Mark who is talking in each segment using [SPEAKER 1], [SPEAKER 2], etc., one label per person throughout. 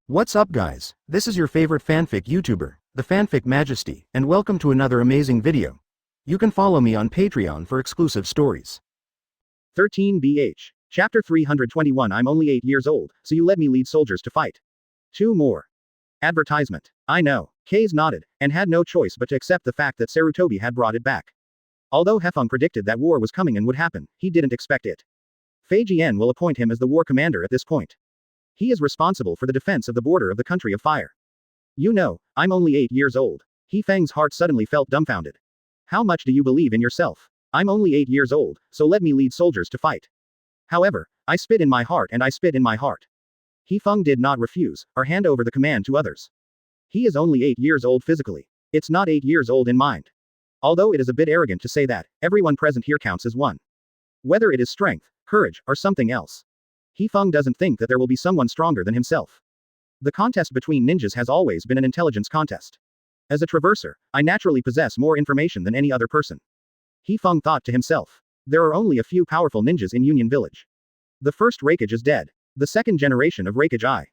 [SPEAKER 1] What's up guys, this is your favorite fanfic YouTuber, the Fanfic Majesty, and welcome to another amazing video. You can follow me on Patreon for exclusive stories.
[SPEAKER 2] 13BH. Chapter 321. I'm only 8 years old, so you let me lead soldiers to fight. 2 more. Advertisement. I know. Kaze nodded, and had no choice but to accept the fact that Sarutobi had brought it back. Although Hefeng predicted that war was coming and would happen, he didn't expect it. Feijian will appoint him as the war commander at this point. He is responsible for the defense of the border of the country of fire. You know, I'm only 8 years old. Hefeng's heart suddenly felt dumbfounded. How much do you believe in yourself? I'm only 8 years old, so let me lead soldiers to fight. However, I spit in my heart and I spit in my heart. Hefeng did not refuse, or hand over the command to others. He is only 8 years old physically. It's not 8 years old in mind. Although it is a bit arrogant to say that, everyone present here counts as one. Whether it is strength, courage, or something else. Hefeng doesn't think that there will be someone stronger than himself. The contest between ninjas has always been an intelligence contest. As a traverser, I naturally possess more information than any other person. Hefeng thought to himself. There are only a few powerful ninjas in Union Village. The first Raikage is dead. The second generation of Raikage I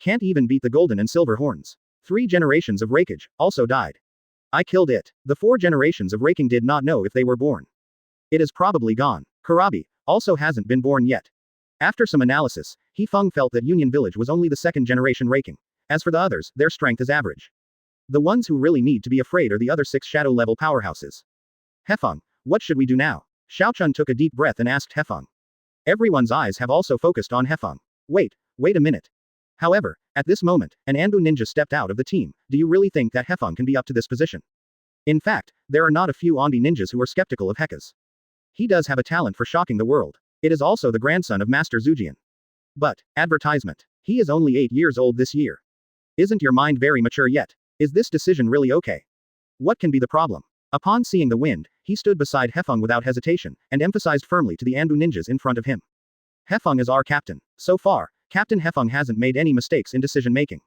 [SPEAKER 2] can't even beat the golden and silver horns. 3 generations of Raikage also died. I killed it. The 4 generations of Raking did not know if they were born. It is probably gone. Karabi also hasn't been born yet. After some analysis, Hefeng felt that Union Village was only the second generation Raking. As for the others, their strength is average. The ones who really need to be afraid are the other 6 shadow-level powerhouses. Hefeng, what should we do now? Xiaochun took a deep breath and asked Hefeng. Everyone's eyes have also focused on Hefeng. Wait a minute. However, at this moment, an Anbu ninja stepped out of the team. Do you really think that Hefeng can be up to this position? In fact, there are not a few Anbi ninjas who are skeptical of Hekaz. He does have a talent for shocking the world. It is also the grandson of Master Zujian. But, advertisement. He is only 8 years old this year. Isn't your mind very mature yet? Is this decision really okay? What can be the problem? Upon seeing the wind, he stood beside Hefeng without hesitation, and emphasized firmly to the Anbu ninjas in front of him. Hefeng is our captain. So far, Captain Hefeng hasn't made any mistakes in decision-making.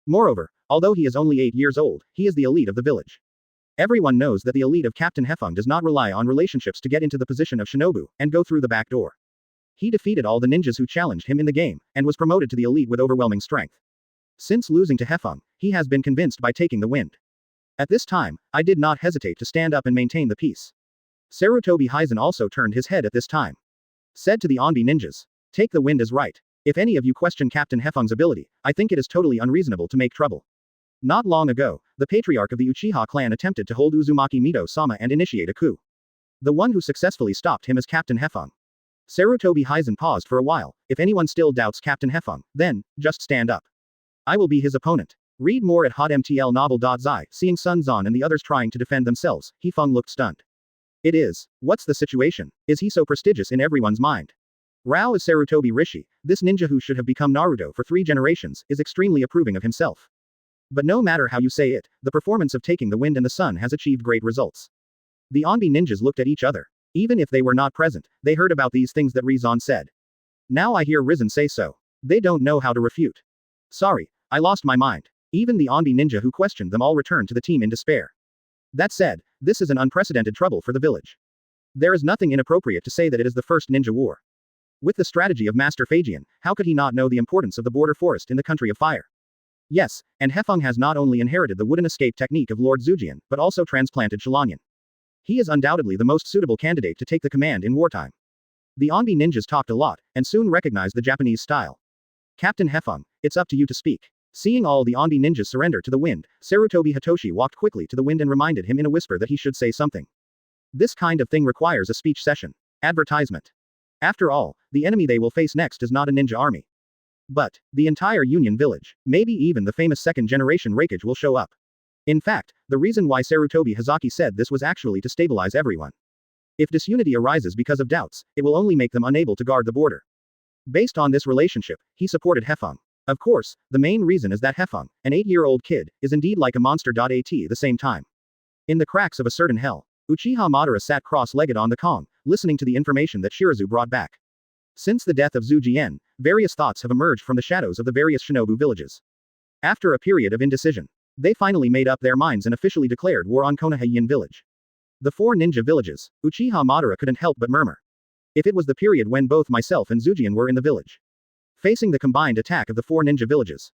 [SPEAKER 2] Moreover, although he is only 8 years old, he is the elite of the village. Everyone knows that the elite of Captain Hefeng does not rely on relationships to get into the position of Shinobu, and go through the back door. He defeated all the ninjas who challenged him in the game, and was promoted to the elite with overwhelming strength. Since losing to Hefeng, he has been convinced by taking the wind. At this time, I did not hesitate to stand up and maintain the peace. Sarutobi Hizen also turned his head at this time. Said to the Anbi ninjas, take the wind as right. If any of you question Captain Hefeng's ability, I think it is totally unreasonable to make trouble. Not long ago, the patriarch of the Uchiha clan attempted to hold Uzumaki Mito-sama and initiate a coup. The one who successfully stopped him is Captain Hefeng. Sarutobi Hizen paused for a while. If anyone still doubts Captain Hefeng, then, just stand up. I will be his opponent. Read more at hotmtl novel.zi. Seeing Sun Zan and the others trying to defend themselves, Hefeng looked stunned. It is. What's the situation? Is he so prestigious in everyone's mind? Rao is Sarutobi Rishi. This ninja who should have become Naruto for 3 generations, is extremely approving of himself. But no matter how you say it, the performance of taking the wind and the sun has achieved great results. The Anbi ninjas looked at each other. Even if they were not present, they heard about these things that Rizan said. Now I hear Rizan say so. They don't know how to refute. Sorry, I lost my mind. Even the Anbi ninja who questioned them all returned to the team in despair. That said, this is an unprecedented trouble for the village. There is nothing inappropriate to say that it is the first ninja war. With the strategy of Master Feijian, how could he not know the importance of the border forest in the country of fire? Yes, and Hefeng has not only inherited the wooden escape technique of Lord Zujian, but also transplanted Shalanian. He is undoubtedly the most suitable candidate to take the command in wartime. The Anbi ninjas talked a lot, and soon recognized the Japanese style. Captain Hefeng, it's up to you to speak. Seeing all the Anbi ninjas surrender to the wind, Sarutobi Hitoshi walked quickly to the wind and reminded him in a whisper that he should say something. This kind of thing requires a speech session. Advertisement. After all, the enemy they will face next is not a ninja army. But, the entire Union Village, maybe even the famous second-generation Raikage will show up. In fact, the reason why Sarutobi Hazaki said this was actually to stabilize everyone. If disunity arises because of doubts, it will only make them unable to guard the border. Based on this relationship, he supported Hefeng. Of course, the main reason is that Hefeng, an 8-year-old kid, is indeed like a monster. At the same time. In the cracks of a certain hell, Uchiha Madara sat cross-legged on the Kong, listening to the information that Shirazu brought back. Since the death of Zujian, various thoughts have emerged from the shadows of the various shinobu villages. After a period of indecision, they finally made up their minds and officially declared war on Konoha village. The 4 ninja villages, Uchiha Madara couldn't help but murmur. If it was the period when both myself and Zujian were in the village, facing the combined attack of the 4 ninja villages,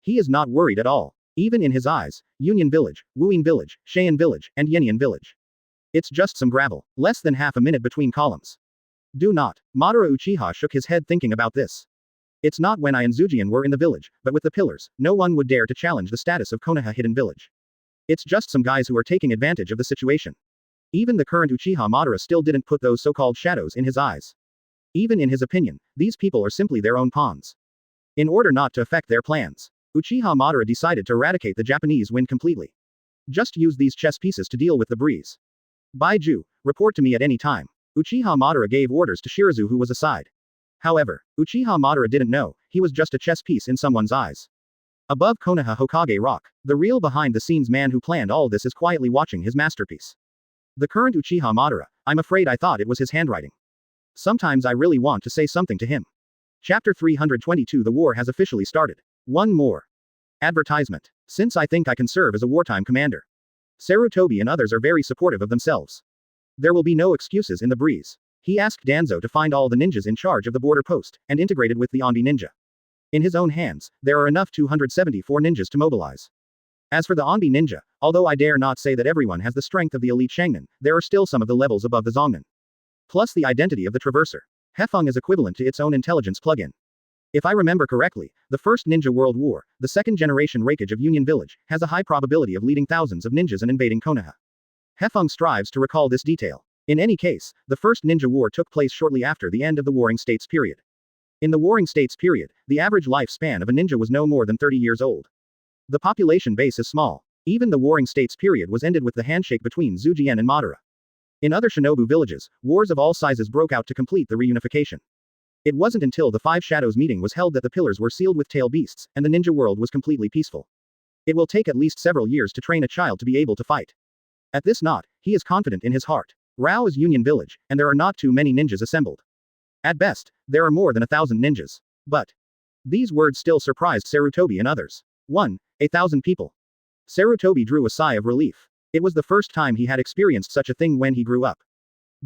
[SPEAKER 2] He is not worried at all. Even in his eyes, Union Village, Wuin Village, Cheyenne Village, and Yenyan Village. It's just some gravel, less than half a minute between columns. Do not. Madara Uchiha shook his head thinking about this. It's not when I and Zujian were in the village, but with the pillars, no one would dare to challenge the status of Konoha Hidden Village. It's just some guys who are taking advantage of the situation. Even the current Uchiha Madara still didn't put those so-called shadows in his eyes. Even in his opinion, these people are simply their own pawns. In order not to affect their plans, Uchiha Madara decided to eradicate the Japanese wind completely. Just use these chess pieces to deal with the breeze. Baiju, report to me at any time. Uchiha Madara gave orders to Shirazu, who was aside. However, Uchiha Madara didn't know, he was just a chess piece in someone's eyes. Above Konoha Hokage Rock, the real behind-the-scenes man who planned all this is quietly watching his masterpiece. The current Uchiha Madara, I'm afraid I thought it was his handwriting. Sometimes I really want to say something to him. Chapter 322. The war has officially started. One more. Advertisement. Since I think I can serve as a wartime commander. Sarutobi and others are very supportive of themselves. There will be no excuses in the breeze. He asked Danzo to find all the ninjas in charge of the border post, and integrated with the Andi ninja. In his own hands, there are enough 274 ninjas to mobilize. As for the Andi ninja, although I dare not say that everyone has the strength of the elite Shangnan, there are still some of the levels above the Zongnan. Plus the identity of the Traverser. Hefeng is equivalent to its own intelligence plugin. If I remember correctly, the First Ninja World War, the second-generation Hokage of Union Village, has a high probability of leading thousands of ninjas and invading Konoha. Hefeng strives to recall this detail. In any case, the First Ninja War took place shortly after the end of the Warring States period. In the Warring States period, the average lifespan of a ninja was no more than 30 years old. The population base is small. Even the Warring States period was ended with the handshake between Zujian and Madara. In other shinobu villages, wars of all sizes broke out to complete the reunification. It wasn't until the Five Shadows meeting was held that the pillars were sealed with tail beasts, and the ninja world was completely peaceful. It will take at least several years to train a child to be able to fight. At this knot, he is confident in his heart. Rao is Union Village, and there are not too many ninjas assembled. At best, there are more than 1,000 ninjas. But these words still surprised Sarutobi and others. 1,000 people. Sarutobi drew a sigh of relief. It was the first time he had experienced such a thing when he grew up.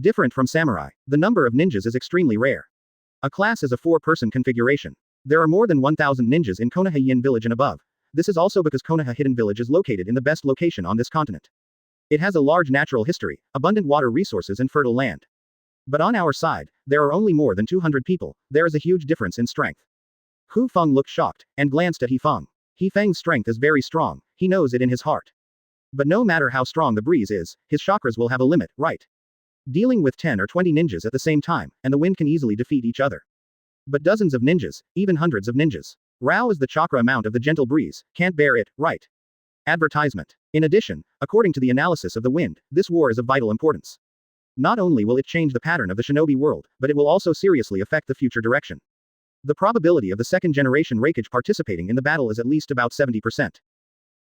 [SPEAKER 2] Different from samurai, the number of ninjas is extremely rare. A class is a 4-person configuration. There are more than 1,000 ninjas in Konoha Yin Village and above. This is also because Konoha Hidden Village is located in the best location on this continent. It has a large natural history, abundant water resources and fertile land. But on our side, there are only more than 200 people. There is a huge difference in strength. Hu Feng looked shocked, and glanced at Hefeng. Hefeng's strength is very strong, he knows it in his heart. But no matter how strong the breeze is, his chakras will have a limit, right? Dealing with 10 or 20 ninjas at the same time, and the wind can easily defeat each other. But dozens of ninjas, even hundreds of ninjas. Rao is the chakra amount of the gentle breeze, can't bear it, right? Advertisement. In addition, according to the analysis of the wind, this war is of vital importance. Not only will it change the pattern of the shinobi world, but it will also seriously affect the future direction. The probability of the second-generation Hokage participating in the battle is at least about 70%.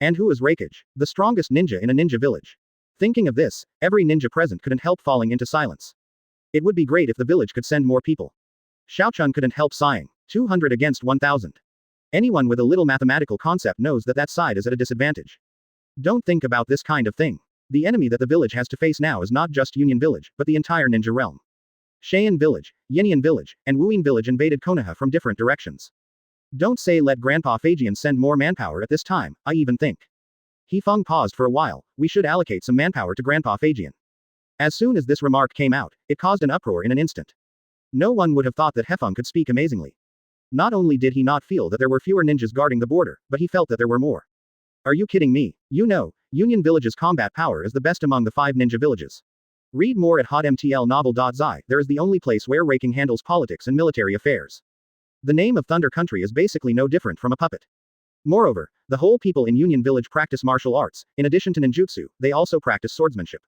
[SPEAKER 2] And who is Hokage? The strongest ninja in a ninja village. Thinking of this, every ninja present couldn't help falling into silence. It would be great if the village could send more people. Xiaochun couldn't help sighing. 200 against 1,000. Anyone with a little mathematical concept knows that that side is at a disadvantage. Don't think about this kind of thing. The enemy that the village has to face now is not just Union Village, but the entire ninja realm. Cheyenne Village, Yenyan Village, and Wuin Village invaded Konoha from different directions. Don't say let Grandpa Fagian send more manpower at this time, I even think. Hefeng paused for a while, we should allocate some manpower to Grandpa Fagian. As soon as this remark came out, it caused an uproar in an instant. No one would have thought that Hefeng could speak amazingly. Not only did he not feel that there were fewer ninjas guarding the border, but he felt that there were more. Are you kidding me? You know, Union Village's combat power is the best among the 5 ninja villages. Read more at hotmtlnovel.zi, there is the only place where Raking handles politics and military affairs. The name of Thunder Country is basically no different from a puppet. Moreover, the whole people in Union Village practice martial arts, in addition to ninjutsu, they also practice swordsmanship.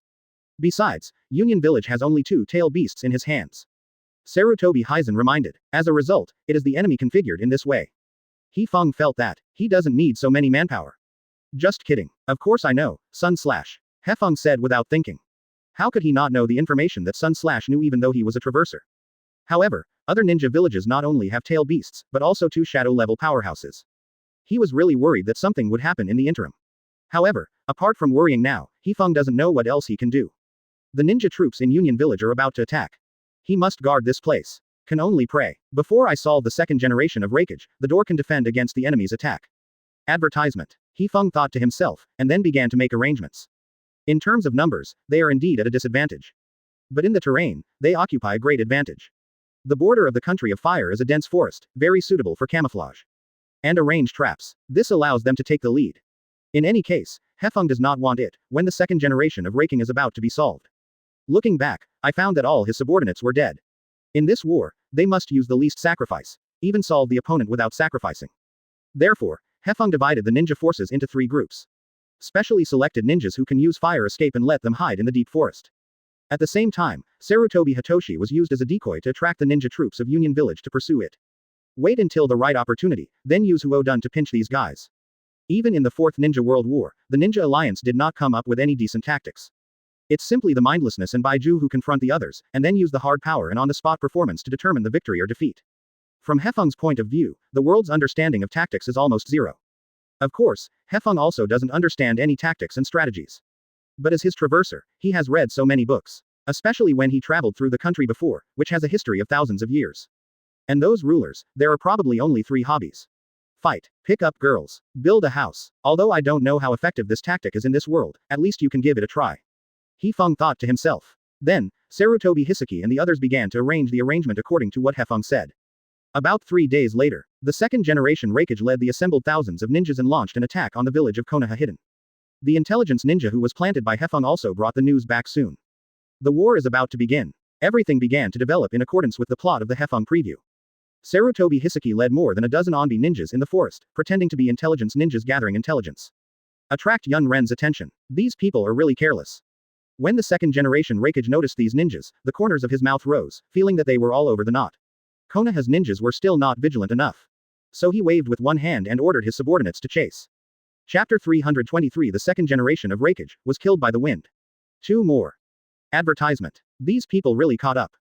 [SPEAKER 2] Besides, Union Village has only 2 tail beasts in his hands. Sarutobi Hizen reminded. As a result, it is the enemy configured in this way. Hefeng felt that. He doesn't need so many manpower. Just kidding. Of course I know, Sun Slash. Hefeng said without thinking. How could he not know the information that Sun Slash knew even though he was a traverser? However, other ninja villages not only have tail beasts, but also 2 shadow-level powerhouses. He was really worried that something would happen in the interim. However, apart from worrying now, Hefeng doesn't know what else he can do. The ninja troops in Union Village are about to attack. He must guard this place. Can only pray. Before I solve the second generation of Hokage, the door can defend against the enemy's attack. Advertisement. Hefeng thought to himself, and then began to make arrangements. In terms of numbers, they are indeed at a disadvantage. But in the terrain, they occupy a great advantage. The border of the country of fire is a dense forest, very suitable for camouflage. And arrange traps. This allows them to take the lead. In any case, Hefeng does not want it, when the second generation of raking is about to be solved. Looking back, I found that all his subordinates were dead. In this war, they must use the least sacrifice, even solve the opponent without sacrificing. Therefore, Hefeng divided the ninja forces into 3 groups. Specially selected ninjas who can use fire escape and let them hide in the deep forest. At the same time, Sarutobi Hitoshi was used as a decoy to attract the ninja troops of Union Village to pursue it. Wait until the right opportunity, then use Huodun to pinch these guys. Even in the Fourth Ninja World War, the Ninja Alliance did not come up with any decent tactics. It's simply the mindlessness and Baiju who confront the others, and then use the hard power and on-the-spot performance to determine the victory or defeat. From Hefeng's point of view, the world's understanding of tactics is almost zero. Of course, Hefeng also doesn't understand any tactics and strategies. But as his traverser, he has read so many books. Especially when he traveled through the country before, which has a history of thousands of years. And those rulers, there are probably only 3 hobbies. Fight, pick up girls, build a house. Although I don't know how effective this tactic is in this world, at least you can give it a try. Hefeng thought to himself. Then, Sarutobi Hizen and the others began to arrange the arrangement according to what Hefeng said. About 3 days later, the second generation Raikage led the assembled thousands of ninjas and launched an attack on the village of Konoha hidden. The intelligence ninja who was planted by Hefeng also brought the news back soon. The war is about to begin. Everything began to develop in accordance with the plot of the Hefeng preview. Sarutobi Hizen led more than a dozen Onbi ninjas in the forest, pretending to be intelligence ninjas gathering intelligence. Attract Yun Ren's attention. These people are really careless. When the second generation Raikage noticed these ninjas, the corners of his mouth rose, feeling that they were all over the knot. Konoha's ninjas were still not vigilant enough. So he waved with one hand and ordered his subordinates to chase. Chapter 323 The second generation of Raikage was killed by the wind. 2 more. Advertisement. These people really caught up.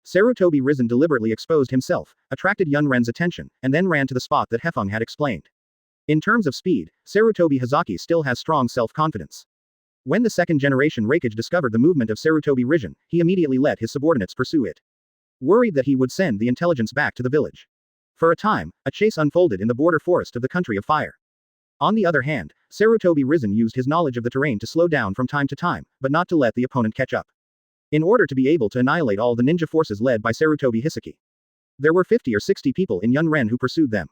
[SPEAKER 2] Sarutobi Hizen deliberately exposed himself, attracted Yun Ren's attention, and then ran to the spot that Hefeng had explained. In terms of speed, Sarutobi Hizen still has strong self-confidence. When the second generation Raikage discovered the movement of Sarutobi Hizen, he immediately let his subordinates pursue it. Worried that he would send the intelligence back to the village. For a time, a chase unfolded in the border forest of the country of fire. On the other hand, Sarutobi Hizen used his knowledge of the terrain to slow down from time to time, but not to let the opponent catch up. In order to be able to annihilate all the ninja forces led by Sarutobi Hizen. There were 50 or 60 people in Yun Ren who pursued them.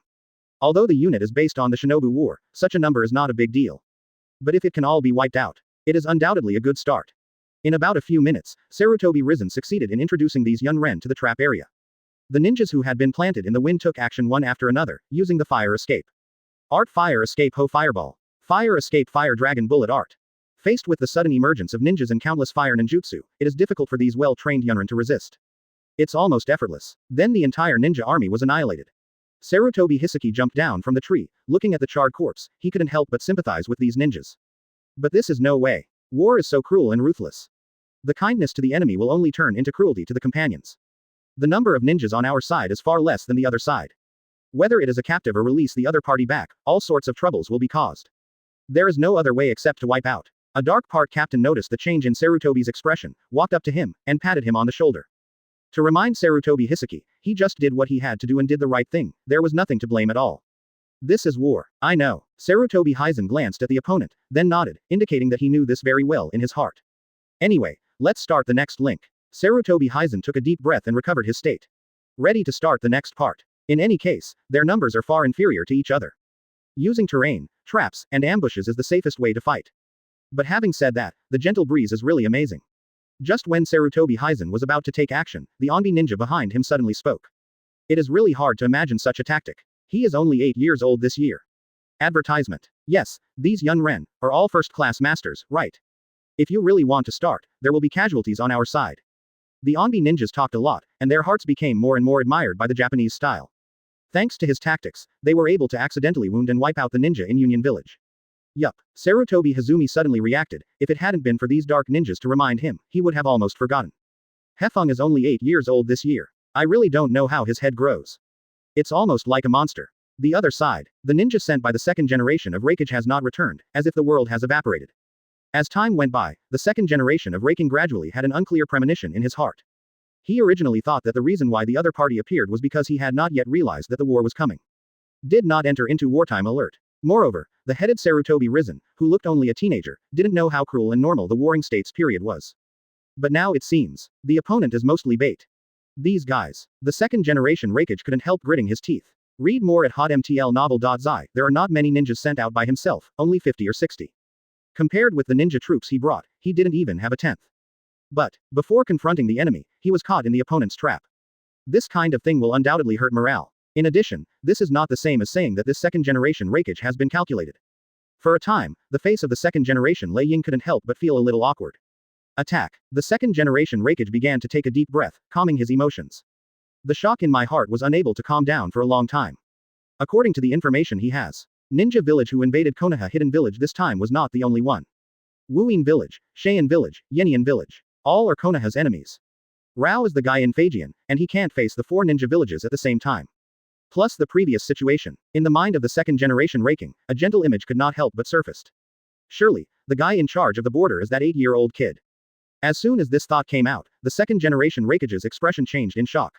[SPEAKER 2] Although the unit is based on the Shinobu War, such a number is not a big deal. But if it can all be wiped out, it is undoubtedly a good start. In about a few minutes, Sarutobi Hizen succeeded in introducing these Yun Ren to the trap area. The ninjas who had been planted in the wind took action one after another, using the fire escape. Art Fire Escape Ho Fireball. Fire Escape Fire Dragon Bullet Art. Faced with the sudden emergence of ninjas and countless fire ninjutsu, it is difficult for these well-trained Yunren to resist. It's almost effortless. Then the entire ninja army was annihilated. Sarutobi Hizen jumped down from the tree, looking at the charred corpse, he couldn't help but sympathize with these ninjas. But this is no way. War is so cruel and ruthless. The kindness to the enemy will only turn into cruelty to the companions. The number of ninjas on our side is far less than the other side. Whether it is a captive or release the other party back, all sorts of troubles will be caused. There is no other way except to wipe out. A dark part captain noticed the change in Sarutobi's expression, walked up to him, and patted him on the shoulder. To remind Sarutobi Hizen, he just did what he had to do and did the right thing, there was nothing to blame at all. This is war. I know. Sarutobi Hizen glanced at the opponent, then nodded, indicating that he knew this very well in his heart. Anyway, let's start the next link. Sarutobi Hizen took a deep breath and recovered his state. Ready to start the next part. In any case, their numbers are far inferior to each other. Using terrain, traps, and ambushes is the safest way to fight. But having said that, the gentle breeze is really amazing. Just when Sarutobi Hizen was about to take action, the Onbi ninja behind him suddenly spoke. It is really hard to imagine such a tactic. He is only 8 years old this year. Advertisement. Yes, these Yun Ren are all first-class masters, right? If you really want to start, there will be casualties on our side. The Onbi ninjas talked a lot, and their hearts became more and more admired by the Japanese style. Thanks to his tactics, they were able to accidentally wound and wipe out the ninja in Union Village. Yup, Sarutobi Hizen suddenly reacted, if it hadn't been for these dark ninjas to remind him, he would have almost forgotten. Hefeng is only 8 years old this year. I really don't know how his head grows. It's almost like a monster. The other side, the ninja sent by the second generation of Raikage has not returned, as if the world has evaporated. As time went by, the second generation of Raking gradually had an unclear premonition in his heart. He originally thought that the reason why the other party appeared was because he had not yet realized that the war was coming. Did not enter into wartime alert. Moreover, the headed Sarutobi Hizen, who looked only a teenager, didn't know how cruel and normal the Warring States period was. But now it seems, the opponent is mostly bait. These guys. The second generation Hokage couldn't help gritting his teeth. Read more at hotmtlnovel.zi. There are not many ninjas sent out by himself, only 50 or 60. Compared with the ninja troops he brought, he didn't even have a tenth. But, before confronting the enemy, he was caught in the opponent's trap. This kind of thing will undoubtedly hurt morale. In addition, this is not the same as saying that this second generation Hokage has been calculated. For a time, the face of the second generation Lei Ying couldn't help but feel a little awkward. Attack. The second generation Hokage began to take a deep breath, calming his emotions. The shock in my heart was unable to calm down for a long time. According to the information he has, Ninja Village who invaded Konoha Hidden Village this time was not the only one. Wuyin Village, Cheyenne Village, Yenian Village. All are Konoha's enemies. Rao is the guy in Fajian, and he can't face the 4 ninja villages at the same time. Plus the previous situation. In the mind of the second generation Hokage, a gentle image could not help but surfaced. Surely, the guy in charge of the border is that 8-year-old kid. As soon as this thought came out, the second generation Hokage's expression changed in shock.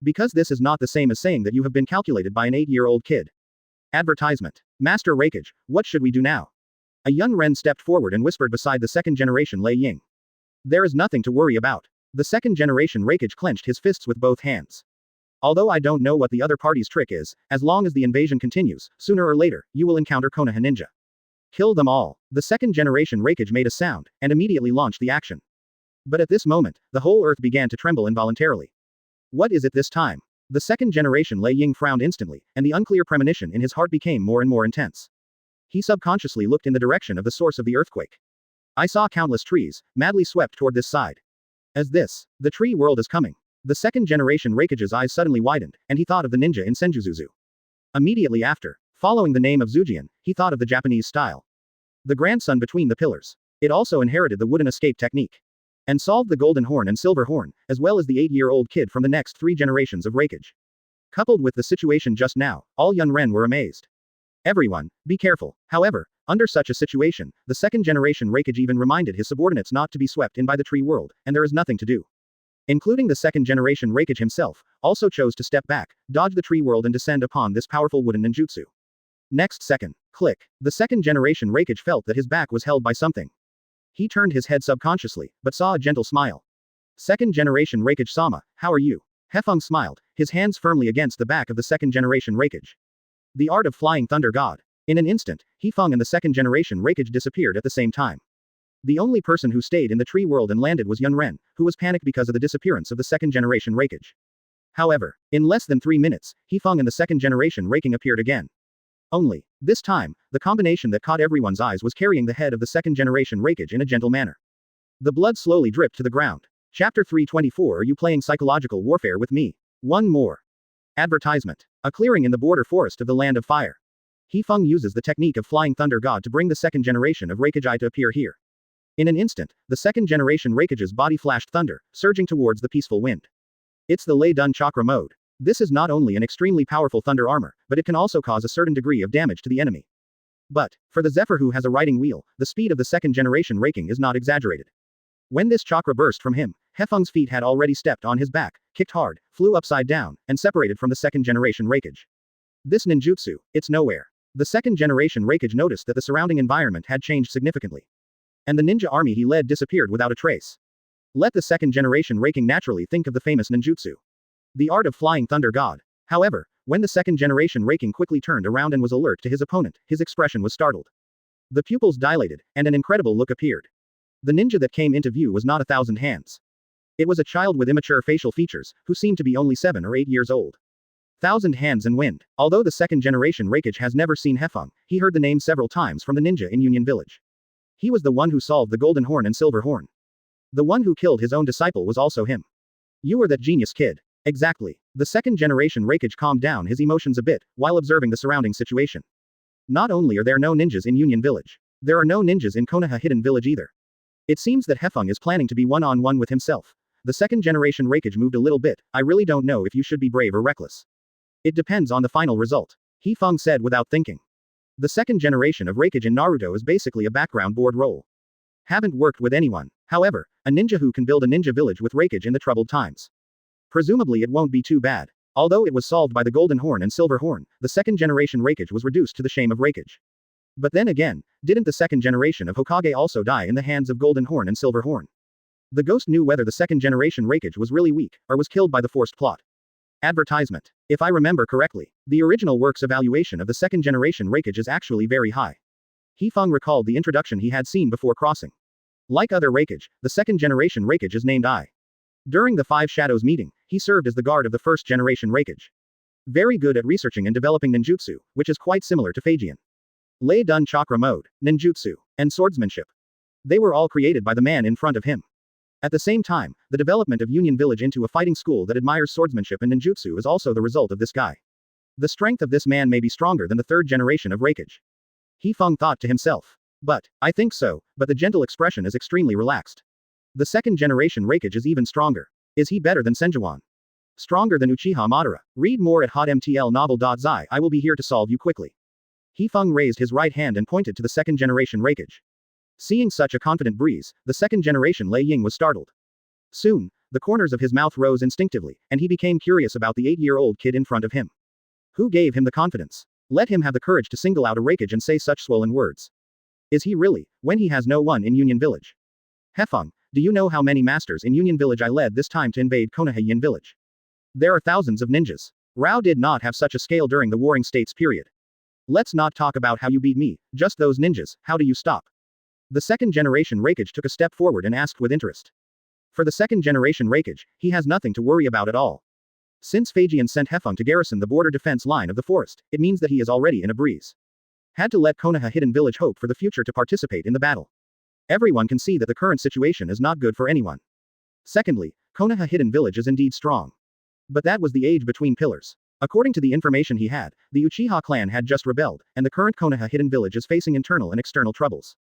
[SPEAKER 2] Because this is not the same as saying that you have been calculated by an 8-year-old kid. Advertisement. Master Hokage, what should we do now? A young Ren stepped forward and whispered beside the second generation Lei Ying. There is nothing to worry about. The second generation Hokage clenched his fists with both hands. Although I don't know what the other party's trick is, as long as the invasion continues, sooner or later, you will encounter Konoha ninja. Kill them all. The second generation Hokage made a sound, and immediately launched the action. But at this moment, the whole earth began to tremble involuntarily. What is it this time? The second generation Lei Ying frowned instantly, and the unclear premonition in his heart became more and more intense. He subconsciously looked in the direction of the source of the earthquake. I saw countless trees, madly swept toward this side. The tree world is coming. The second generation Hokage's eyes suddenly widened, and he thought of the ninja in Senjutsu. Immediately after, following the name of Zujian, he thought of the Japanese style. The grandson between the pillars. It also inherited the wooden escape technique. And solved the golden horn and silver horn, as well as the 8-year-old kid from the next 3 generations of Hokage. Coupled with the situation just now, all young Ren were amazed. Everyone, be careful. However, under such a situation, the second generation Hokage even reminded his subordinates not to be swept in by the tree world, and there is nothing to do. Including the second generation Hokage himself, also chose to step back, dodge the tree world and descend upon this powerful wooden ninjutsu. Next second, click. The second generation Hokage felt that his back was held by something. He turned his head subconsciously, but saw a gentle smile. Second generation Hokage-sama, how are you? Hefeng smiled, his hands firmly against the back of the second generation Hokage. The art of flying thunder god. In an instant, Hefeng and the second generation Hokage disappeared at the same time. The only person who stayed in the tree world and landed was Yun Ren, who was panicked because of the disappearance of the second generation Hokage. However, in less than 3 minutes, Hefeng and the second generation Hokage appeared again. Only, this time, the combination that caught everyone's eyes was carrying the head of the second generation Hokage in a gentle manner. The blood slowly dripped to the ground. Chapter 324. Are you playing psychological warfare with me? One more. Advertisement. A clearing in the border forest of the Land of Fire. Hefeng uses the technique of Flying Thunder God to bring the second generation of Hokage to appear here. In an instant, the second generation Hokage's body flashed thunder, surging towards the peaceful wind. It's the Lei Dun Chakra mode. This is not only an extremely powerful thunder armor, but it can also cause a certain degree of damage to the enemy. But, for the Zephyr who has a riding wheel, the speed of the second generation Hokage is not exaggerated. When this chakra burst from him, Hefeng's feet had already stepped on his back, kicked hard, flew upside down, and separated from the second generation Hokage. This ninjutsu, it's nowhere. The second generation Hokage noticed that the surrounding environment had changed significantly. And the ninja army he led disappeared without a trace. Let the second generation Hokage naturally think of the famous ninjutsu. The art of flying thunder god. However, when the second generation Hokage quickly turned around and was alert to his opponent, his expression was startled. The pupils dilated, and an incredible look appeared. The ninja that came into view was not 1,000 hands. It was a child with immature facial features, who seemed to be only 7 or 8 years old. 1,000 hands and wind. Although the second generation Hokage has never seen Hefeng, he heard the name several times from the ninja in Union Village. He was the one who solved the golden horn and silver horn. The one who killed his own disciple was also him. You were that genius kid. Exactly. The second generation Hokage calmed down his emotions a bit, while observing the surrounding situation. Not only are there no ninjas in Union Village, there are no ninjas in Konoha Hidden Village either. It seems that Hefeng is planning to be one-on-one with himself. The second generation Hokage moved a little bit. I really don't know if you should be brave or reckless. It depends on the final result. Hefeng said without thinking. The second generation of Hokage in Naruto is basically a background board role. Haven't worked with anyone. However, a ninja who can build a ninja village with Hokage in the troubled times. Presumably it won't be too bad. Although it was solved by the Golden Horn and Silver Horn, the second generation Raikage was reduced to the shame of Raikage. But then again, didn't the second generation of Hokage also die in the hands of Golden Horn and Silver Horn? The ghost knew whether the second generation Raikage was really weak, or was killed by the forced plot. Advertisement. If I remember correctly, the original work's evaluation of the second generation Raikage is actually very high. Hefeng recalled the introduction he had seen before crossing. Like other Raikage, the second generation Raikage is named I. During the Five Shadows meeting, he served as the guard of the first generation Raikage. Very good at researching and developing ninjutsu, which is quite similar to Phaegian. Lei Dun Chakra Mode, ninjutsu, and swordsmanship. They were all created by the man in front of him. At the same time, the development of Union Village into a fighting school that admires swordsmanship and ninjutsu is also the result of this guy. The strength of this man may be stronger than the third generation of Raikage. Hefeng thought to himself. But, I think so, but the gentle expression is extremely relaxed. The second generation Raikage is even stronger. Is he better than Senjuan? Stronger than Uchiha Madara? Read more at hotmtlnovel.zi. I will be here to solve you quickly. Hefeng raised his right hand and pointed to the second generation Raikage. Seeing such a confident breeze, the second generation Lei Ying was startled. Soon, the corners of his mouth rose instinctively, and he became curious about the 8-year-old kid in front of him. Who gave him the confidence? Let him have the courage to single out a Raikage and say such swollen words. Is he really, when he has no one in Union Village? Hefeng, do you know how many masters in Union Village I led this time to invade Konoha Yin Village? There are thousands of ninjas. Rao did not have such a scale during the Warring States period. Let's not talk about how you beat me, just those ninjas, how do you stop? The second generation Raikage took a step forward and asked with interest. For the second generation Raikage, he has nothing to worry about at all. Since Phaegian sent Hefeng to garrison the border defense line of the forest, it means that he is already in a breeze. Had to let Konoha Hidden Village hope for the future to participate in the battle. Everyone can see that the current situation is not good for anyone. Secondly, Konoha Hidden Village is indeed strong. But that was the age between pillars. According to the information he had, the Uchiha clan had just rebelled, and the current Konoha Hidden Village is facing internal and external troubles.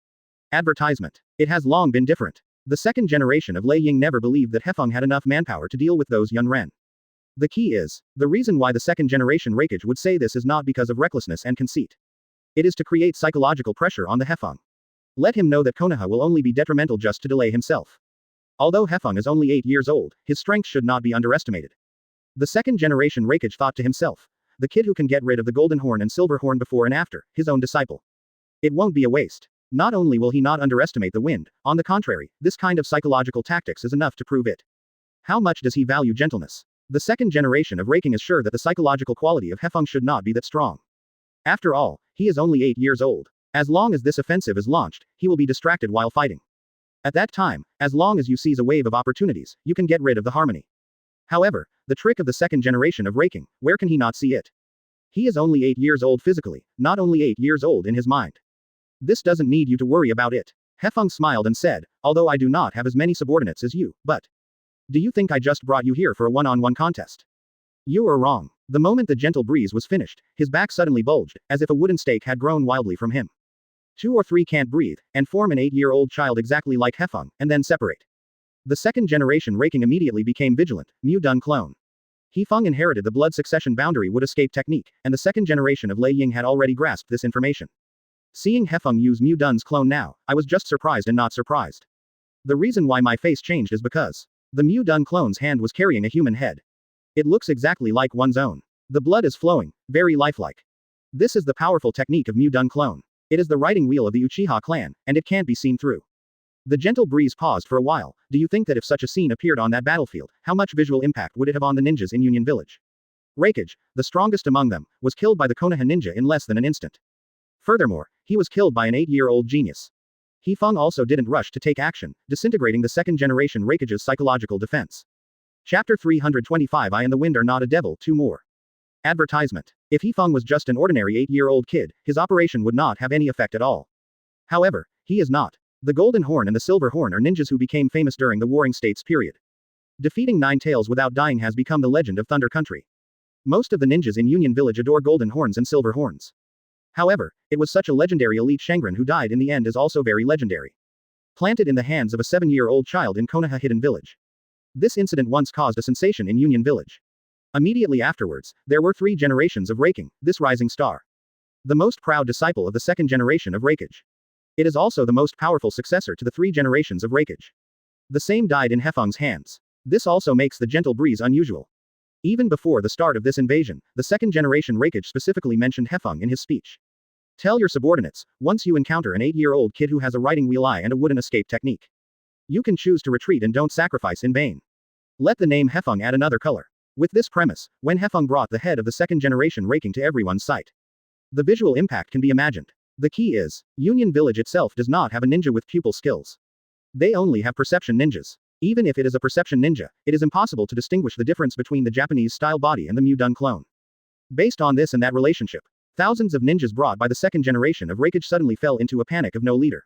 [SPEAKER 2] Advertisement. It has long been different. The second generation of Lei Ying never believed that Hefeng had enough manpower to deal with those Yun Ren. The key is, the reason why the second generation Raikage would say this is not because of recklessness and conceit. It is to create psychological pressure on the Hefeng. Let him know that Konoha will only be detrimental just to delay himself. Although Hefeng is only 8 years old, his strength should not be underestimated. The second generation Raikage thought to himself, the kid who can get rid of the Golden Horn and Silver Horn before and after, his own disciple. It won't be a waste. Not only will he not underestimate the wind, on the contrary, this kind of psychological tactics is enough to prove it. How much does he value gentleness? The second generation of Raking is sure that the psychological quality of Hefeng should not be that strong. After all, he is only 8 years old. As long as this offensive is launched, he will be distracted while fighting. At that time, as long as you seize a wave of opportunities, you can get rid of the harmony. However, the trick of the second generation of Raking, where can he not see it? He is only 8 years old physically, not only 8 years old in his mind. This doesn't need you to worry about it. Hefeng smiled and said, although I do not have as many subordinates as you, but. Do you think I just brought you here for a one-on-one contest? You are wrong. The moment the gentle breeze was finished, his back suddenly bulged, as if a wooden stake had grown wildly from him. 2 or 3 can't breathe, and form an 8-year-old child exactly like Hefeng, and then separate. The second generation Raking immediately became vigilant, Mu Dun clone. Hefeng inherited the blood succession boundary would escape technique, and the second generation of Lei Ying had already grasped this information. Seeing Hefeng use Mu Dun's clone now, I was just surprised and not surprised. The reason why my face changed is because the Mu Dun clone's hand was carrying a human head. It looks exactly like one's own. The blood is flowing, very lifelike. This is the powerful technique of Mu Dun clone. It is the riding wheel of the Uchiha clan, and it can't be seen through. The gentle breeze paused for a while. Do you think that if such a scene appeared on that battlefield, how much visual impact would it have on the ninjas in Union Village? Raikage, the strongest among them, was killed by the Konoha ninja in less than an instant. Furthermore, he was killed by an 8-year-old genius. Hefeng also didn't rush to take action, disintegrating the second generation Raikage's psychological defense. Chapter 325 I and the Wind are not a devil, 2 more. Advertisement. If Hefeng was just an ordinary 8-year-old kid, his operation would not have any effect at all. However, he is not. The Golden Horn and the Silver Horn are ninjas who became famous during the Warring States period. Defeating 9 tails without dying has become the legend of Thunder Country. Most of the ninjas in Union Village adore Golden Horns and Silver Horns. However, it was such a legendary elite Shangren who died in the end is also very legendary. Planted in the hands of a 7-year-old child in Konoha Hidden Village. This incident once caused a sensation in Union Village. Immediately afterwards, there were 3 generations of Raking, this rising star. The most proud disciple of the second generation of Raikage. It is also the most powerful successor to the 3 generations of Raikage. The same died in Hefeng's hands. This also makes the gentle breeze unusual. Even before the start of this invasion, the second-generation Hokage specifically mentioned Hefeng in his speech. Tell your subordinates, once you encounter an 8-year-old kid who has a riding wheel eye and a wooden escape technique, you can choose to retreat and don't sacrifice in vain. Let the name Hefeng add another color. With this premise, when Hefeng brought the head of the second-generation Hokage to everyone's sight, the visual impact can be imagined. The key is, Union Village itself does not have a ninja with pupil skills. They only have perception ninjas. Even if it is a perception ninja, it is impossible to distinguish the difference between the Japanese-style body and the Mu-Dun clone. Based on this and that relationship, thousands of ninjas brought by the second generation of Hokage suddenly fell into a panic of no leader.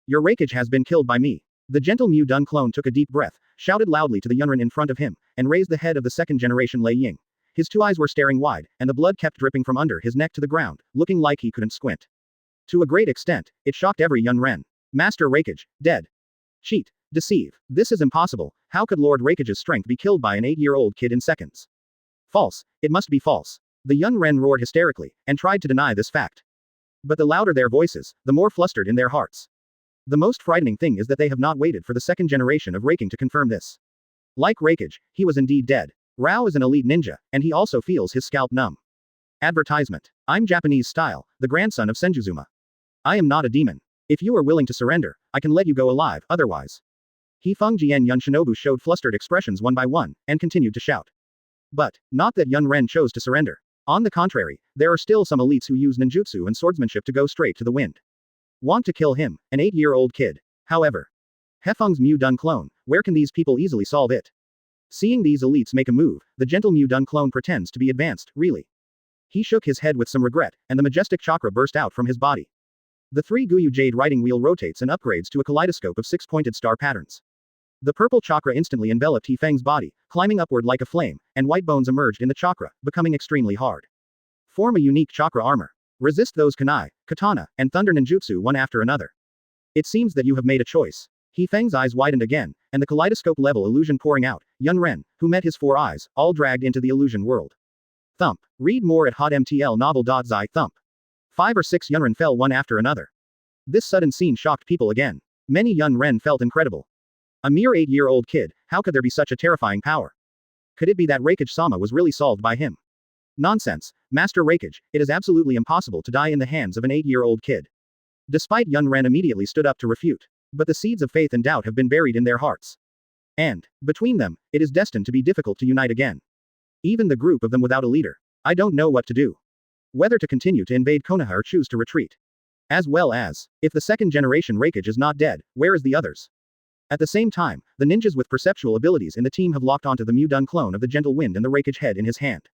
[SPEAKER 2] Your Hokage has been killed by me. The gentle Mu-Dun clone took a deep breath, shouted loudly to the Yunrin in front of him, and raised the head of the second generation Lei Ying. His two eyes were staring wide, and the blood kept dripping from under his neck to the ground, looking like he couldn't squint. To a great extent, it shocked every Yunren. Master Hokage, dead. Cheat. Deceive. This is impossible. How could Lord Hokage's strength be killed by an 8-year-old kid in seconds? False. It must be false. The Yunren roared hysterically, and tried to deny this fact. But the louder their voices, the more flustered in their hearts. The most frightening thing is that they have not waited for the second generation of Hokage to confirm this. Like Hokage, he was indeed dead. Rao is an elite ninja, and he also feels his scalp numb. Advertisement. I'm Japanese style, the grandson of Senjuzuma. I am not a demon. If you are willing to surrender, I can let you go alive, otherwise. Hefeng Jian Yun Shinobu showed flustered expressions one by one, and continued to shout. But, not that Yun Ren chose to surrender. On the contrary, there are still some elites who use ninjutsu and swordsmanship to go straight to the wind. Want to kill him, an 8-year-old kid. However, Hefeng's Mu-Dun clone, where can these people easily solve it? Seeing these elites make a move, the gentle Mu-Dun clone pretends to be advanced, really. He shook his head with some regret, and the majestic chakra burst out from his body. The 3 Guyu Jade riding wheel rotates and upgrades to a kaleidoscope of 6-pointed star patterns. The purple chakra instantly enveloped Hefeng's body, climbing upward like a flame, and white bones emerged in the chakra, becoming extremely hard. Form a unique chakra armor. Resist those kunai, katana, and thunder ninjutsu one after another. It seems that you have made a choice. Hefeng's eyes widened again, and the kaleidoscope-level illusion pouring out, Yun Ren, who met his 4 eyes, all dragged into the illusion world. Thump. Read more at hotmtl novel.zi thump. 5 or 6 Yunren fell one after another. This sudden scene shocked people again. Many Yun Ren felt incredible. A mere 8-year-old kid, how could there be such a terrifying power? Could it be that Hokage-sama was really solved by him? Nonsense, Master Hokage, it is absolutely impossible to die in the hands of an 8-year-old kid. Despite Yun Ren immediately stood up to refute. But the seeds of faith and doubt have been buried in their hearts. And, between them, it is destined to be difficult to unite again. Even the group of them without a leader. I don't know what to do. Whether to continue to invade Konoha or choose to retreat. As well as, if the second generation Hokage is not dead, where is the others? At the same time, the ninjas with perceptual abilities in the team have locked onto the Mu-Dun clone of the gentle wind and the Hokage head in his hand.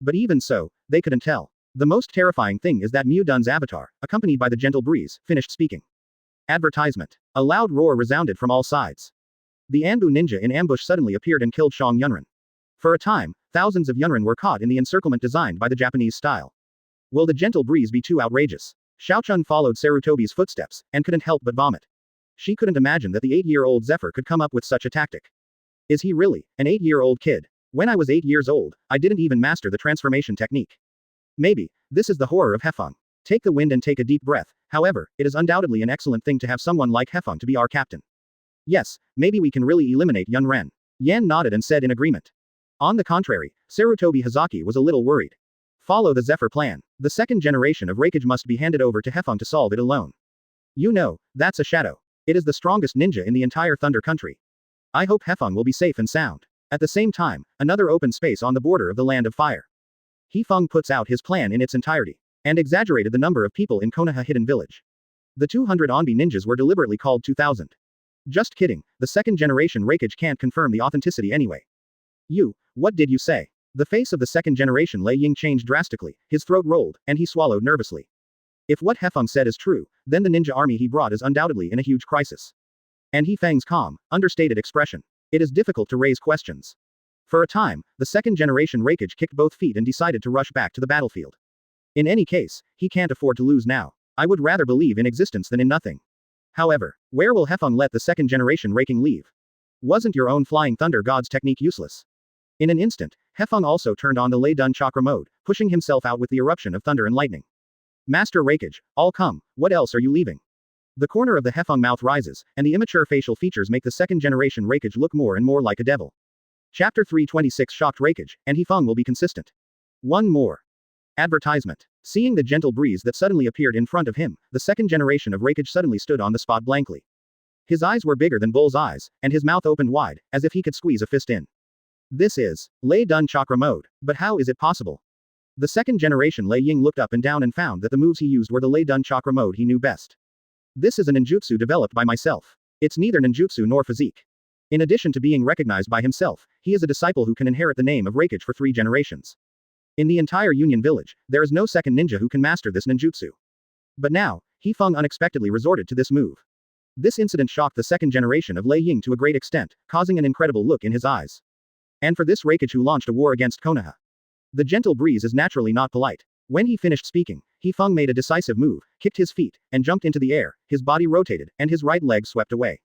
[SPEAKER 2] But even so, they couldn't tell. The most terrifying thing is that Mu-Dun's avatar, accompanied by the gentle breeze, finished speaking. Advertisement. A loud roar resounded from all sides. The Anbu ninja in ambush suddenly appeared and killed Shang Yunren. For a time, thousands of Yunren were caught in the encirclement designed by the Japanese style. Will the gentle breeze be too outrageous? Xiaochun followed Sarutobi's footsteps, and couldn't help but vomit. She couldn't imagine that the 8-year-old Zephyr could come up with such a tactic. Is he really an 8-year-old kid? When I was 8 years old, I didn't even master the transformation technique. Maybe, this is the horror of Hefeng. Take the wind and take a deep breath. However, it is undoubtedly an excellent thing to have someone like Hefeng to be our captain. Yes, maybe we can really eliminate Yun Ren. Yan nodded and said in agreement. On the contrary, Sarutobi Hizen was a little worried. Follow the Zephyr plan. The second generation of Hokage must be handed over to Hefeng to solve it alone. You know, that's a shadow. It is the strongest ninja in the entire Thunder Country. I hope Hefeng will be safe and sound. At the same time, another open space on the border of the Land of Fire. Hefeng puts out his plan in its entirety. And exaggerated the number of people in Konoha Hidden Village. The 200 Onbi ninjas were deliberately called 2000. Just kidding, the second generation Hokage can't confirm the authenticity anyway. What did you say? The face of the second generation Lei Ying changed drastically, his throat rolled, and he swallowed nervously. If what Hefeng said is true, then the ninja army he brought is undoubtedly in a huge crisis. And Hefeng's calm, understated expression. It is difficult to raise questions. For a time, the second generation Hokage kicked both feet and decided to rush back to the battlefield. In any case, he can't afford to lose now. I would rather believe in existence than in nothing. However, where will Hefeng let the second generation Hokage leave? Wasn't your own flying thunder god's technique useless? In an instant, Hefeng also turned on the Lei Dun chakra mode, pushing himself out with the eruption of thunder and lightning. Master Hokage, all come, what else are you leaving? The corner of the Hefeng mouth rises, and the immature facial features make the second generation Hokage look more and more like a devil. Chapter 326 Shocked Rakage, and Hefeng will be consistent. One more. Advertisement. Seeing the gentle breeze that suddenly appeared in front of him, the second generation of Rakage suddenly stood on the spot blankly. His eyes were bigger than Bull's eyes, and his mouth opened wide, as if he could squeeze a fist in. This is Lei Dun Chakra mode, but how is it possible? The second generation Lei Ying looked up and down and found that the moves he used were the Lei Dun Chakra mode he knew best. This is a ninjutsu developed by myself. It's neither ninjutsu nor physique. In addition to being recognized by himself, he is a disciple who can inherit the name of Rakage for 3 generations. In the entire Union Village, there is no second ninja who can master this ninjutsu. But now, Hefeng unexpectedly resorted to this move. This incident shocked the second generation of Lei Ying to a great extent, causing an incredible look in his eyes. And for this Rakage who launched a war against Konoha. The gentle breeze is naturally not polite. When he finished speaking, Hefeng made a decisive move, kicked his feet, and jumped into the air, his body rotated, and his right leg swept away.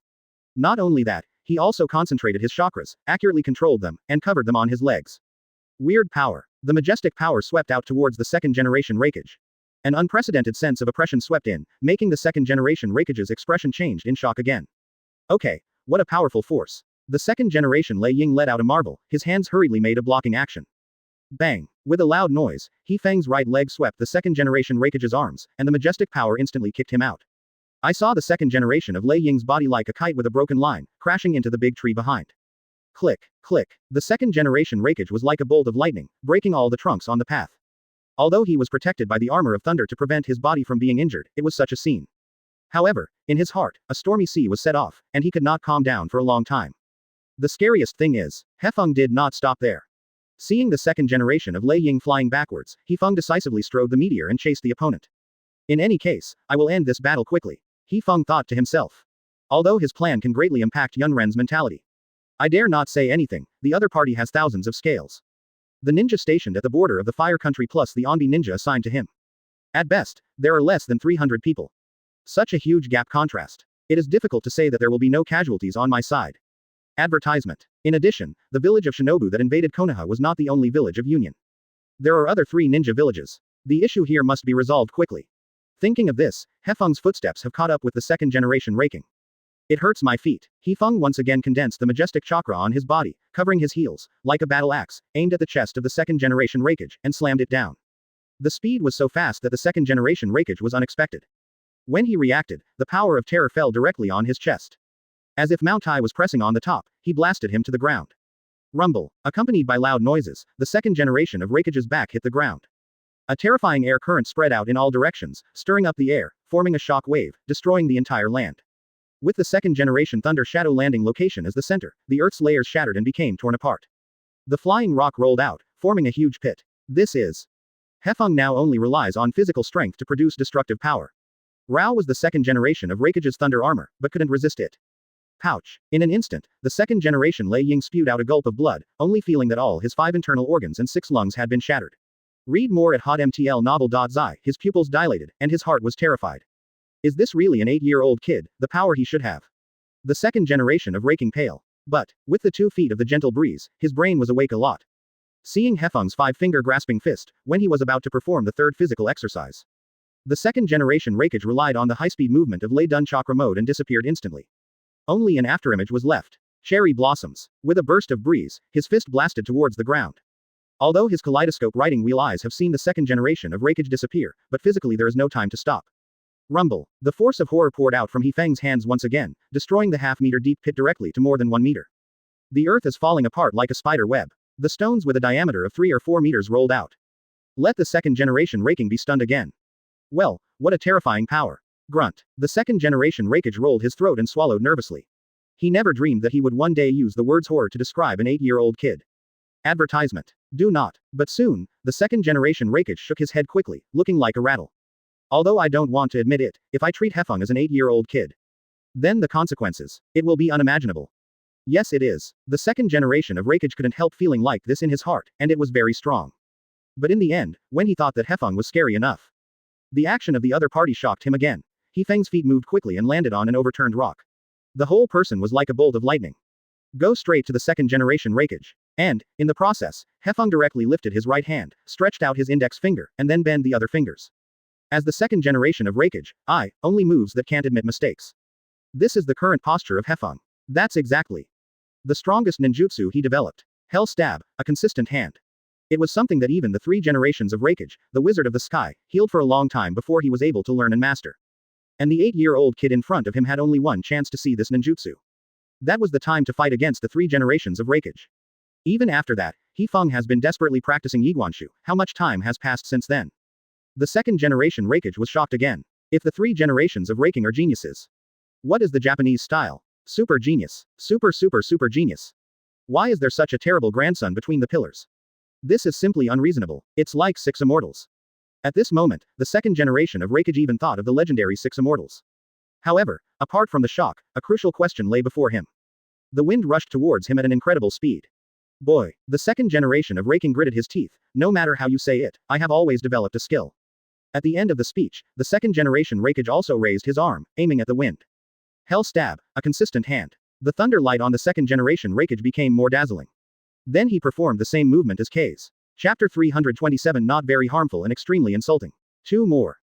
[SPEAKER 2] Not only that, he also concentrated his chakras, accurately controlled them, and covered them on his legs. Weird power. The majestic power swept out towards the second generation Rakage. An unprecedented sense of oppression swept in, making the second generation Rakage's expression changed in shock again. Okay, what a powerful force. The second generation Lei Ying let out a marvel, his hands hurriedly made a blocking action. Bang! With a loud noise, Hefeng's right leg swept the second generation Rakage's arms, and the majestic power instantly kicked him out. I saw the second generation of Lei Ying's body like a kite with a broken line, crashing into the big tree behind. Click, click. The second generation Rakage was like a bolt of lightning, breaking all the trunks on the path. Although he was protected by the armor of thunder to prevent his body from being injured, it was such a scene. However, in his heart, a stormy sea was set off, and he could not calm down for a long time. The scariest thing is, Hefeng did not stop there. Seeing the second generation of Lei Ying flying backwards, Hefeng decisively strode the meteor and chased the opponent. In any case, I will end this battle quickly, Hefeng thought to himself. Although his plan can greatly impact Yunren's mentality. I dare not say anything, the other party has thousands of scales. The ninja stationed at the border of the fire country plus the Onbi ninja assigned to him. At best, there are less than 300 people. Such a huge gap contrast. It is difficult to say that there will be no casualties on my side. Advertisement. In addition, the village of Shinobu that invaded Konoha was not the only village of Union. There are other 3 ninja villages. The issue here must be resolved quickly. Thinking of this, Hefeng's footsteps have caught up with the second generation raking. It hurts my feet. Hefeng once again condensed the majestic chakra on his body, covering his heels, like a battle axe, aimed at the chest of the second generation Rakage, and slammed it down. The speed was so fast that the second generation Rakage was unexpected. When he reacted, the power of terror fell directly on his chest. As if Mount Tai was pressing on the top, he blasted him to the ground. Rumble, accompanied by loud noises, the second generation of Rakage's back hit the ground. A terrifying air current spread out in all directions, stirring up the air, forming a shock wave, destroying the entire land. With the second generation Thunder Shadow landing location as the center, the Earth's layers shattered and became torn apart. The flying rock rolled out, forming a huge pit. This is. Hefeng now only relies on physical strength to produce destructive power. Rao was the second generation of Rakage's thunder armor, but couldn't resist it. Pouch. In an instant, the second generation Lei Ying spewed out a gulp of blood, only feeling that all his 5 internal organs and 6 lungs had been shattered. Read more at hotmtl novel.zi. His pupils dilated, and his heart was terrified. Is this really an 8-year-old kid, the power he should have? The second generation of raking pale. But, with the 2 feet of the gentle breeze, his brain was awake a lot. Seeing Hefeng's 5-finger grasping fist, when he was about to perform the third physical exercise. The second generation Rakage relied on the high-speed movement of Lei Dun Chakra mode and disappeared instantly. Only an afterimage was left. Cherry blossoms. With a burst of breeze, his fist blasted towards the ground. Although his kaleidoscope riding wheel eyes have seen the second generation of Rakage disappear, but physically there is no time to stop. Rumble. The force of horror poured out from Hefeng's hands once again, destroying the half-meter deep pit directly to more than 1 meter. The earth is falling apart like a spider web. The stones with a diameter of 3 or 4 meters rolled out. Let the second generation raking be stunned again. Well, what a terrifying power. Grunt. The second generation Rakage rolled his throat and swallowed nervously. He never dreamed that he would one day use the words horror to describe an 8-year-old kid. Advertisement. Do not. But soon, the second generation Rakage shook his head quickly, looking like a rattle. Although I don't want to admit it, if I treat Hefeng as an 8-year-old kid, then the consequences, it will be unimaginable. Yes, it is. The second generation of Rakage couldn't help feeling like this in his heart, and it was very strong. But in the end, when he thought that Hefeng was scary enough, the action of the other party shocked him again. Hefeng's feet moved quickly and landed on an overturned rock. The whole person was like a bolt of lightning. Go straight to the second generation Rakage. And, in the process, Hefeng directly lifted his right hand, stretched out his index finger, and then bent the other fingers. As the second generation of Rakage, I, only moves that can't admit mistakes. This is the current posture of Hefeng. That's exactly the strongest ninjutsu he developed. Hell stab, a consistent hand. It was something that even the 3 generations of Hokage, the Wizard of the Sky, healed for a long time before he was able to learn and master. And the 8-year-old kid in front of him had only one chance to see this ninjutsu. That was the time to fight against the 3 generations of Hokage. Even after that, Hefeng has been desperately practicing Yiguanshu. How much time has passed since then? The 2nd generation Hokage was shocked again. If the 3 generations of Raking are geniuses, what is the Japanese style? Super genius. Super genius. Why is there such a terrible grandson between the pillars? This is simply unreasonable. It's like 6 immortals. At this moment, the 2nd generation of Hokage even thought of the legendary 6 immortals. However, apart from the shock, a crucial question lay before him. The wind rushed towards him at an incredible speed. Boy, the 2nd generation of Raking gritted his teeth. No matter how you say it, I have always developed a skill. At the end of the speech, the 2nd generation Hokage also raised his arm, aiming at the wind. Hell stab, a consistent hand. The thunder light on the 2nd generation Hokage became more dazzling. Then he performed the same movement as K's. Chapter 327 Not very harmful and extremely insulting. 2 more.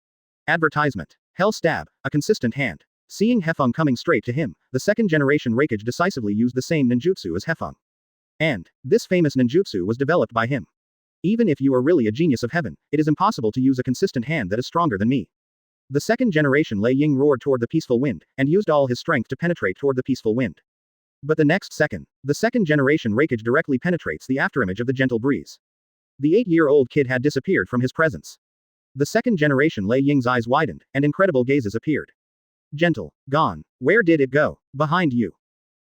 [SPEAKER 2] Advertisement. Hell stab, a consistent hand. Seeing Hefeng coming straight to him, the 2nd generation Hokage decisively used the same ninjutsu as Hefeng. And this famous ninjutsu was developed by him. Even if you are really a genius of heaven, it is impossible to use a consistent hand that is stronger than me. The 2nd generation Lei Ying roared toward the peaceful wind, and used all his strength to penetrate toward the peaceful wind. But the next second, the 2nd generation Hokage directly penetrates the afterimage of the gentle breeze. The 8-year-old kid had disappeared from his presence. The 2nd generation Lei Ying's eyes widened, and incredible gazes appeared. Gentle, gone. Where did it go? Behind you.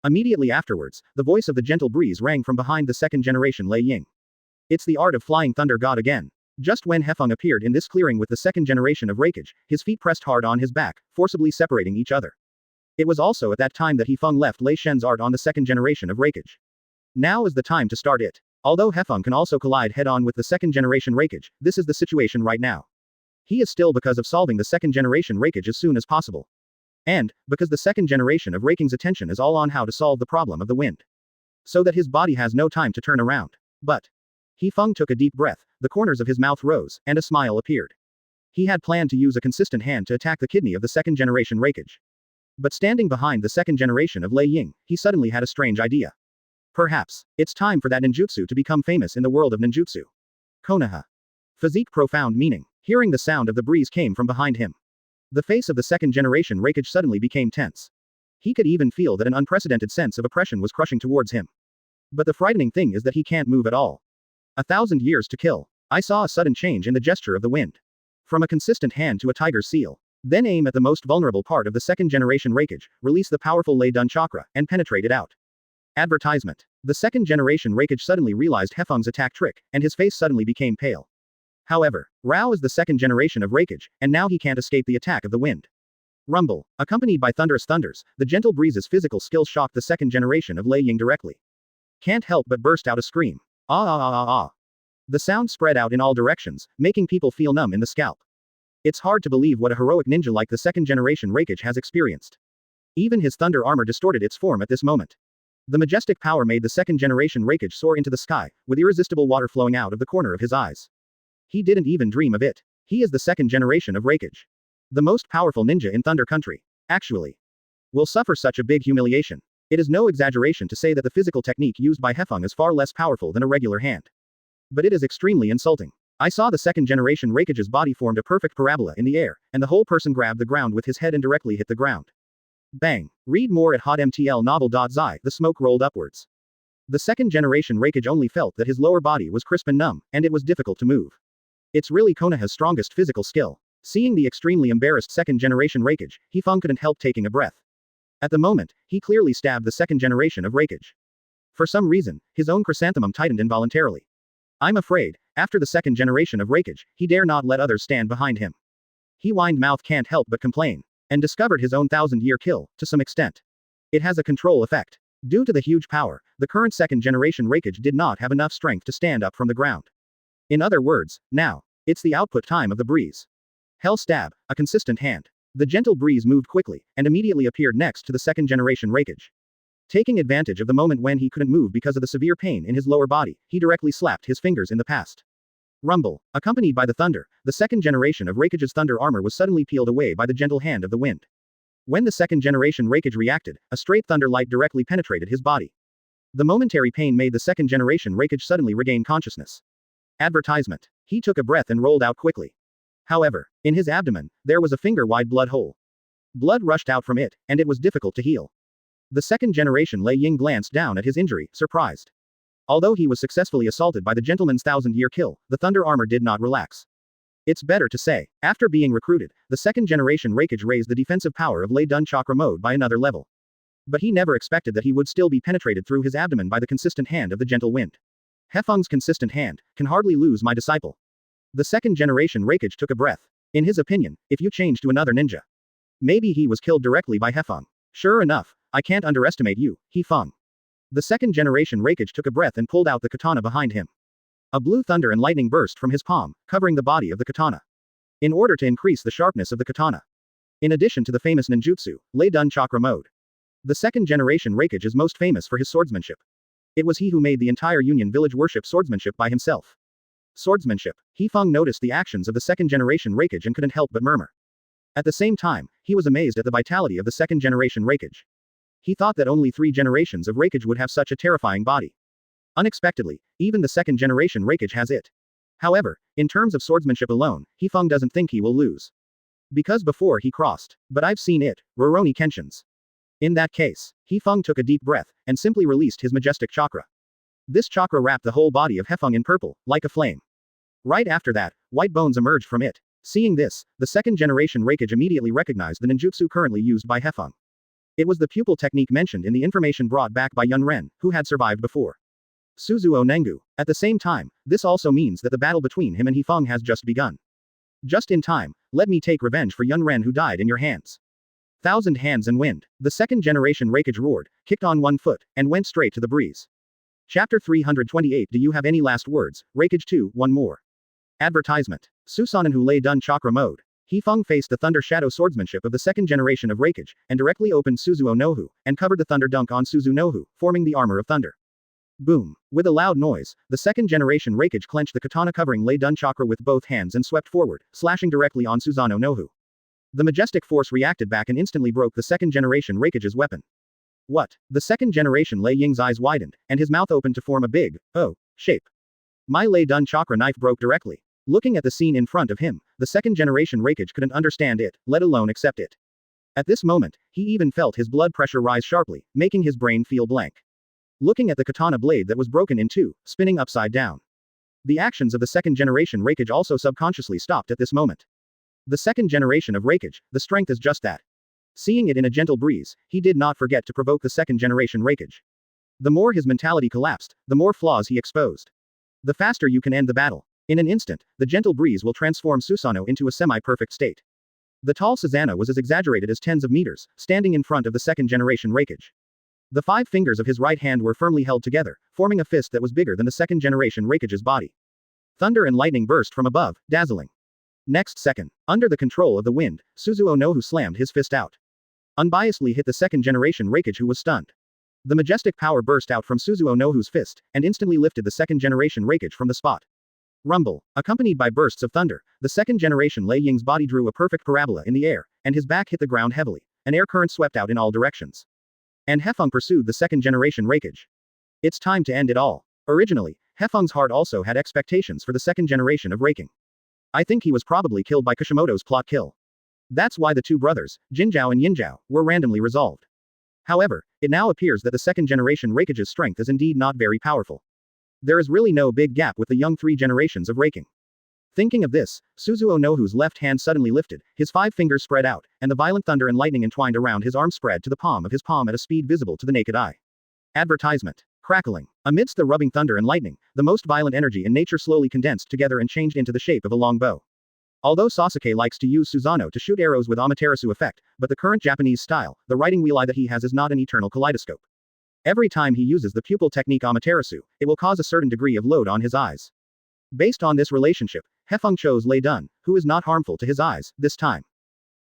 [SPEAKER 2] Immediately afterwards, the voice of the gentle breeze rang from behind the 2nd generation Lei Ying. It's the art of flying thunder god again. Just when Hefeng appeared in this clearing with the 2nd generation of Hokage, his feet pressed hard on his back, forcibly separating each other. It was also at that time that Hefeng left Lei Shen's art on the 2nd generation of Hokage. Now is the time to start it. Although Hefeng can also collide head-on with the 2nd generation Hokage, this is the situation right now. He is still because of solving the 2nd generation Hokage as soon as possible. And, because the 2nd generation of Raking's attention is all on how to solve the problem of the wind. So that his body has no time to turn around. But Hefeng took a deep breath, the corners of his mouth rose, and a smile appeared. He had planned to use a consistent hand to attack the kidney of the 2nd generation Hokage. But standing behind the 2nd generation of Lei Ying, he suddenly had a strange idea. Perhaps, it's time for that ninjutsu to become famous in the world of ninjutsu. Konoha. Physique profound meaning. Hearing the sound of the breeze came from behind him. The face of the 2nd generation Hokage suddenly became tense. He could even feel that an unprecedented sense of oppression was crushing towards him. But the frightening thing is that he can't move at all. 1,000 years to kill. I saw a sudden change in the gesture of the wind. From a consistent hand to a tiger's seal. Then aim at the most vulnerable part of the 2nd generation Hokage, release the powerful Lei Dun chakra, and penetrate it out. Advertisement. The 2nd generation Hokage suddenly realized Hefeng's attack trick, and his face suddenly became pale. However, Rao is the 2nd generation of Hokage, and now he can't escape the attack of the wind. Rumble. Accompanied by thunderous thunders, the gentle breeze's physical skill shocked the 2nd generation of Lei Ying directly. Can't help but burst out a scream. Ah ah ah ah ah. The sound spread out in all directions, making people feel numb in the scalp. It's hard to believe what a heroic ninja like the 2nd generation Hokage has experienced. Even his thunder armor distorted its form at this moment. The majestic power made the 2nd generation Hokage soar into the sky, with irresistible water flowing out of the corner of his eyes. He didn't even dream of it. He is the 2nd generation of Hokage. The most powerful ninja in Thunder Country. Actually, will suffer such a big humiliation. It is no exaggeration to say that the physical technique used by Hefeng is far less powerful than a regular hand. But it is extremely insulting. I saw the 2nd generation Hokage's body formed a perfect parabola in the air, and the whole person grabbed the ground with his head and directly hit the ground. Bang. Read more at hotmtlnovel.zi. The smoke rolled upwards. The 2nd generation Hokage only felt that his lower body was crisp and numb, and it was difficult to move. It's really Konoha's strongest physical skill. Seeing the extremely embarrassed 2nd generation Hokage, Hefeng couldn't help taking a breath. At the moment, he clearly stabbed the 2nd generation of Hokage. For some reason, his own chrysanthemum tightened involuntarily. I'm afraid, after the 2nd generation of Hokage, he dare not let others stand behind him. He whined mouth can't help but complain. And discovered his own 1,000-year kill, to some extent. It has a control effect. Due to the huge power, the current 2nd generation Hokage did not have enough strength to stand up from the ground. In other words, now, it's the output time of the breeze. Hell stab, a consistent hand. The gentle breeze moved quickly, and immediately appeared next to the 2nd generation Hokage. Taking advantage of the moment when he couldn't move because of the severe pain in his lower body, he directly slapped his fingers in the past. Rumble. Accompanied by the thunder, the 2nd generation of Hokage's thunder armor was suddenly peeled away by the gentle hand of the wind. When the 2nd generation Hokage reacted, a straight thunder light directly penetrated his body. The momentary pain made the second-generation Raikage suddenly regain consciousness. Advertisement. He took a breath and rolled out quickly. However, in his abdomen, there was a finger-wide blood hole. Blood rushed out from it, and it was difficult to heal. The second-generation Lei Ying glanced down at his injury, surprised. Although he was successfully assaulted by the gentleman's thousand-year kill, the thunder armor did not relax. It's better to say, after being recruited, the second-generation Raikage raised the defensive power of Lei Dun Chakra mode by another level. But he never expected that he would still be penetrated through his abdomen by the consistent hand of the gentle wind. Hefeng's consistent hand can hardly lose my disciple. The second-generation Raikage took a breath. In his opinion, if you change to another ninja, maybe he was killed directly by Hefeng. Sure enough, I can't underestimate you, Hefeng. The second-generation Raikage took a breath and pulled out the katana behind him. A blue thunder and lightning burst from his palm, covering the body of the katana. In order to increase the sharpness of the katana. In addition to the famous ninjutsu, Lei Dun Chakra mode. The second-generation Raikage is most famous for his swordsmanship. It was he who made the entire Union village worship swordsmanship by himself. Swordsmanship. Hefeng noticed the actions of the second-generation Raikage and couldn't help but murmur. At the same time, he was amazed at the vitality of the second-generation Raikage. He thought that only 3 generations of Raikage would have such a terrifying body. Unexpectedly, even the second-generation Raikage has it. However, in terms of swordsmanship alone, Hefeng doesn't think he will lose. Because before he crossed. But I've seen it, Rurouni Kenshin's. In that case, Hefeng took a deep breath, and simply released his majestic chakra. This chakra wrapped the whole body of Hefeng in purple, like a flame. Right after that, white bones emerged from it. Seeing this, the second-generation Raikage immediately recognized the ninjutsu currently used by Hefeng. It was the pupil technique mentioned in the information brought back by Yun Ren, who had survived before. Suzuo Nengu. At the same time, this also means that the battle between him and Hefeng has just begun. Just in time, let me take revenge for Yun Ren who died in your hands. Thousand hands and wind. The second-generation Raikage roared, kicked on one foot, and went straight to the breeze. Chapter 328. Do you have any last words? Raikage 2, one more. Advertisement. Susanan who Lei Dun Chakra mode. Hefeng faced the thunder shadow swordsmanship of the second generation of Raikage, and directly opened Suzuo Nohu, and covered the thunder dunk on Suzu Nohu, forming the armor of thunder. Boom. With a loud noise, the second generation Raikage clenched the katana covering Lei Dun Chakra with both hands and swept forward, slashing directly on Susanoo Nohu. The majestic force reacted back and instantly broke the second generation Raikage's weapon. What? The second generation Lei Ying's eyes widened, and his mouth opened to form a big, O, shape. My Lei Dun Chakra knife broke directly. Looking at the scene in front of him, the second generation Raikage couldn't understand it, let alone accept it. At this moment, he even felt his blood pressure rise sharply, making his brain feel blank. Looking at the katana blade that was broken in two, spinning upside down. The actions of the second generation Raikage also subconsciously stopped at this moment. The second generation of Raikage, the strength is just that. Seeing it in a gentle breeze, he did not forget to provoke the second generation Raikage. The more his mentality collapsed, the more flaws he exposed. The faster you can end the battle. In an instant, the gentle breeze will transform Susanoo into a semi-perfect state. The tall Susanoo was as exaggerated as tens of meters, standing in front of the second generation Raikage. The 5 fingers of his right hand were firmly held together, forming a fist that was bigger than the second generation Raikage's body. Thunder and lightning burst from above, dazzling. Next second, under the control of the wind, Suzuo Nohu slammed his fist out. Unbiasedly hit the second generation Raikage who was stunned. The majestic power burst out from Suzuo Nohu's fist, and instantly lifted the second generation Raikage from the spot. Rumble. Accompanied by bursts of thunder, the second generation Lei Ying's body drew a perfect parabola in the air, and his back hit the ground heavily. An air current swept out in all directions. And Hefeng pursued the second generation Raikage. It's time to end it all. Originally, Hefeng's heart also had expectations for the second generation of Raking. I think he was probably killed by Kishimoto's plot kill. That's why the two brothers, Jinzhao and Yinzhao, were randomly resolved. However, it now appears that the second generation Raikage's strength is indeed not very powerful. There is really no big gap with the young 3 generations of Raking. Thinking of this, Suzuo Nohu's left hand suddenly lifted, his 5 fingers spread out, and the violent thunder and lightning entwined around his arm spread to the palm of his palm at a speed visible to the naked eye. Advertisement. Crackling. Amidst the rubbing thunder and lightning, the most violent energy in nature slowly condensed together and changed into the shape of a long bow. Although Sasuke likes to use Susanoo to shoot arrows with Amaterasu effect, but the current Japanese style, the writing wheel eye that he has is not an eternal kaleidoscope. Every time he uses the pupil technique Amaterasu, it will cause a certain degree of load on his eyes. Based on this relationship, Hefeng chose Lei Dun, who is not harmful to his eyes, this time.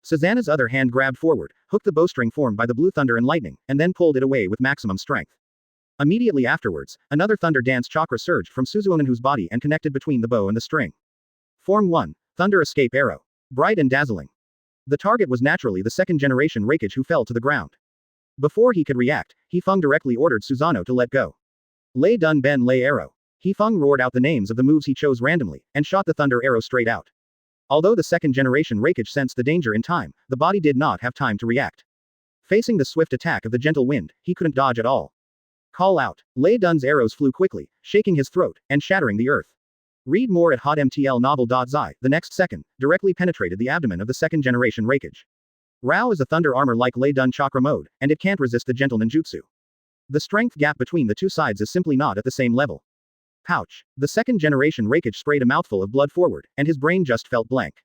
[SPEAKER 2] Susanoo's other hand grabbed forward, hooked the bowstring formed by the blue thunder and lightning, and then pulled it away with maximum strength. Immediately afterwards, another thunder dance chakra surged from Suzuo Nohu's body and connected between the bow and the string. Form 1. Thunder Escape Arrow. Bright and dazzling. The target was naturally the second generation Raikage who fell to the ground. Before he could react, Hefeng directly ordered Susanoo to let go. Lei Dun Ben Lei Arrow. Hefeng roared out the names of the moves he chose randomly, and shot the thunder arrow straight out. Although the second-generation Raikage sensed the danger in time, the body did not have time to react. Facing the swift attack of the gentle wind, he couldn't dodge at all. Call out. Lei Dun's arrows flew quickly, shaking his throat, and shattering the earth. Read more at hotmtlnovel.zi. The next second, directly penetrated the abdomen of the second-generation Raikage. Rao is a thunder armor like Lei Dun chakra mode, and it can't resist the gentle ninjutsu. The strength gap between the two sides is simply not at the same level. Pouch. The second-generation Raikage sprayed a mouthful of blood forward, and his brain just felt blank.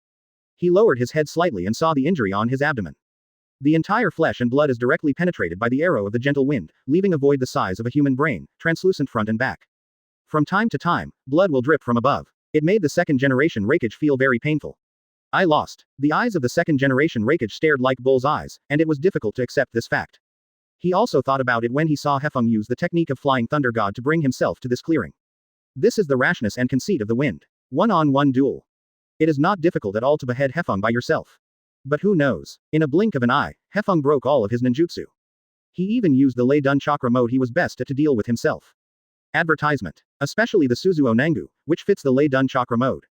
[SPEAKER 2] He lowered his head slightly and saw the injury on his abdomen. The entire flesh and blood is directly penetrated by the arrow of the gentle wind, leaving a void the size of a human brain, translucent front and back. From time to time, blood will drip from above. It made the second-generation Raikage feel very painful. I lost. The eyes of the second-generation Raikage stared like bull's eyes, and it was difficult to accept this fact. He also thought about it when he saw Hefeng use the technique of Flying Thunder God to bring himself to this clearing. This is the rashness and conceit of the wind. One-on-one duel. It is not difficult at all to behead Hefeng by yourself. But who knows? In a blink of an eye, Hefeng broke all of his ninjutsu. He even used the Lei Dun chakra mode he was best at to deal with himself. Advertisement. Especially the Suzuo Nangu, which fits the Lei Dun chakra mode.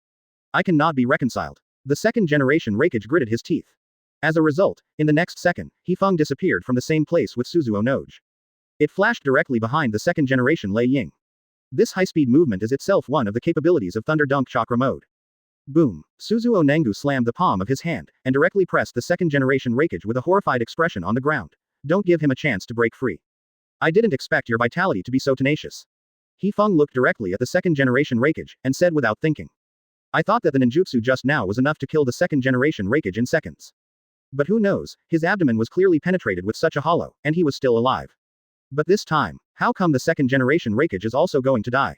[SPEAKER 2] I cannot be reconciled. The second-generation Raikage gritted his teeth. As a result, in the next second, Hefeng disappeared from the same place with Suzuo Noj. It flashed directly behind the second-generation Lei Ying. This high-speed movement is itself one of the capabilities of Thunder Dunk chakra mode. Boom. Suzuo Nangu slammed the palm of his hand, and directly pressed the second-generation Raikage with a horrified expression on the ground. Don't give him a chance to break free. I didn't expect your vitality to be so tenacious. Hefeng looked directly at the second-generation Raikage, and said without thinking. I thought that the ninjutsu just now was enough to kill the second-generation Raikage in seconds. But who knows, his abdomen was clearly penetrated with such a hollow, and he was still alive. But this time, how come the second-generation Raikage is also going to die?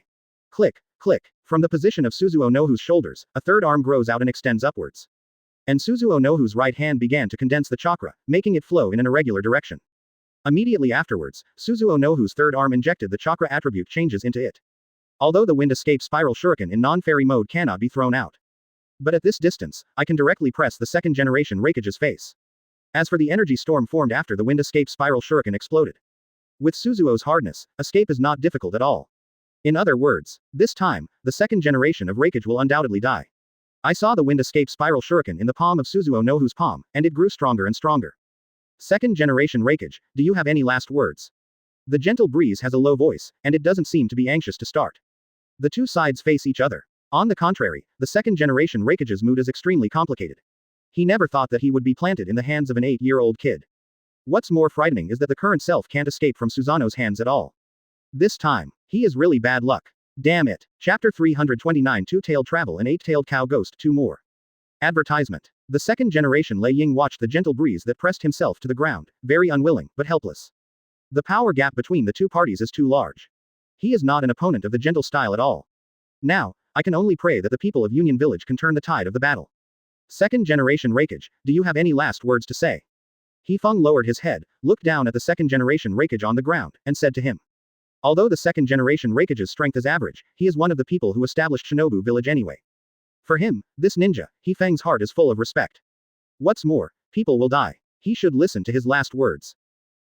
[SPEAKER 2] Click, click. From the position of Suzuo Nohu's shoulders, a third arm grows out and extends upwards. And Suzuo Nohu's right hand began to condense the chakra, making it flow in an irregular direction. Immediately afterwards, Suzuo Nohu's third arm injected the chakra attribute changes into it. Although the wind escape spiral shuriken in non-fairy mode cannot be thrown out. But at this distance, I can directly press the second-generation Raikage's face. As for the energy storm formed after the wind escape spiral shuriken exploded. With Suzuo's hardness, escape is not difficult at all. In other words, this time, the second generation of Raikage will undoubtedly die. I saw the wind escape spiral shuriken in the palm of Suzuo Nohu's palm, and it grew stronger and stronger. Second generation Raikage, do you have any last words? The gentle breeze has a low voice, and it doesn't seem to be anxious to start. The two sides face each other. On the contrary, the second generation Raikage's mood is extremely complicated. He never thought that he would be planted in the hands of an 8-year-old kid. What's more frightening is that the current self can't escape from Susanoo's hands at all. This time, he is really bad luck. Damn it. Chapter 329 Two-Tailed Travel and Eight-Tailed Cow Ghost 2 more. Advertisement. The second generation Lei Ying watched the gentle breeze that pressed himself to the ground, very unwilling, but helpless. The power gap between the two parties is too large. He is not an opponent of the gentle style at all. Now, I can only pray that the people of Union Village can turn the tide of the battle. Second generation Raikage, do you have any last words to say? Hefeng lowered his head, looked down at the second generation Raikage on the ground, and said to him. Although the second generation Raikage's strength is average, he is one of the people who established Shinobu Village anyway. For him, this ninja, Hefeng's heart is full of respect. What's more, people will die. He should listen to his last words.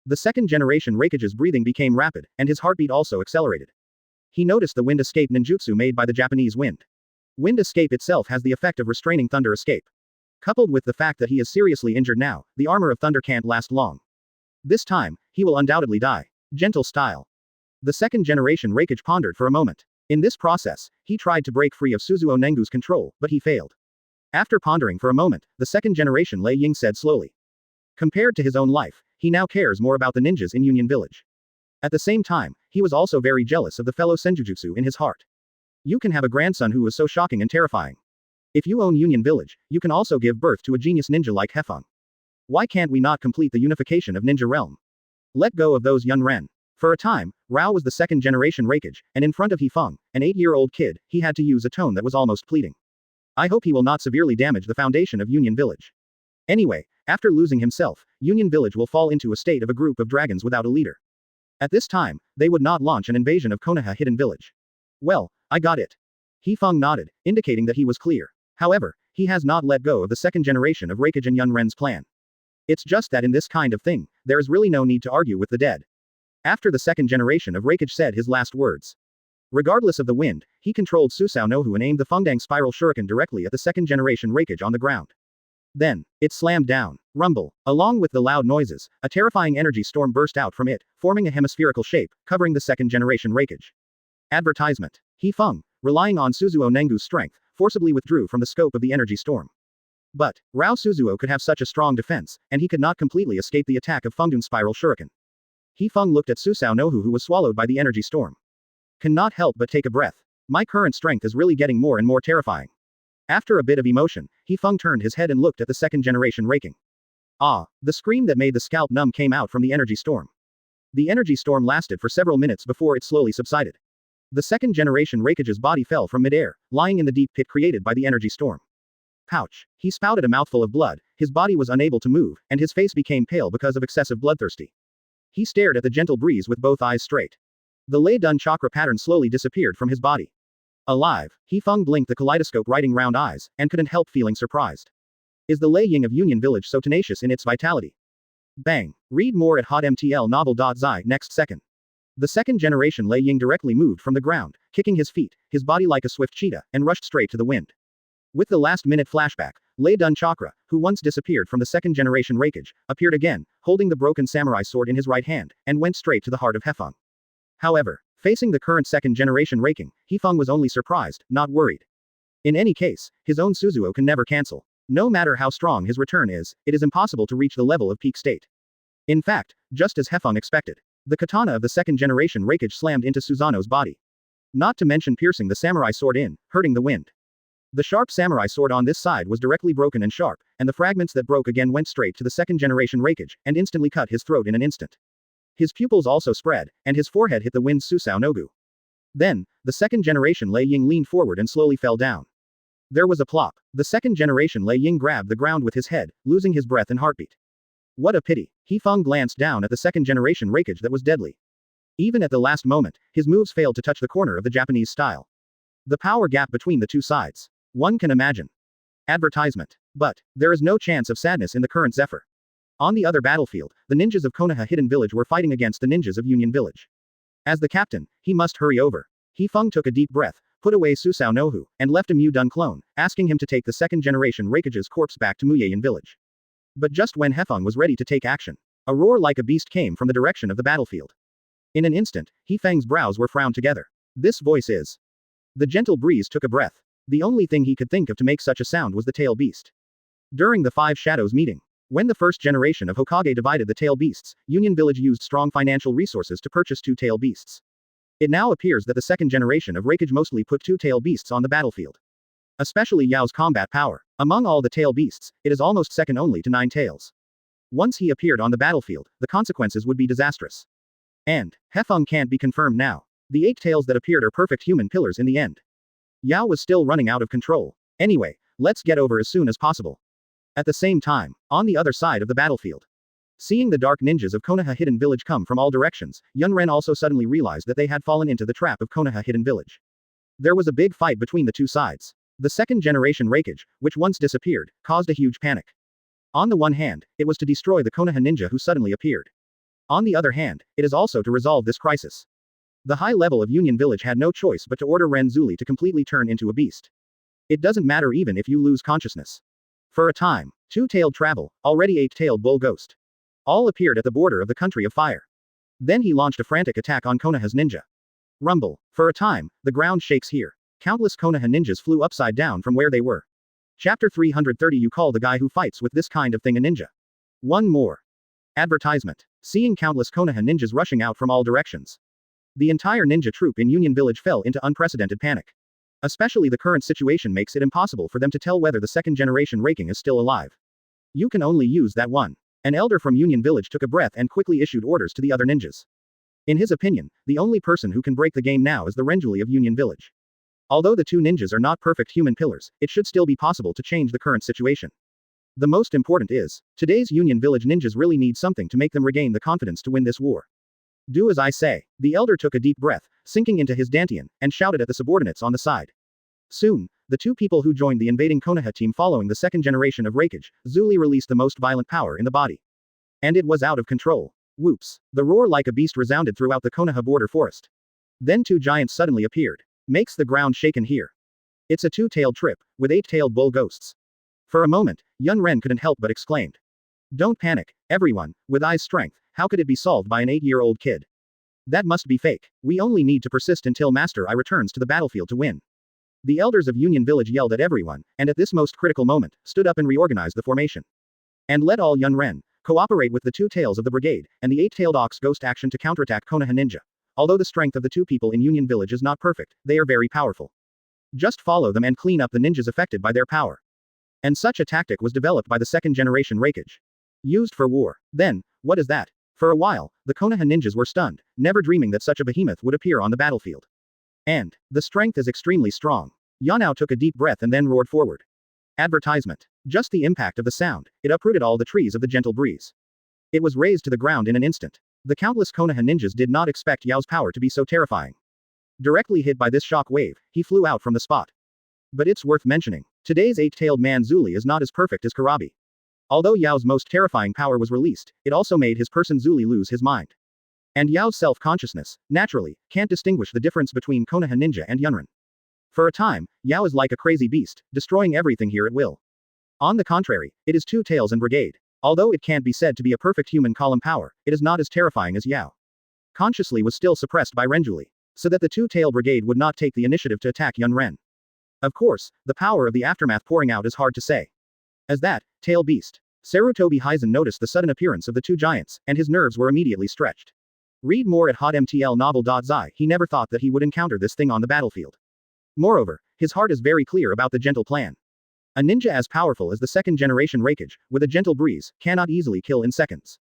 [SPEAKER 2] The second generation Raikage's breathing became rapid, and his heartbeat also accelerated. He noticed the wind escape ninjutsu made by the Japanese wind. Wind escape itself has the effect of restraining thunder escape. Coupled with the fact that he is seriously injured now, the armor of thunder can't last long. This time, he will undoubtedly die. Gentle style. The second generation Raikage pondered for a moment. In this process, he tried to break free of Suzuo Nengu's control, but he failed. After pondering for a moment, the second generation Lei Ying said slowly. Compared to his own life, he now cares more about the ninjas in Union Village. At the same time, he was also very jealous of the fellow senjujutsu in his heart. You can have a grandson who is so shocking and terrifying. If you own Union Village, you can also give birth to a genius ninja like Hefeng. Why can't we not complete the unification of Ninja Realm? Let go of those Yun Ren. For a time, Rao was the second generation Raikage, and in front of Hefeng, an 8-year-old kid, he had to use a tone that was almost pleading. I hope he will not severely damage the foundation of Union Village. Anyway, after losing himself, Union Village will fall into a state of a group of dragons without a leader. At this time, they would not launch an invasion of Konoha Hidden Village. Well, I got it. Hefeng nodded, indicating that he was clear. However, he has not let go of the second generation of Raikage and Yun Ren's plan. It's just that in this kind of thing, there is really no need to argue with the dead. After the second generation of Raikage said his last words. Regardless of the wind, he controlled Susao no Hu and aimed the Fengdang spiral shuriken directly at the second generation Raikage on the ground. Then, it slammed down. Rumble. Along with the loud noises, a terrifying energy storm burst out from it, forming a hemispherical shape, covering the second generation Raikage. Advertisement. Hefeng, relying on Suzuo Nengu's strength, forcibly withdrew from the scope of the energy storm. But, Rao Suzuo could have such a strong defense, and he could not completely escape the attack of Fengdun spiral shuriken. Hefeng looked at Susao no Hu, who was swallowed by the energy storm. Cannot help but take a breath. My current strength is really getting more and more terrifying. After a bit of emotion, Hefeng turned his head and looked at the second generation Raking. Ah! The scream that made the scalp numb came out from the energy storm. The energy storm lasted for several minutes before it slowly subsided. The second generation Raikage's body fell from midair, lying in the deep pit created by the energy storm. Pouch. He spouted a mouthful of blood, his body was unable to move, and his face became pale because of excessive bloodthirsty. He stared at the gentle breeze with both eyes straight. The Lei Dun chakra pattern slowly disappeared from his body. Alive, Hefeng blinked the kaleidoscope-writing round eyes, and couldn't help feeling surprised. Is the Lei Ying of Union Village so tenacious in its vitality? Bang. Read more at hotmtlnovel.zi next second. The second generation Lei Ying directly moved from the ground, kicking his feet, his body like a swift cheetah, and rushed straight to the wind. With the last-minute flashback, Lei Dun Chakra, who once disappeared from the second-generation Raikage, appeared again, holding the broken samurai sword in his right hand, and went straight to the heart of Hefeng. However, facing the current second-generation Raking, Hefeng was only surprised, not worried. In any case, his own Suzuo can never cancel. No matter how strong his return is, it is impossible to reach the level of peak state. In fact, just as Hefeng expected, the katana of the second-generation Raikage slammed into Susanoo's body. Not to mention piercing the samurai sword in, hurting the wind. The sharp samurai sword on this side was directly broken and sharp, and the fragments that broke again went straight to the second-generation Raikage, and instantly cut his throat in an instant. His pupils also spread, and his forehead hit the wind's Susao no Gu. Then, the second-generation Lei Ying leaned forward and slowly fell down. There was a plop. The second-generation Lei Ying grabbed the ground with his head, losing his breath and heartbeat. What a pity. Hefeng glanced down at the second-generation Raikage that was deadly. Even at the last moment, his moves failed to touch the corner of the Japanese style. The power gap between the two sides. One can imagine. Advertisement. But, there is no chance of sadness in the current Zephyr. On the other battlefield, the ninjas of Konoha Hidden Village were fighting against the ninjas of Union Village. As the captain, he must hurry over. Hefeng took a deep breath, put away Susao no Hu, and left a Mu Dun clone, asking him to take the second-generation Raikage's corpse back to Muyein Village. But just when Hefeng was ready to take action, a roar like a beast came from the direction of the battlefield. In an instant, Hefeng's brows were frowned together. This voice is. The gentle breeze took a breath. The only thing he could think of to make such a sound was the tail beast. During the Five Shadows meeting, when the first generation of Hokage divided the tail beasts, Union Village used strong financial resources to purchase two tail beasts. It now appears that the second generation of Raikage mostly put two tail beasts on the battlefield. Especially Yao's combat power. Among all the tail beasts, it is almost second only to Nine Tails. Once he appeared on the battlefield, the consequences would be disastrous. And, Hefeng can't be confirmed now. The 8 tails that appeared are perfect human pillars in the end. Yao was still running out of control. Anyway, let's get over as soon as possible. At the same time, on the other side of the battlefield. Seeing the dark ninjas of Konoha Hidden Village come from all directions, Yunren also suddenly realized that they had fallen into the trap of Konoha Hidden Village. There was a big fight between the two sides. The second generation Raikage, which once disappeared, caused a huge panic. On the one hand, it was to destroy the Konoha ninja who suddenly appeared. On the other hand, it is also to resolve this crisis. The high level of Union Village had no choice but to order Ren Zuli to completely turn into a beast. It doesn't matter even if you lose consciousness. For a time, two-tailed travel, already 8-tailed bull ghost. All appeared at the border of the country of fire. Then he launched a frantic attack on Konoha's ninja. Rumble. For a time, the ground shakes here. Countless Konoha ninjas flew upside down from where they were. Chapter 330. You call the guy who fights with this kind of thing a ninja. One more. Advertisement. Seeing countless Konoha ninjas rushing out from all directions. The entire ninja troop in Union Village fell into unprecedented panic. Especially the current situation makes it impossible for them to tell whether the second generation Raking is still alive. You can only use that one. An elder from Union Village took a breath and quickly issued orders to the other ninjas. In his opinion, the only person who can break the game now is the Renjuli of Union Village. Although the two ninjas are not perfect human pillars, it should still be possible to change the current situation. The most important is, today's Union Village ninjas really need something to make them regain the confidence to win this war. Do as I say. The elder took a deep breath, sinking into his dantian, and shouted at the subordinates on the side. Soon, the two people who joined the invading Konoha team following the second generation of Raikage, Zuli released the most violent power in the body. And it was out of control. Whoops. The roar like a beast resounded throughout the Konoha border forest. Then two giants suddenly appeared. Makes the ground shaken here. It's a two-tailed trip, with eight-tailed bull ghosts. For a moment, Yun Ren couldn't help but exclaimed. Don't panic, everyone, with Ai's strength, how could it be solved by an 8-year-old kid? That must be fake. We only need to persist until Master Ai returns to the battlefield to win. The elders of Union Village yelled at everyone, and at this most critical moment, stood up and reorganized the formation. And let all Yun Ren cooperate with the two tails of the brigade, and the eight-tailed ox ghost action to counterattack Konoha ninja. Although the strength of the two people in Union Village is not perfect, they are very powerful. Just follow them and clean up the ninjas affected by their power. And such a tactic was developed by the second-generation Hokage. Used for war. Then, what is that? For a while, the Konoha ninjas were stunned, never dreaming that such a behemoth would appear on the battlefield. And, the strength is extremely strong. Yanao took a deep breath and then roared forward. Advertisement. Just the impact of the sound, it uprooted all the trees of the gentle breeze. It was razed to the ground in an instant. The countless Konoha ninjas did not expect Yao's power to be so terrifying. Directly hit by this shock wave, he flew out from the spot. But it's worth mentioning. Today's eight-tailed man Zuli is not as perfect as Karabi. Although Yao's most terrifying power was released, it also made his person Zuli lose his mind. And Yao's self-consciousness, naturally, can't distinguish the difference between Konoha ninja and Yunren. For a time, Yao is like a crazy beast, destroying everything here at will. On the contrary, it is two tails and brigade. Although it can't be said to be a perfect human column power, it is not as terrifying as Yao. Consciously was still suppressed by Renjuli, so that the two-tail brigade would not take the initiative to attack Yun Ren. Of course, the power of the aftermath pouring out is hard to say. As that, tail beast. Sarutobi Hizen noticed the sudden appearance of the two giants, and his nerves were immediately stretched. Read more at hotmtlnovel.zi. He never thought that he would encounter this thing on the battlefield. Moreover, his heart is very clear about the gentle plan. A ninja as powerful as the second-generation Hokage, with a gentle breeze, cannot easily kill in seconds.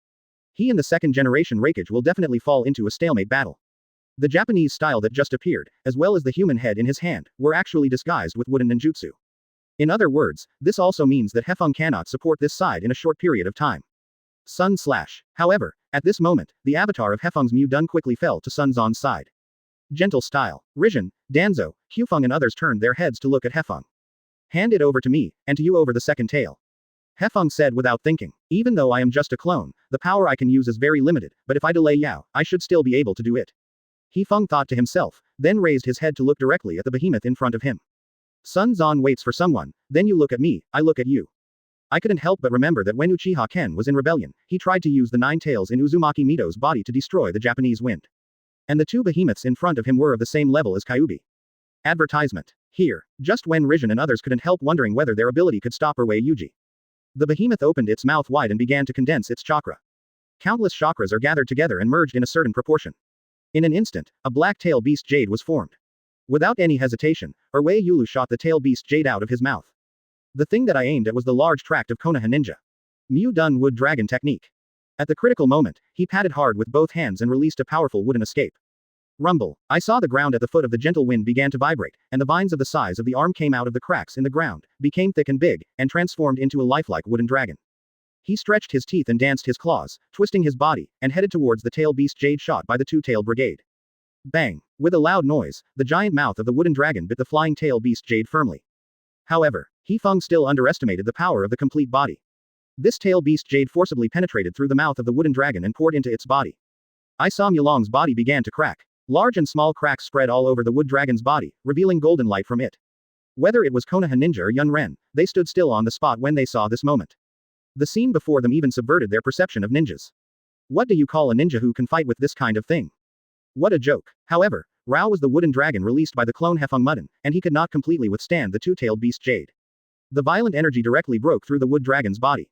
[SPEAKER 2] He and the second-generation Hokage will definitely fall into a stalemate battle. The Japanese style that just appeared, as well as the human head in his hand, were actually disguised with wooden ninjutsu. In other words, this also means that Hefeng cannot support this side in a short period of time. Sun Slash. However, at this moment, the avatar of Hefeng's Mu Dun quickly fell to Sun Zan's side. Gentle style. Rizhin, Danzo, Hufeng and others turned their heads to look at Hefeng. Hand it over to me, and to you over the second tail. Hefeng said without thinking. Even though I am just a clone, the power I can use is very limited, but if I delay Yao, I should still be able to do it. Hefeng thought to himself, then raised his head to look directly at the behemoth in front of him. Sun Zan waits for someone, then you look at me, I look at you. I couldn't help but remember that when Uchiha Ken was in rebellion, he tried to use the 9 tails in Uzumaki Mito's body to destroy the Japanese wind. And the two behemoths in front of him were of the same level as Kyuubi. Advertisement. Here, just when Rizhin and others couldn't help wondering whether their ability could stop Erwei Yuji. The behemoth opened its mouth wide and began to condense its chakra. Countless chakras are gathered together and merged in a certain proportion. In an instant, a black tail beast jade was formed. Without any hesitation, Erwei Yulu shot the tail beast jade out of his mouth. The thing that I aimed at was the large tract of Konoha ninja. Mu Dun Wood Dragon technique. At the critical moment, he patted hard with both hands and released a powerful wooden escape. Rumble. I saw the ground at the foot of the gentle wind began to vibrate, and the vines of the size of the arm came out of the cracks in the ground, became thick and big, and transformed into a lifelike wooden dragon. He stretched his teeth and danced his claws, twisting his body, and headed towards the tail beast jade shot by the two-tailed brigade. Bang! With a loud noise, the giant mouth of the wooden dragon bit the flying tail beast jade firmly. However, Hefeng still underestimated the power of the complete body. This tail beast jade forcibly penetrated through the mouth of the wooden dragon and poured into its body. I saw Mulong's body began to crack. Large and small cracks spread all over the wood dragon's body, revealing golden light from it. Whether it was Konoha ninja or Yun Ren, they stood still on the spot when they saw this moment. The scene before them even subverted their perception of ninjas. What do you call a ninja who can fight with this kind of thing? What a joke. However, Rao was the wooden dragon released by the clone Hefeng Mudden, and he could not completely withstand the two-tailed beast jade. The violent energy directly broke through the wood dragon's body.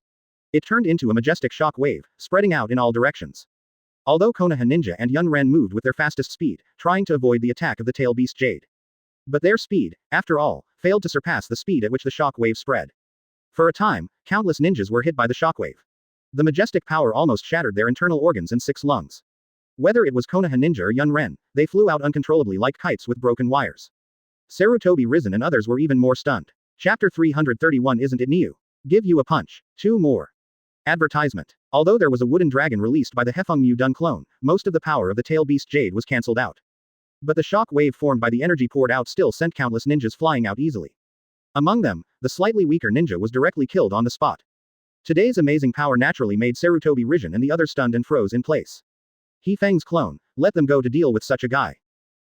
[SPEAKER 2] It turned into a majestic shock wave, spreading out in all directions. Although Konoha ninja and Yun Ren moved with their fastest speed, trying to avoid the attack of the tail beast jade. But their speed, after all, failed to surpass the speed at which the shock wave spread. For a time, countless ninjas were hit by the shockwave. The majestic power almost shattered their internal organs and 6 lungs. Whether it was Konoha ninja or Yun Ren, they flew out uncontrollably like kites with broken wires. Sarutobi Hizen and others were even more stunned. Chapter 331 Isn't it new? Give you a punch. 2 more. Advertisement. Although there was a wooden dragon released by the Hefeng Mu Dun clone, most of the power of the tail beast jade was cancelled out. But the shock wave formed by the energy poured out still sent countless ninjas flying out easily. Among them, the slightly weaker ninja was directly killed on the spot. Today's amazing power naturally made Sarutobi Hizen and the others stunned and froze in place. Hefeng's clone, let them go to deal with such a guy.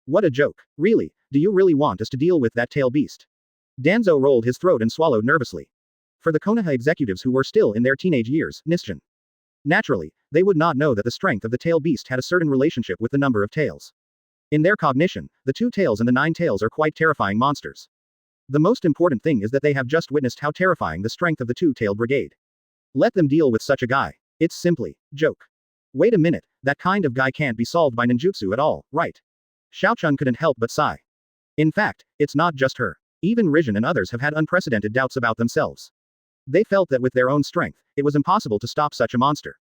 [SPEAKER 2] What a joke. Really, do you really want us to deal with that tail beast? Danzo rolled his throat and swallowed nervously. For the Konoha executives who were still in their teenage years, Nishin. Naturally, they would not know that the strength of the tail beast had a certain relationship with the number of tails. In their cognition, the 2 tails and the 9 tails are quite terrifying monsters. The most important thing is that they have just witnessed how terrifying the strength of the 2-tailed brigade. Let them deal with such a guy. It's simply joke. Wait a minute, that kind of guy can't be solved by ninjutsu at all, right? Xiaochun couldn't help but sigh. In fact, it's not just her. Even Hizen and others have had unprecedented doubts about themselves. They felt that with their own strength, it was impossible to stop such a monster.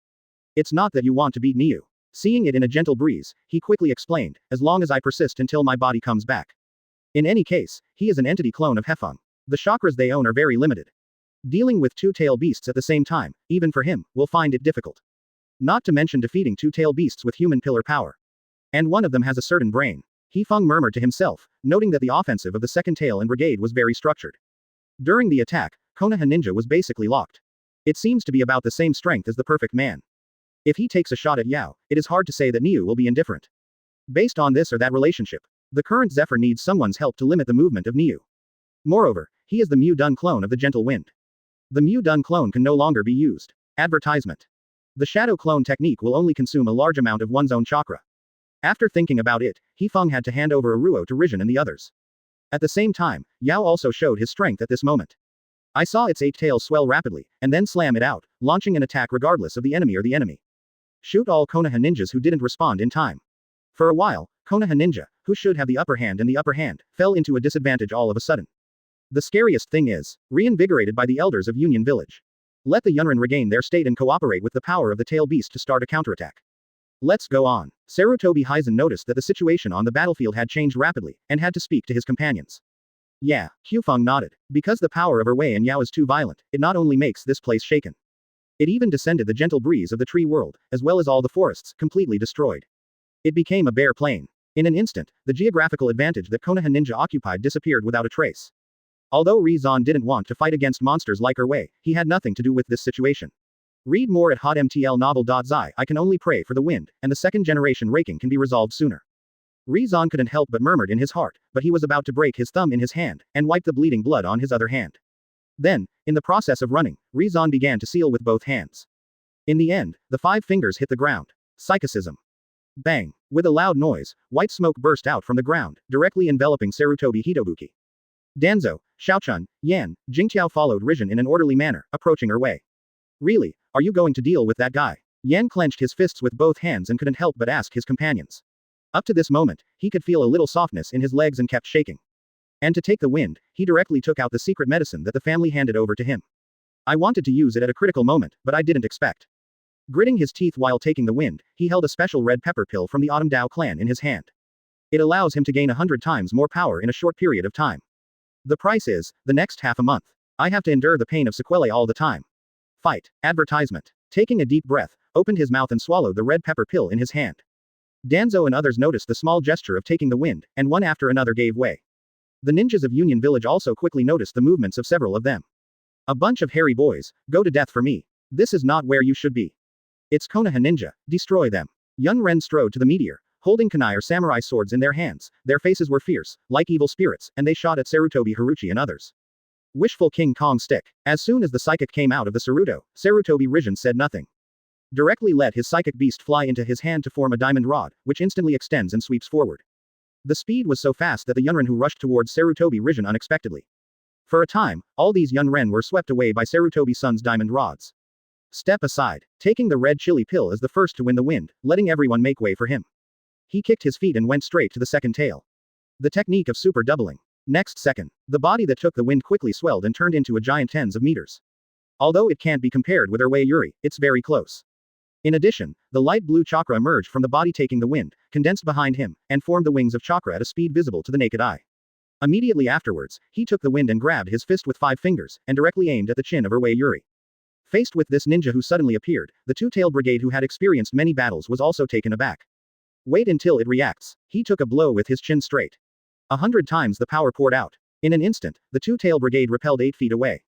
[SPEAKER 2] It's not that you want to beat Niu. Seeing it in a gentle breeze, he quickly explained, as long as I persist until my body comes back. In any case, he is an entity clone of Hefeng. The chakras they own are very limited. Dealing with 2-tail beasts at the same time, even for him, will find it difficult. Not to mention defeating 2-tail beasts with human pillar power. And one of them has a certain brain. Hefeng murmured to himself, noting that the offensive of the 2nd tail and brigade was very structured. During the attack, Konoha Ninja was basically locked. It seems to be about the same strength as the perfect man. If he takes a shot at Yao, it is hard to say that Niu will be indifferent. Based on this or that relationship, the current Zephyr needs someone's help to limit the movement of Niu. Moreover, he is the Mu Dun clone of the Gentle Wind. The Mu Dun clone can no longer be used. Advertisement. The shadow clone technique will only consume a large amount of one's own chakra. After thinking about it, Hefeng had to hand over Aruo to Hizen and the others. At the same time, Yao also showed his strength at this moment. I saw its 8 tails swell rapidly, and then slam it out, launching an attack regardless of the enemy or the enemy. Shoot all Konoha ninjas who didn't respond in time. For a while, Konoha ninja, who should have the upper hand, fell into a disadvantage all of a sudden. The scariest thing is, reinvigorated by the elders of Union Village. Let the Yunrin regain their state and cooperate with the power of the tail beast to start a counterattack. Let's go on. Sarutobi Hizen noticed that the situation on the battlefield had changed rapidly, and had to speak to his companions. Yeah, Hefeng nodded. Because the power of Erwei and Yao is too violent, it not only makes this place shaken. It even descended the gentle breeze of the tree world, as well as all the forests, completely destroyed. It became a bare plain. In an instant, the geographical advantage that Konoha Ninja occupied disappeared without a trace. Although Hizen didn't want to fight against monsters like Erwei, he had nothing to do with this situation. Read more at hotmtlnovel.zi. I can only pray for the wind, and the 2nd generation raking can be resolved sooner. Hizen couldn't help but murmured in his heart, but he was about to break his thumb in his hand, and wipe the bleeding blood on his other hand. Then, in the process of running, Hizen began to seal with both hands. In the end, the 5 fingers hit the ground. Psychicism. Bang! With a loud noise, white smoke burst out from the ground, directly enveloping Sarutobi Hitobuki. Danzo, Xiaochun, Yan, Jingqiao followed Hizen in an orderly manner, approaching Erwei. Really, are you going to deal with that guy? Yan clenched his fists with both hands and couldn't help but ask his companions. Up to this moment, he could feel a little softness in his legs and kept shaking. And to take the wind, he directly took out the secret medicine that the family handed over to him. I wanted to use it at a critical moment, but I didn't expect. Gritting his teeth while taking the wind, he held a special red pepper pill from the Autumn Dao clan in his hand. It allows him to gain 100 times more power in a short period of time. The price is, the next half a month. I have to endure the pain of sequelae all the time. Fight. Advertisement. Taking a deep breath, opened his mouth and swallowed the red pepper pill in his hand. Danzo and others noticed the small gesture of taking the wind, and one after another gave way. The ninjas of Union Village also quickly noticed the movements of several of them. A bunch of hairy boys, go to death for me. This is not where you should be. It's Konoha Ninja, destroy them. Young Ren strode to the meteor, holding kunai or samurai swords in their hands. Their faces were fierce, like evil spirits, and they shot at Sarutobi Haruchi and others. Wishful King Kong stick. As soon as the psychic came out of the Sarutobi Hizen said nothing. Directly let his psychic beast fly into his hand to form a diamond rod, which instantly extends and sweeps forward. The speed was so fast that the Yunren who rushed towards Sarutobi Hizen unexpectedly. For a time, all these Yunren were swept away by Sarutobi Sun's diamond rods. Step aside, taking the red chili pill as the first to win the wind, letting everyone make way for him. He kicked his feet and went straight to the 2nd tail. The technique of super doubling. Next second, the body that took the wind quickly swelled and turned into a giant tens of meters. Although it can't be compared with Erwei Yuri, it's very close. In addition, the light blue chakra emerged from the body taking the wind, condensed behind him, and formed the wings of chakra at a speed visible to the naked eye. Immediately afterwards, he took the wind and grabbed his fist with 5 fingers, and directly aimed at the chin of Erwei Yuri. Faced with this ninja who suddenly appeared, the 2-tailed brigade who had experienced many battles was also taken aback. Wait until it reacts. He took a blow with his chin straight. 100 times the power poured out. In an instant, the 2-tailed brigade repelled 8 feet away.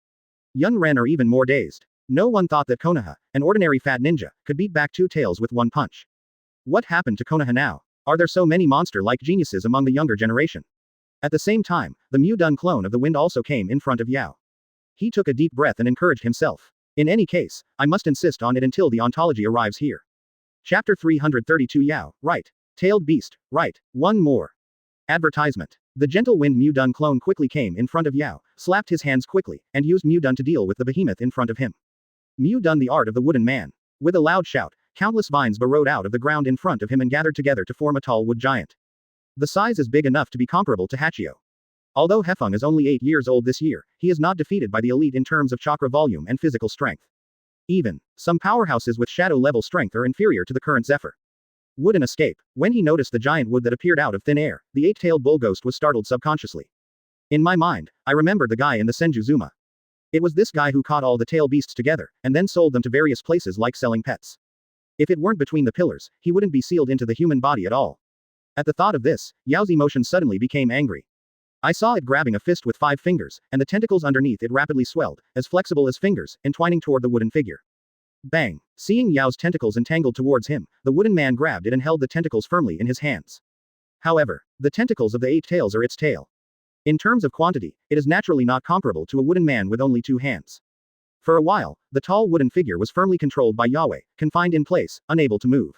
[SPEAKER 2] Young Ren are even more dazed. No one thought that Konoha, an ordinary fat ninja, could beat back two tails with one punch. What happened to Konoha now? Are there so many monster-like geniuses among the younger generation? At the same time, the Mu-Dun clone of the wind also came in front of Yao. He took a deep breath and encouraged himself. In any case, I must insist on it until the ontology arrives here. Chapter 332 Yao, right. Tailed beast, right. One more. Advertisement. The gentle wind Mu-Dun clone quickly came in front of Yao, slapped his hands quickly, and used Mu-Dun to deal with the behemoth in front of him. Mu-Dun, the art of the wooden man. With a loud shout, countless vines burrowed out of the ground in front of him and gathered together to form a tall wood giant. The size is big enough to be comparable to Hachio. Although Hefeng is only 8 years old this year, he is not defeated by the elite in terms of chakra volume and physical strength. Even, some powerhouses with shadow-level strength are inferior to the current Zephyr. Wooden escape. When he noticed the giant wood that appeared out of thin air, the eight-tailed bull ghost was startled subconsciously. In my mind, I remembered the guy in the Senju Zuma. It was this guy who caught all the tail beasts together, and then sold them to various places like selling pets. If it weren't between the pillars, he wouldn't be sealed into the human body at all. At the thought of this, Yao's emotion suddenly became angry. I saw it grabbing a fist with 5 fingers, and the tentacles underneath it rapidly swelled, as flexible as fingers, entwining toward the wooden figure. Bang! Seeing Yao's tentacles entangled towards him, the wooden man grabbed it and held the tentacles firmly in his hands. However, the tentacles of the 8 tails are its tail. In terms of quantity, it is naturally not comparable to a wooden man with only 2 hands. For a while, the tall wooden figure was firmly controlled by Yahweh, confined in place, unable to move.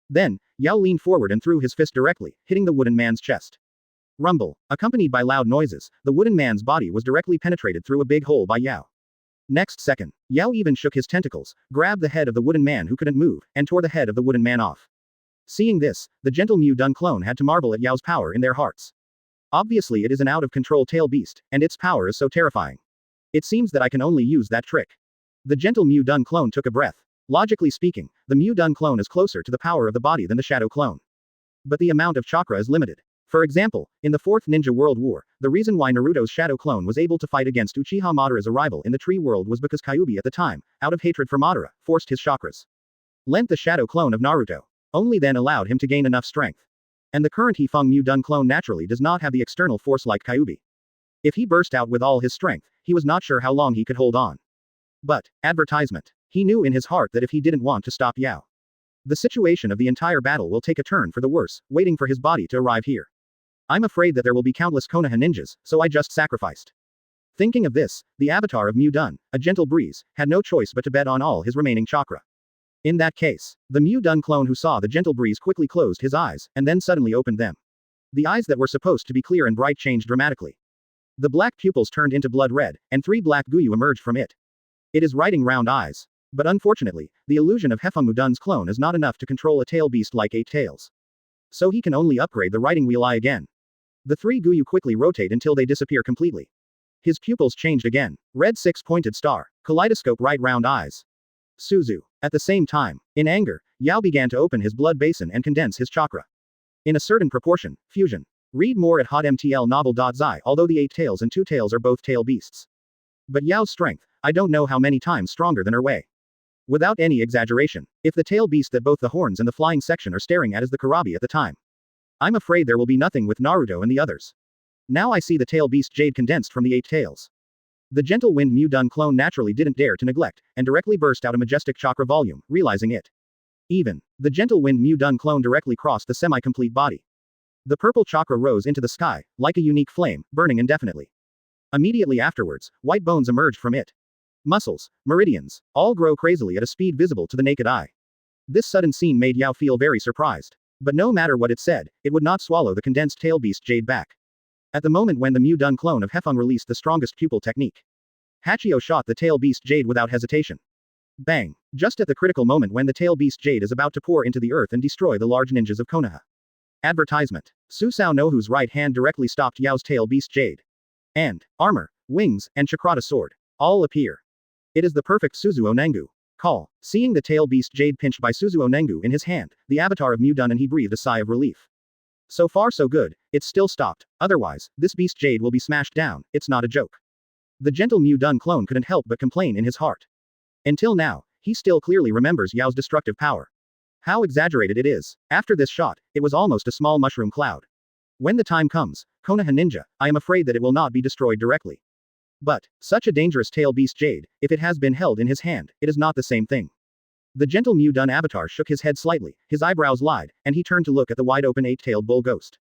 [SPEAKER 2] Then, Yao leaned forward and threw his fist directly, hitting the wooden man's chest. Rumble. Accompanied by loud noises, the wooden man's body was directly penetrated through a big hole by Yao. Next second, Yao even shook his tentacles, grabbed the head of the wooden man who couldn't move, and tore the head of the wooden man off. Seeing this, the gentle Mu-Dun clone had to marvel at Yao's power in their hearts. Obviously it is an out-of-control tail beast, and its power is so terrifying. It seems that I can only use that trick. The gentle Mu-Dun clone took a breath. Logically speaking, the Mu-Dun clone is closer to the power of the body than the shadow clone. But the amount of chakra is limited. For example, in the Fourth Ninja World War, the reason why Naruto's shadow clone was able to fight against Uchiha Madara's arrival in the tree world was because Kyuubi at the time, out of hatred for Madara, forced his chakras. Lent the shadow clone of Naruto. Only then allowed him to gain enough strength. And the current Hefeng Mu-Dun clone naturally does not have the external force like Kyuubi. If he burst out with all his strength, he was not sure how long he could hold on. But, advertisement. He knew in his heart that if he didn't want to stop Yao, the situation of the entire battle will take a turn for the worse, waiting for his body to arrive here. I'm afraid that there will be countless Konoha ninjas, so I just sacrificed. Thinking of this, the avatar of Mu-Dun, a gentle breeze, had no choice but to bet on all his remaining chakra. In that case, the Mu-Dun clone who saw the gentle breeze quickly closed his eyes, and then suddenly opened them. The eyes that were supposed to be clear and bright changed dramatically. The black pupils turned into blood red, and 3 black guyu emerged from it. It is writing round eyes. But unfortunately, the illusion of Hefeng Mu-Dun's clone is not enough to control a tail beast like 8 tails. So he can only upgrade the writing wheel eye again. The 3 guyu quickly rotate until they disappear completely. His pupils changed again. Red 6-pointed star. Kaleidoscope right round eyes. Suzu. At the same time, in anger, Yao began to open his blood basin and condense his chakra. In a certain proportion, fusion. Read more at hotmtlnovel.zi. Although the 8 tails and 2 tails are both tail beasts. But Yao's strength, I don't know how many times stronger than Erwei. Without any exaggeration, if the tail beast that both the horns and the flying section are staring at is the Karabi at the time, I'm afraid there will be nothing with Naruto and the others. Now I see the tail beast jade condensed from the 8 tails. The gentle wind Mu-Dun clone naturally didn't dare to neglect, and directly burst out a majestic chakra volume, realizing it. Even, the gentle wind Mu-Dun clone directly crossed the semi-complete body. The purple chakra rose into the sky, like a unique flame, burning indefinitely. Immediately afterwards, white bones emerged from it. Muscles, meridians, all grow crazily at a speed visible to the naked eye. This sudden scene made Yao feel very surprised. But no matter what it said, it would not swallow the condensed tail beast jade back. At the moment when the Mu-Dun clone of Hefeng released the strongest pupil technique, Hachio shot the tail beast jade without hesitation. Bang! Just at the critical moment when the tail beast jade is about to pour into the earth and destroy the large ninjas of Konoha. Advertisement. Susao Nohu's right hand directly stopped Yao's tail beast jade. And, armor, wings, and Chakrata sword, all appear. It is the perfect Suzuo Nengu. Call. Seeing the tail beast jade pinched by Suzuo Nengu in his hand, the avatar of Mu-Dun, and he breathed a sigh of relief. So far so good, it's still stopped, otherwise, this beast jade will be smashed down, it's not a joke. The gentle Mu-Dun clone couldn't help but complain in his heart. Until now, he still clearly remembers Yao's destructive power. How exaggerated it is. After this shot, it was almost a small mushroom cloud. When the time comes, Konoha ninja, I am afraid that it will not be destroyed directly. But, such a dangerous tail beast jade, if it has been held in his hand, it is not the same thing. The gentle Mu Dun avatar shook his head slightly, his eyebrows lied, and he turned to look at the wide-open eight-tailed bull ghost.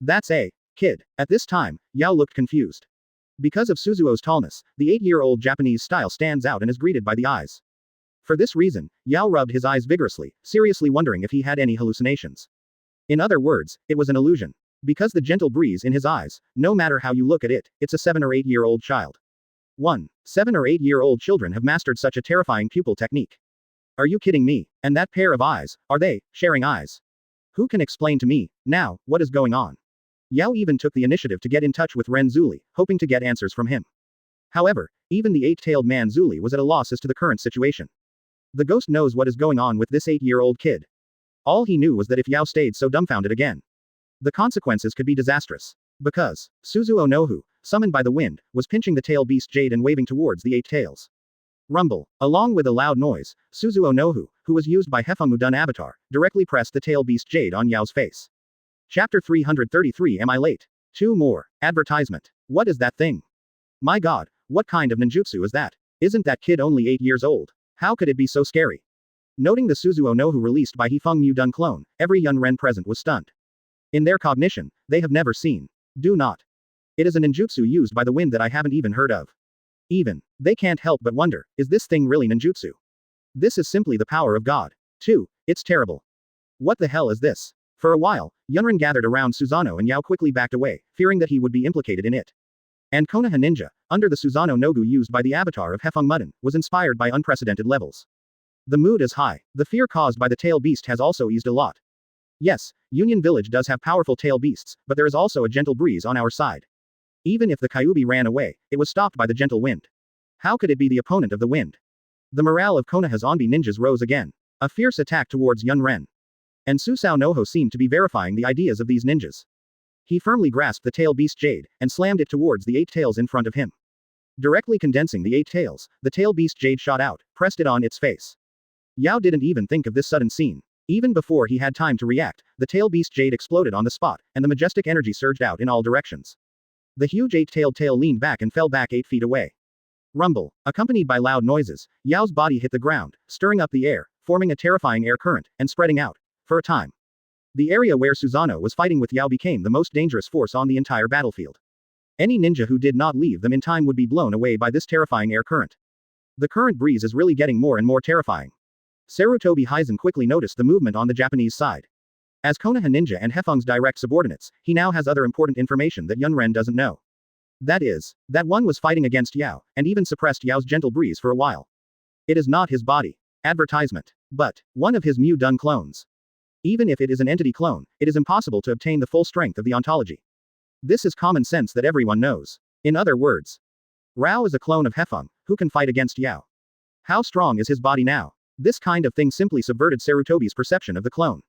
[SPEAKER 2] That's a kid. At this time, Yao looked confused. Because of Suzuo's tallness, the 8-year-old Japanese style stands out and is greeted by the eyes. For this reason, Yao rubbed his eyes vigorously, seriously wondering if he had any hallucinations. In other words, it was an illusion. Because the gentle breeze in his eyes, no matter how you look at it, it's a 7 or 8-year-old child. 1. 7 or 8-year-old children have mastered such a terrifying pupil technique. Are you kidding me? And that pair of eyes, are they sharing eyes? Who can explain to me, now, what is going on? Yao even took the initiative to get in touch with Ren Zuli, hoping to get answers from him. However, even the 8-tailed man Zuli was at a loss as to the current situation. The ghost knows what is going on with this 8-year-old kid. All he knew was that if Yao stayed so dumbfounded again, the consequences could be disastrous. Because Suzuo Nohu, summoned by the wind, was pinching the tail beast jade and waving towards the 8 tails. Rumble. Along with a loud noise, Suzuo Nohu, who was used by Hefeng Mudun avatar, directly pressed the tail beast jade on Yao's face. Chapter 333. Am I late? 2 more. Advertisement. What is that thing? My god, what kind of ninjutsu is that? Isn't that kid only 8 years old? How could it be so scary? Noting the Suzuo Nohu released by Hefeng Mudun clone, every Yunren present was stunned. In their cognition, they have never seen. Do not. It is a ninjutsu used by the wind that I haven't even heard of. Even, they can't help but wonder, is this thing really ninjutsu? This is simply the power of God. 2. It's terrible. What the hell is this? For a while, Yunren gathered around Susanoo and Yao quickly backed away, fearing that he would be implicated in it. And Konoha ninja, under the Susanoo Nogu used by the avatar of Hefeng Mudun, was inspired by unprecedented levels. The mood is high. The fear caused by the tail beast has also eased a lot. Yes, Union Village does have powerful tail beasts, but there is also a gentle breeze on our side. Even if the Kyuubi ran away, it was stopped by the gentle wind. How could it be the opponent of the wind? The morale of Konoha's Onbi ninjas rose again. A fierce attack towards Yunren. And Susao Noho seemed to be verifying the ideas of these ninjas. He firmly grasped the tail beast jade, and slammed it towards the 8 tails in front of him. Directly condensing the 8 tails, the tail beast jade shot out, pressed it on its face. Yao didn't even think of this sudden scene. Even before he had time to react, the tail beast jade exploded on the spot, and the majestic energy surged out in all directions. The huge 8-tailed tail leaned back and fell back 8 feet away. Rumble. Accompanied by loud noises, Yao's body hit the ground, stirring up the air, forming a terrifying air current, and spreading out. For a time. The area where Susanoo was fighting with Yao became the most dangerous force on the entire battlefield. Any ninja who did not leave them in time would be blown away by this terrifying air current. The current breeze is really getting more and more terrifying. Sarutobi Hizen quickly noticed the movement on the Japanese side. As Konoha ninja and Hefeng's direct subordinates, he now has other important information that Yunren doesn't know. That is, that one was fighting against Yao, and even suppressed Yao's gentle breeze for a while. It is not his body. Advertisement. But, one of his Mu Dun clones. Even if it is an entity clone, it is impossible to obtain the full strength of the ontology. This is common sense that everyone knows. In other words, Rao is a clone of Hefeng, who can fight against Yao. How strong is his body now? This kind of thing simply subverted Sarutobi's perception of the clone.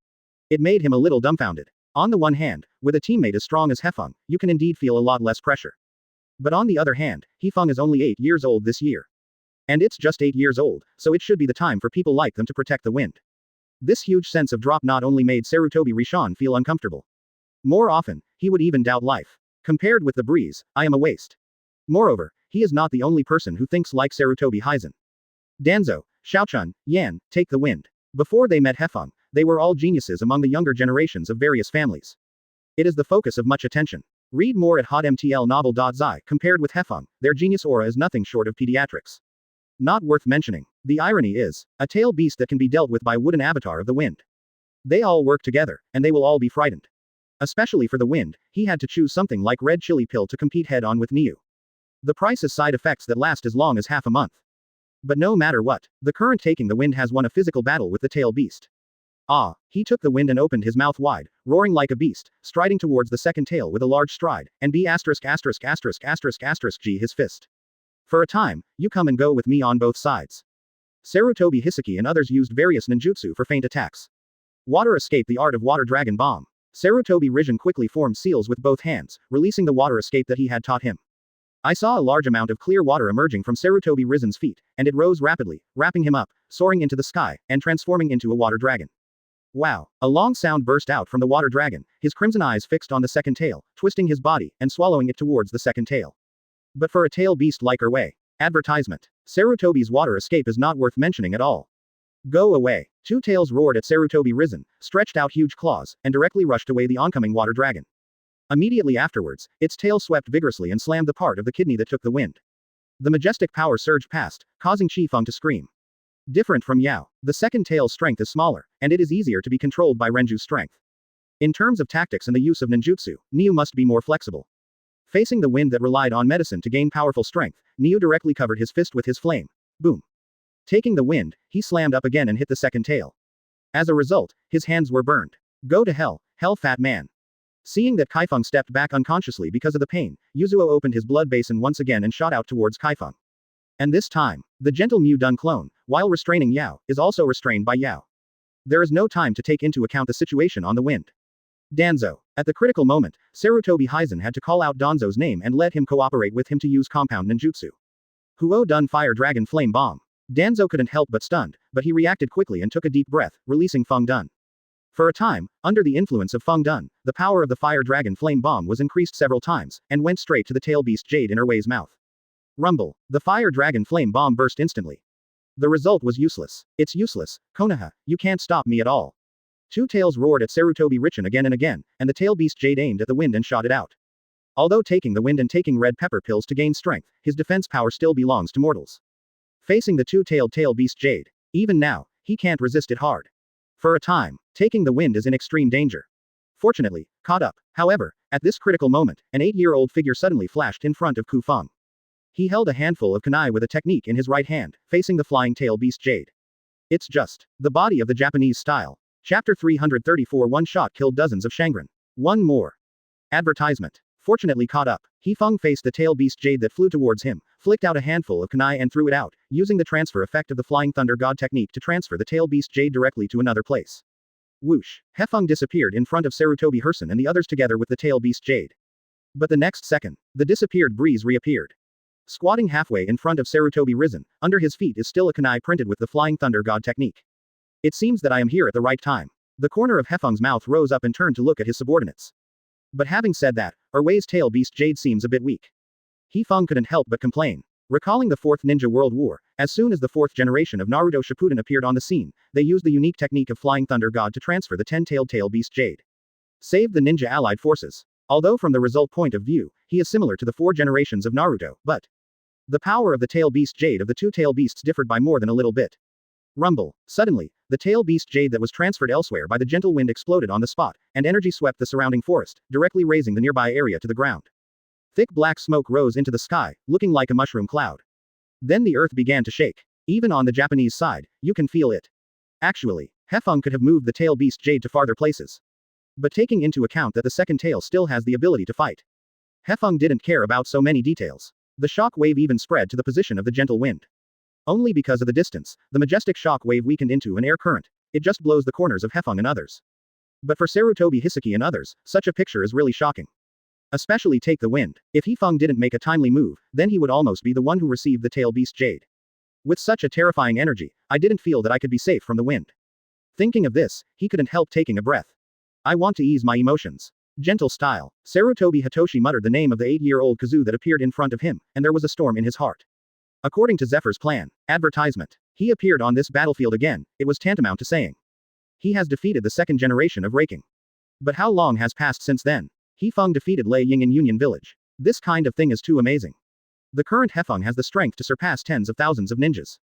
[SPEAKER 2] It made him a little dumbfounded. On the one hand, with a teammate as strong as Hefeng, you can indeed feel a lot less pressure. But on the other hand, Hefeng is only 8 years old this year. And it's just 8 years old, so it should be the time for people like them to protect the wind. This huge sense of drop not only made Sarutobi Rishan feel uncomfortable. More often, he would even doubt life. Compared with the breeze, I am a waste. Moreover, he is not the only person who thinks like Sarutobi Hizen. Danzo, Xiaochun, Yan, take the wind. Before they met Hefeng, they were all geniuses among the younger generations of various families. It is the focus of much attention. Read more at hotmtlnovel.zi. Compared with Hefeng, their genius aura is nothing short of pediatrics. Not worth mentioning. The irony is, a tail beast that can be dealt with by wooden avatar of the wind. They all work together, and they will all be frightened. Especially for the wind, he had to choose something like red chili pill to compete head-on with Niu. The price is side effects that last as long as half a month. But no matter what, the current taking the wind has won a physical battle with the tail beast. Ah, he took the wind and opened his mouth wide, roaring like a beast, striding towards the second tail with a large stride, and G his fist. For a time, you come and go with me on both sides. Sarutobi Hisaki and others used various ninjutsu for feint attacks. Water escape, the art of water dragon bomb. Sarutobi Rizhin quickly formed seals with both hands, releasing the water escape that he had taught him. I saw a large amount of clear water emerging from Sarutobi Rizhin's feet, and it rose rapidly, wrapping him up, soaring into the sky, and transforming into a water dragon. Wow! A long sound burst out from the water dragon, his crimson eyes fixed on the second tail, twisting his body, and swallowing it towards the second tail. But for a tail beast like her way. Advertisement. Sarutobi's water escape is not worth mentioning at all. Go away. Two tails roared at Sarutobi Hizen, stretched out huge claws, and directly rushed away the oncoming water dragon. Immediately afterwards, its tail swept vigorously and slammed the part of the kidney that took the wind. The majestic power surged past, causing Feng to scream. Different from Yao, the second tail's strength is smaller, and it is easier to be controlled by Renju's strength. In terms of tactics and the use of ninjutsu, Niu must be more flexible. Facing the wind that relied on medicine to gain powerful strength, Niu directly covered his fist with his flame. Boom. Taking the wind, he slammed up again and hit the second tail. As a result, his hands were burned. Go to hell, fat man. Seeing that Feng stepped back unconsciously because of the pain, Yuzuo opened his blood basin once again and shot out towards Feng. And this time, the gentle Mu Dun clone, while restraining Yao, is also restrained by Yao. There is no time to take into account the situation on the wind. Danzo. At the critical moment, Sarutobi Hizen had to call out Danzo's name and let him cooperate with him to use compound ninjutsu. Huo Dun Fire Dragon Flame Bomb. Danzo couldn't help but stunned, but he reacted quickly and took a deep breath, releasing Feng Dun. For a time, under the influence of Feng Dun, the power of the Fire Dragon Flame Bomb was increased several times, and went straight to the tail beast Jade in Erwei's mouth. Rumble. The Fire Dragon Flame Bomb burst instantly. The result was useless. It's useless, Konoha, you can't stop me at all. Two tails roared at Sarutobi Hizen again and again, and the tail beast Jade aimed at the wind and shot it out. Although taking the wind and taking red pepper pills to gain strength, his defense power still belongs to mortals. Facing the two-tailed tail beast Jade, even now, he can't resist it hard. For a time, taking the wind is in extreme danger. Fortunately, caught up, however, at this critical moment, an 8-year-old figure suddenly flashed in front of Feng. He held a handful of kunai with a technique in his right hand, facing the flying tail beast Jade. It's just the body of the Japanese style. Chapter 334 One shot killed dozens of Shangren. One more. Advertisement. Fortunately caught up, Hefeng faced the tail beast Jade that flew towards him, flicked out a handful of kunai and threw it out, using the transfer effect of the Flying Thunder God technique to transfer the tail beast Jade directly to another place. Whoosh. Hefeng disappeared in front of Sarutobi Hizen and the others together with the tail beast Jade. But the next second, the disappeared breeze reappeared. Squatting halfway in front of Sarutobi Hizen, under his feet is still a kunai printed with the Flying Thunder God technique. It seems that I am here at the right time. The corner of Hefeng's mouth rose up and turned to look at his subordinates. But having said that, Erwei's tail beast Jade seems a bit weak. Hefeng couldn't help but complain. Recalling the Fourth Ninja World War, as soon as the fourth generation of Naruto Shippuden appeared on the scene, they used the unique technique of Flying Thunder God to transfer the 10-tailed tail beast Jade. Saved the ninja allied forces. Although from the result point of view, he is similar to the 4 generations of Naruto, but the power of the tail beast Jade of the 2 tail beasts differed by more than a little bit. Rumble. Suddenly, the tail beast Jade that was transferred elsewhere by the gentle wind exploded on the spot, and energy swept the surrounding forest, directly raising the nearby area to the ground. Thick black smoke rose into the sky, looking like a mushroom cloud. Then the earth began to shake. Even on the Japanese side, you can feel it. Actually, Hefeng could have moved the tail beast Jade to farther places. But taking into account that the second tail still has the ability to fight, Hefeng didn't care about so many details. The shock wave even spread to the position of the gentle wind. Only because of the distance, the majestic shock wave weakened into an air current. It just blows the corners of Hefeng and others. But for Sarutobi Hizen and others, such a picture is really shocking. Especially take the wind. If Hefeng didn't make a timely move, then he would almost be the one who received the tail beast Jade. With such a terrifying energy, I didn't feel that I could be safe from the wind. Thinking of this, he couldn't help taking a breath. I want to ease my emotions. Gentle style. Sarutobi Hitoshi muttered the name of the 8-year-old Kazu that appeared in front of him, and there was a storm in his heart. According to Zephyr's plan, advertisement, he appeared on this battlefield again, it was tantamount to saying. He has defeated the second generation of Raking. But how long has passed since then? Hefeng defeated Lei Ying in Union Village. This kind of thing is too amazing. The current Hefeng has the strength to surpass tens of thousands of ninjas.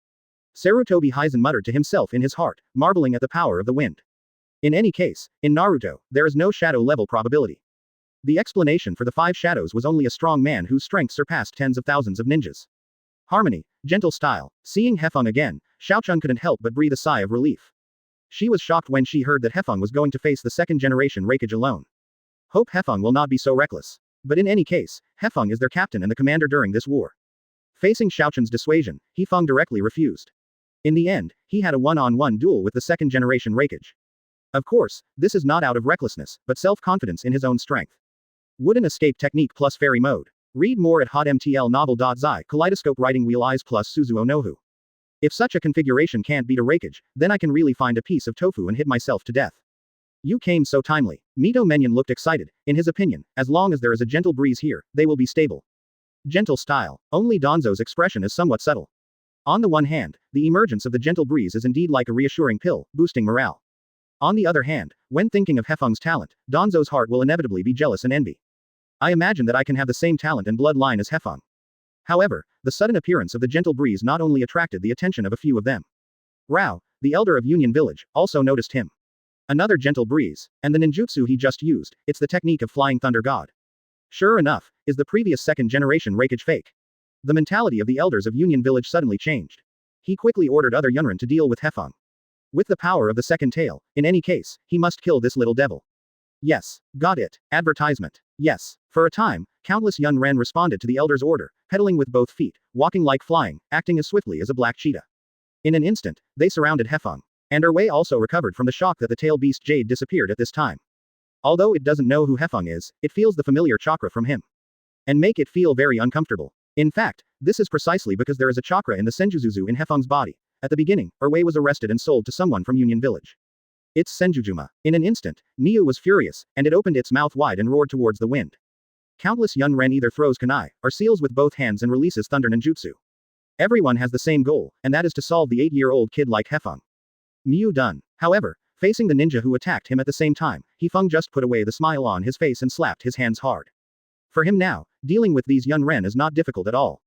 [SPEAKER 2] Sarutobi Hizen muttered to himself in his heart, marveling at the power of the wind. In any case, in Naruto, there is no shadow level probability. The explanation for the 5 shadows was only a strong man whose strength surpassed tens of thousands of ninjas. Harmony, gentle style. Seeing Hefeng again, Xiaochun couldn't help but breathe a sigh of relief. She was shocked when she heard that Hefeng was going to face the second generation Raikage alone. Hope Hefeng will not be so reckless. But in any case, Hefeng is their captain and the commander during this war. Facing Xiaochun's dissuasion, Hefeng directly refused. In the end, he had a one-on-one duel with the second generation Raikage. Of course, this is not out of recklessness, but self-confidence in his own strength. Wooden escape technique plus fairy mode. Read more at hotmtlnovel.zi Kaleidoscope Writing Wheel Eyes plus Suzuo Nohu. If such a configuration can't beat a Raikage, then I can really find a piece of tofu and hit myself to death. You came so timely. Mito Menyon looked excited. In his opinion, as long as there is a gentle breeze here, they will be stable. Gentle style. Only Danzo's expression is somewhat subtle. On the one hand, the emergence of the gentle breeze is indeed like a reassuring pill, boosting morale. On the other hand, when thinking of Hefeng's talent, Danzo's heart will inevitably be jealous and envy. I imagine that I can have the same talent and bloodline as Hefeng. However, the sudden appearance of the gentle breeze not only attracted the attention of a few of them. Rao, the elder of Union Village, also noticed him. Another gentle breeze, and the ninjutsu he just used, it's the technique of Flying Thunder God. Sure enough, is the previous second-generation Hokage fake. The mentality of the elders of Union Village suddenly changed. He quickly ordered other Yunrin to deal with Hefeng. With the power of the second tail, in any case, he must kill this little devil. Yes. Got it. Advertisement. Yes. For a time, countless Yunren responded to the elder's order, pedaling with both feet, walking like flying, acting as swiftly as a black cheetah. In an instant, they surrounded Hefeng. And Erwei also recovered from the shock that the tail beast Jade disappeared at this time. Although it doesn't know who Hefeng is, it feels the familiar chakra from him. And make it feel very uncomfortable. In fact, this is precisely because there is a chakra in the Senjujuzu in Hefeng's body. At the beginning, Erwei was arrested and sold to someone from Union Village. It's Senjujuma. In an instant, Niu was furious, and it opened its mouth wide and roared towards the wind. Countless Yunren either throws kunai, or seals with both hands and releases thunder ninjutsu. Everyone has the same goal, and that is to solve the 8-year-old kid like Hefeng. Niu done. However, facing the ninja who attacked him at the same time, Hefeng just put away the smile on his face and slapped his hands hard. For him now, dealing with these Yunren is not difficult at all.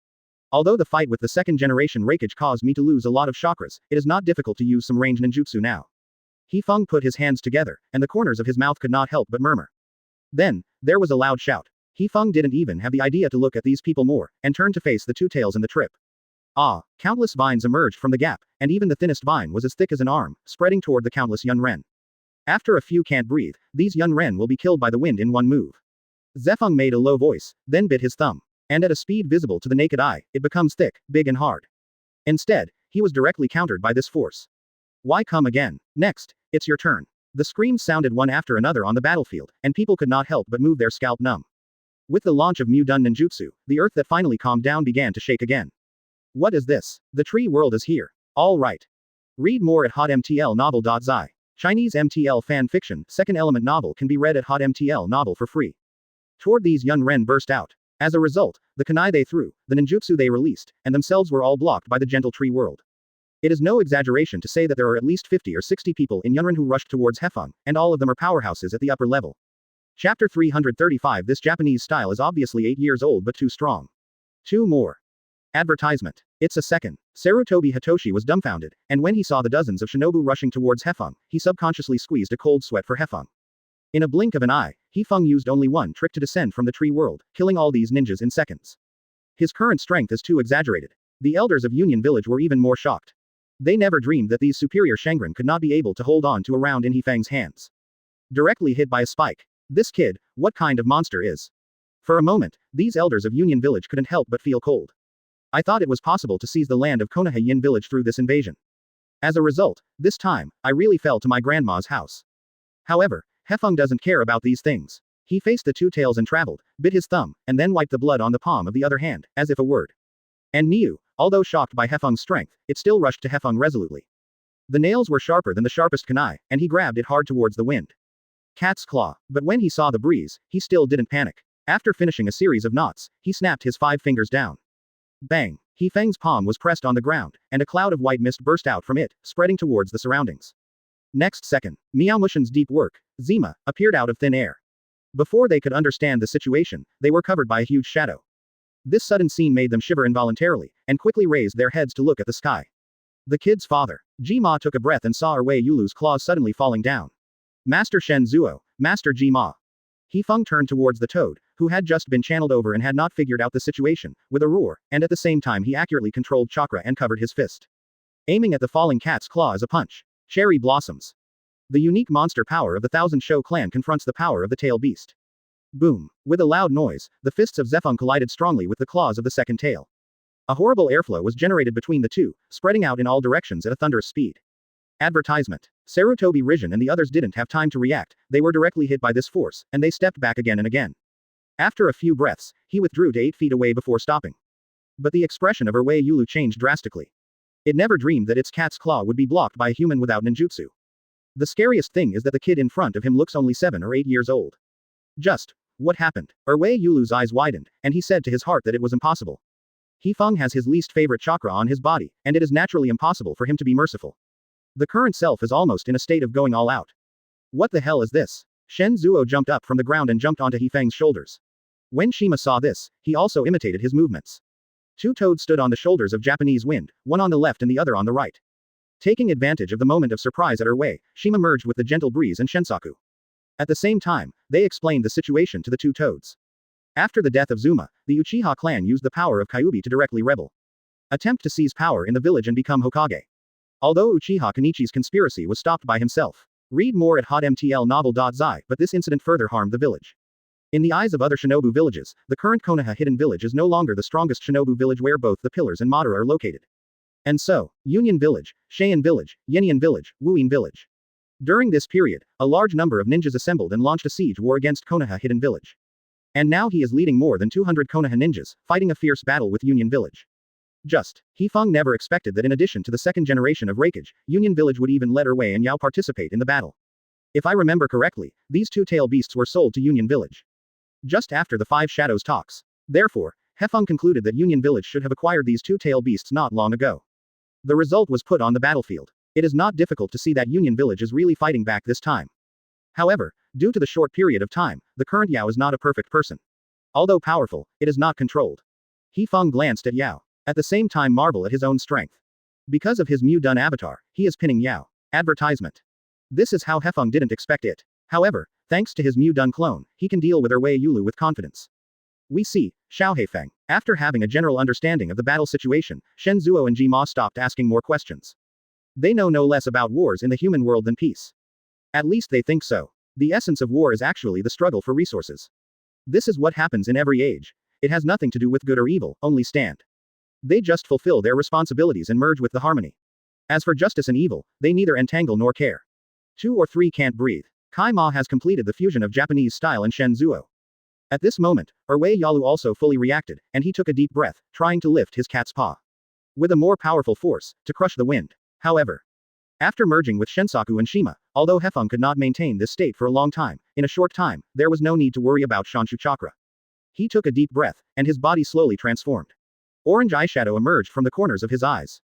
[SPEAKER 2] Although the fight with the second-generation Hokage caused me to lose a lot of chakras, it is not difficult to use some range ninjutsu now. Hefeng put his hands together, and the corners of his mouth could not help but murmur. Then, there was a loud shout. Hefeng didn't even have the idea to look at these people more, and turned to face the two tails in the trip. Ah, countless vines emerged from the gap, and even the thinnest vine was as thick as an arm, spreading toward the countless Yunren. After a few can't breathe, these Yunren will be killed by the wind in one move. Zefeng made a low voice, then bit his thumb. And at a speed visible to the naked eye, it becomes thick, big and hard. Instead, he was directly countered by this force. Why come again? Next, it's your turn. The screams sounded one after another on the battlefield, and people could not help but move their scalp numb. With the launch of Mu-Dun Ninjutsu, the earth that finally calmed down began to shake again. What is this? The tree world is here. All right. Read more at hotmtlnovel.zi. Chinese MTL fan fiction, second element novel can be read at hotmtl novel for free. Toward these Yunren burst out. As a result, the kunai they threw, the ninjutsu they released, and themselves were all blocked by the gentle tree world. It is no exaggeration to say that there are at least 50 or 60 people in Yunren who rushed towards Hefeng, and all of them are powerhouses at the upper level. Chapter 335. This Japanese style is obviously 8 years old but too strong. 2 more. Advertisement. It's a second. Sarutobi Hitoshi was dumbfounded, and when he saw the dozens of shinobu rushing towards Hefeng, he subconsciously squeezed a cold sweat for Hefeng. In a blink of an eye, Hefeng used only one trick to descend from the tree world, killing all these ninjas in seconds. His current strength is too exaggerated. The elders of Union Village were even more shocked. They never dreamed that these superior Shangren could not be able to hold on to a round in Hefeng's hands. Directly hit by a spike. This kid, what kind of monster is? For a moment, these elders of Union Village couldn't help but feel cold. I thought it was possible to seize the land of Konoha Yin Village through this invasion. As a result, this time, I really fell to my grandma's house. However, Hefeng doesn't care about these things. He faced the two tails and traveled, bit his thumb, and then wiped the blood on the palm of the other hand, as if a word. And Niu, although shocked by Hefeng's strength, it still rushed to Hefeng resolutely. The nails were sharper than the sharpest kunai, and he grabbed it hard towards the wind. Cat's claw. But when he saw the breeze, he still didn't panic. After finishing a series of knots, he snapped his 5 fingers down. Bang! Hefeng's palm was pressed on the ground, and a cloud of white mist burst out from it, spreading towards the surroundings. Next second, Miaomushin's deep work, Zima, appeared out of thin air. Before they could understand the situation, they were covered by a huge shadow. This sudden scene made them shiver involuntarily, and quickly raised their heads to look at the sky. The kid's father. Ji-Ma took a breath and saw Erwei Yulu's claws suddenly falling down. Master Shen Zuo, Master Ji-Ma. Hefeng turned towards the toad, who had just been channeled over and had not figured out the situation, with a roar, and at the same time he accurately controlled chakra and covered his fist. Aiming at the falling cat's claw as a punch. Cherry blossoms. The unique monster power of the Thousand Shou clan confronts the power of the tail beast. Boom. With a loud noise, the fists of Zefeng collided strongly with the claws of the second tail. A horrible airflow was generated between the two, spreading out in all directions at a thunderous speed. Advertisement. Sarutobi Hizen and the others didn't have time to react, they were directly hit by this force, and they stepped back again and again. After a few breaths, he withdrew to 8 feet away before stopping. But the expression of Erwei Yulu changed drastically. It never dreamed that its cat's claw would be blocked by a human without ninjutsu. The scariest thing is that the kid in front of him looks only 7 or 8 years old. Just, What happened? Wei Yulu's eyes widened, and he said to his heart that it was impossible. Hefeng has his least favorite chakra on his body, and it is naturally impossible for him to be merciful. The current self is almost in a state of going all out. What the hell is this? Shen Zuo jumped up from the ground and jumped onto Hefeng's shoulders. When Shima saw this, he also imitated his movements. Two toads stood on the shoulders of Japanese Wind, one on the left and the other on the right. Taking advantage of the moment of surprise at her way, Shima merged with the gentle breeze and Shensaku. At the same time, they explained the situation to the two toads. After the death of Zuma, the Uchiha clan used the power of Kyuubi to directly rebel. Attempt to seize power in the village and become Hokage. Although Uchiha Kenichi's conspiracy was stopped by himself. Read more at hotmtlnovel.zi, but this incident further harmed the village. In the eyes of other shinobu villages, the current Konoha hidden village is no longer the strongest shinobu village where both the pillars and Madara are located. And so, Union Village, Cheyenne Village, Yenian Village, Wuyin Village. During this period, a large number of ninjas assembled and launched a siege war against Konoha hidden village. And now he is leading more than 200 Konoha ninjas, fighting a fierce battle with Union Village. Hefeng never expected that in addition to the second generation of Raikage, Union Village would even let Wei and Yao participate in the battle. If I remember correctly, these two tail beasts were sold to Union Village. Just after the Five Shadows talks. Therefore, Hefeng concluded that Union Village should have acquired these two tail beasts not long ago. The result was put on the battlefield. It is not difficult to see that Union Village is really fighting back this time. However, due to the short period of time, the current Yao is not a perfect person. Although powerful, it is not controlled. Hefeng glanced at Yao. At the same time marvel at his own strength. Because of his Mu-Dun avatar, he is pinning Yao. Advertisement. This is how Hefeng didn't expect it. However, thanks to his Mu-Dun clone, he can deal with Wei Yulu with confidence. We see, Xiao Hefeng. After having a general understanding of the battle situation, Shen Zuo and Ji Ma stopped asking more questions. They know no less about wars in the human world than peace. At least they think so. The essence of war is actually the struggle for resources. This is what happens in every age. It has nothing to do with good or evil, only stand. They just fulfill their responsibilities and merge with the harmony. As for justice and evil, they neither entangle nor care. 2 or 3 can't breathe. Kai Ma has completed the fusion of Japanese style and Shen Zuo. At this moment, Wei Yalu also fully reacted, and he took a deep breath, trying to lift his cat's paw. With a more powerful force, to crush the wind. However, after merging with Shensaku and Shima, although Hefeng could not maintain this state for a long time, in a short time, there was no need to worry about Shanshu chakra. He took a deep breath, and his body slowly transformed. Orange eyeshadow emerged from the corners of his eyes.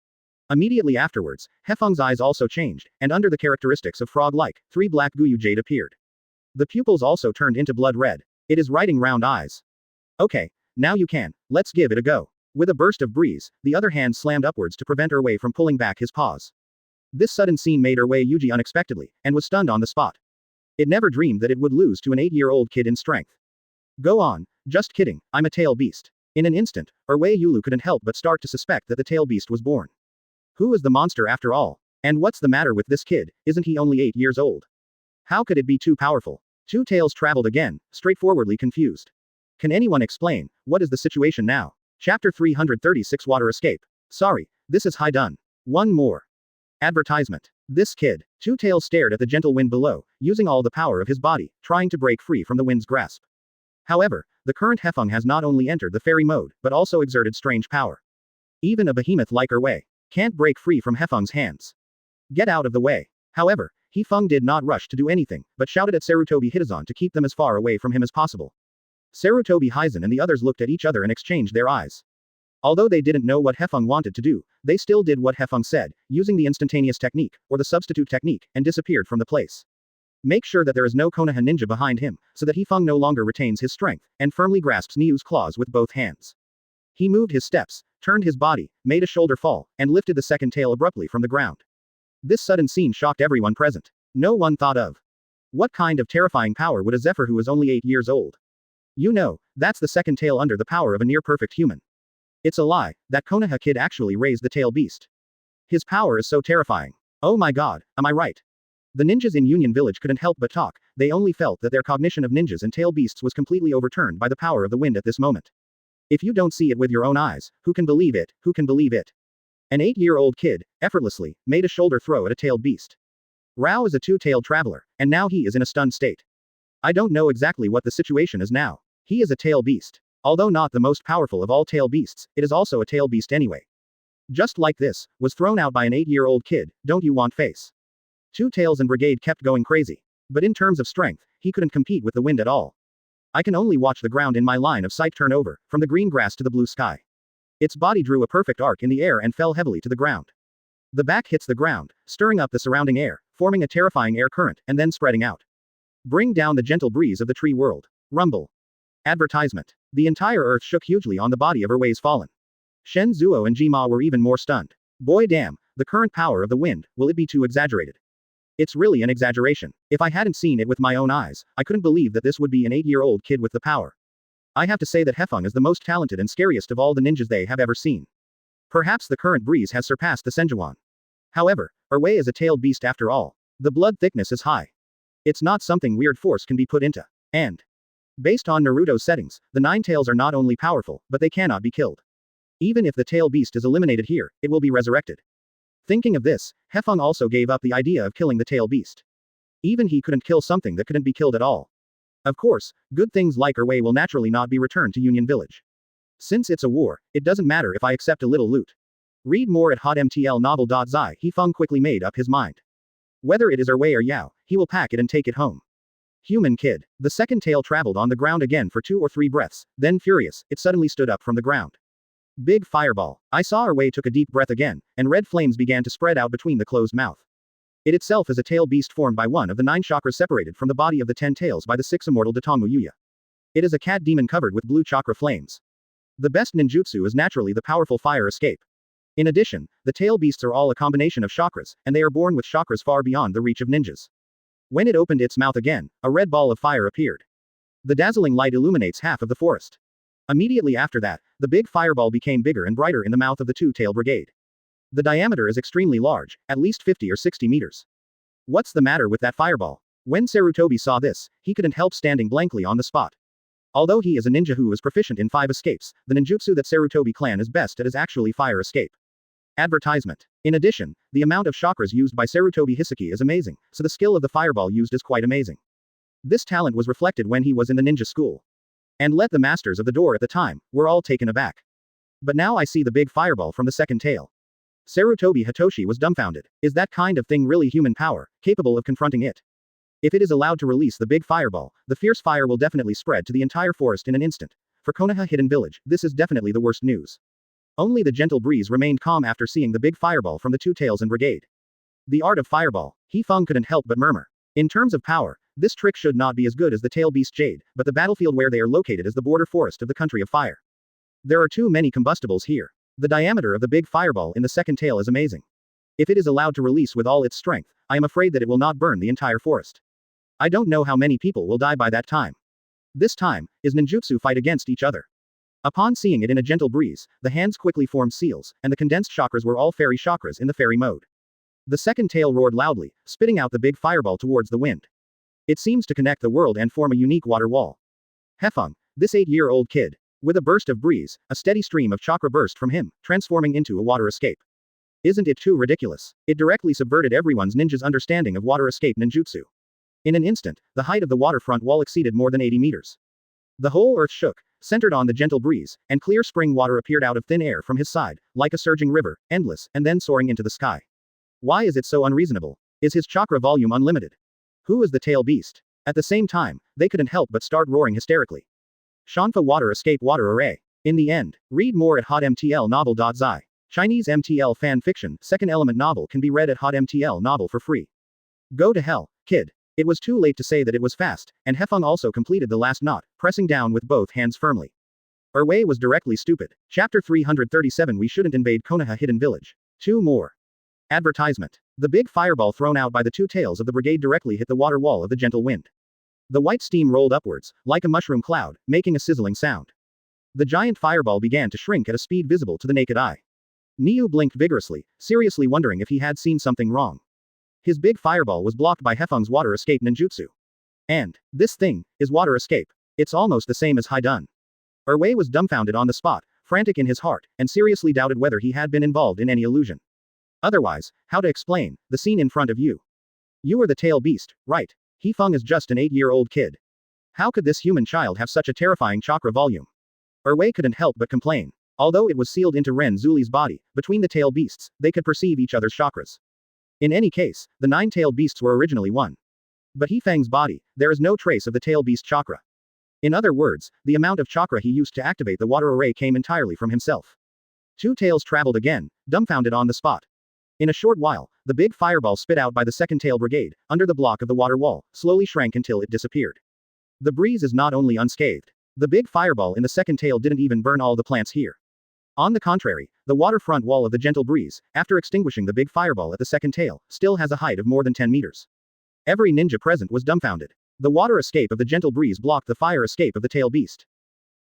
[SPEAKER 2] Immediately afterwards, Hefeng's eyes also changed, and under the characteristics of frog-like, 3 black Guyu jade appeared. The pupils also turned into blood red. It is writing round eyes. Okay, now you can, let's give it a go. With a burst of breeze, the other hand slammed upwards to prevent Wei from pulling back his paws. This sudden scene made Wei Yuji unexpectedly, and was stunned on the spot. It never dreamed that it would lose to an 8-year-old kid in strength. Go on, just kidding, I'm a tail beast. In an instant, Wei Yulu couldn't help but start to suspect that the tail beast was born. Who is the monster after all? And what's the matter with this kid, isn't he only 8 years old? How could it be too powerful? Two tails traveled again, straightforwardly confused. Can anyone explain, what is the situation now? Chapter 336 Water Escape. Sorry, this is high done. One more. Advertisement. This kid. Two tails stared at the gentle wind below, using all the power of his body, trying to break free from the wind's grasp. However, the current Hefeng has not only entered the fairy mode, but also exerted strange power. Even a behemoth like Wei can't break free from Hefeng's hands. Get out of the way. However, Hefeng did not rush to do anything, but shouted at Sarutobi Hizen to keep them as far away from him as possible. Sarutobi Hizen and the others looked at each other and exchanged their eyes. Although they didn't know what Hefeng wanted to do, they still did what Hefeng said, using the instantaneous technique, or the substitute technique, and disappeared from the place. Make sure that there is no Konoha ninja behind him, so that Hefeng no longer retains his strength, and firmly grasps Niu's claws with both hands. He moved his steps, turned his body, made a shoulder fall, and lifted the second tail abruptly from the ground. This sudden scene shocked everyone present. No one thought of. What kind of terrifying power would a Zephyr who is only 8 years old? You know, that's the second tail under the power of a near-perfect human. It's a lie, that Konoha kid actually raised the tail beast. His power is so terrifying. Oh my god, am I right? The ninjas in Union Village couldn't help but talk, they only felt that their cognition of ninjas and tail beasts was completely overturned by the power of the wind at this moment. If you don't see it with your own eyes, who can believe it, who can believe it? An 8-year-old kid, effortlessly, made a shoulder throw at a tailed beast. Rao is a two-tailed traveler, and now he is in a stunned state. I don't know exactly what the situation is now. He is a tail beast. Although not the most powerful of all tail beasts, it is also a tail beast anyway. Just like this, was thrown out by an 8-year-old kid, don't you want face? Two Tails and Brigade kept going crazy. But in terms of strength, he couldn't compete with the wind at all. I can only watch the ground in my line of sight turn over, from the green grass to the blue sky. Its body drew a perfect arc in the air and fell heavily to the ground. The back hits the ground, stirring up the surrounding air, forming a terrifying air current, and then spreading out. Bring down the gentle breeze of the tree world. Rumble. Advertisement. The entire earth shook hugely on the body of Erwei's fallen. Shen Zuo and Jima were even more stunned. Boy damn, the current power of the wind, will it be too exaggerated? It's really an exaggeration. If I hadn't seen it with my own eyes, I couldn't believe that this would be an 8-year-old kid with the power. I have to say that Hefeng is the most talented and scariest of all the ninjas they have ever seen. Perhaps the current breeze has surpassed the Senjuan. However, Erwei is a tailed beast after all. The blood thickness is high. It's not something weird force can be put into. And based on Naruto's settings, the 9 tails are not only powerful, but they cannot be killed. Even if the tail beast is eliminated here, it will be resurrected. Thinking of this, Hefeng also gave up the idea of killing the tail beast. Even he couldn't kill something that couldn't be killed at all. Of course, good things like Erwei will naturally not be returned to Union Village. Since it's a war, it doesn't matter if I accept a little loot. Read more at hotmtlnovel.zi. Hefeng quickly made up his mind. Whether it is Erwei or Yao, he will pack it and take it home. Human kid. The second tail traveled on the ground again for 2 or 3 breaths, then furious, it suddenly stood up from the ground. Big fireball. I saw Erwei took a deep breath again, and red flames began to spread out between the closed mouth. It itself is a tail beast formed by one of the 9 chakras separated from the body of the 10 tails by the 6 immortal Datongu Yuya. It is a cat demon covered with blue chakra flames. The best ninjutsu is naturally the powerful fire escape. In addition, the tail beasts are all a combination of chakras, and they are born with chakras far beyond the reach of ninjas. When it opened its mouth again, a red ball of fire appeared. The dazzling light illuminates half of the forest. Immediately after that, the big fireball became bigger and brighter in the mouth of the 2-tail brigade. The diameter is extremely large, at least 50 or 60 meters. What's the matter with that fireball? When Sarutobi saw this, he couldn't help standing blankly on the spot. Although he is a ninja who is proficient in 5 escapes, the ninjutsu that Sarutobi clan is best at is actually fire escape. Advertisement. In addition, the amount of chakras used by Sarutobi Hizen is amazing, so the skill of the fireball used is quite amazing. This talent was reflected when he was in the ninja school. And let the masters of the door at the time, were all taken aback. But now I see the big fireball from the second tail. Sarutobi Hitoshi was dumbfounded. Is that kind of thing really human power, capable of confronting it? If it is allowed to release the big fireball, the fierce fire will definitely spread to the entire forest in an instant. For Konoha Hidden Village, this is definitely the worst news. Only the gentle breeze remained calm after seeing the big fireball from the 2 tails and brigade. The art of fireball, Hefeng couldn't help but murmur. In terms of power, this trick should not be as good as the tail beast Jade, but the battlefield where they are located is the border forest of the country of fire. There are too many combustibles here. The diameter of the big fireball in the second tail is amazing. If it is allowed to release with all its strength, I am afraid that it will not burn the entire forest. I don't know how many people will die by that time. This time, is ninjutsu fight against each other. Upon seeing it in a gentle breeze, the hands quickly formed seals, and the condensed chakras were all fairy chakras in the fairy mode. The second tail roared loudly, spitting out the big fireball towards the wind. It seems to connect the world and form a unique water wall. Hefeng, this 8-year-old kid. With a burst of breeze, a steady stream of chakra burst from him, transforming into a water escape. Isn't it too ridiculous? It directly subverted everyone's ninja's understanding of water escape ninjutsu. In an instant, the height of the waterfront wall exceeded more than 80 meters. The whole earth shook, centered on the gentle breeze, and clear spring water appeared out of thin air from his side, like a surging river, endless, and then soaring into the sky. Why is it so unreasonable? Is his chakra volume unlimited? Who is the tail beast? At the same time, they couldn't help but start roaring hysterically. Shanfa water escape water array. In the end, read more at hotmtlnovel.zi. Chinese MTL fan fiction, second element novel can be read at hotmtl novel for free. Go to hell, kid. It was too late to say that it was fast, and Hefeng also completed the last knot, pressing down with both hands firmly. Erwei was directly stupid. Chapter 337 We shouldn't invade Konoha Hidden Village. 2 more. Advertisement. The big fireball thrown out by the 2 tails of the brigade directly hit the water wall of the gentle wind. The white steam rolled upwards, like a mushroom cloud, making a sizzling sound. The giant fireball began to shrink at a speed visible to the naked eye. Niu blinked vigorously, seriously wondering if he had seen something wrong. His big fireball was blocked by Hefeng's water escape ninjutsu. And this thing is water escape. It's almost the same as Haidun. Erwei was dumbfounded on the spot, frantic in his heart, and seriously doubted whether he had been involved in any illusion. Otherwise, how to explain the scene in front of you? You are the tail beast, right? Hefeng is just an 8-year-old kid. How could this human child have such a terrifying chakra volume? Erwei couldn't help but complain. Although it was sealed into Ren Zuli's body, between the tail beasts, they could perceive each other's chakras. In any case, the 9-tailed beasts were originally one. But Hefeng's body, there is no trace of the tail beast chakra. In other words, the amount of chakra he used to activate the water array came entirely from himself. Two tails traveled again, dumbfounded on the spot. In a short while, the big fireball spit out by the second tail brigade, under the block of the water wall, slowly shrank until it disappeared. The breeze is not only unscathed. The big fireball in the second tail didn't even burn all the plants here. On the contrary, the waterfront wall of the gentle breeze, after extinguishing the big fireball at the second tail, still has a height of more than 10 meters. Every ninja present was dumbfounded. The water escape of the gentle breeze blocked the fire escape of the tail beast.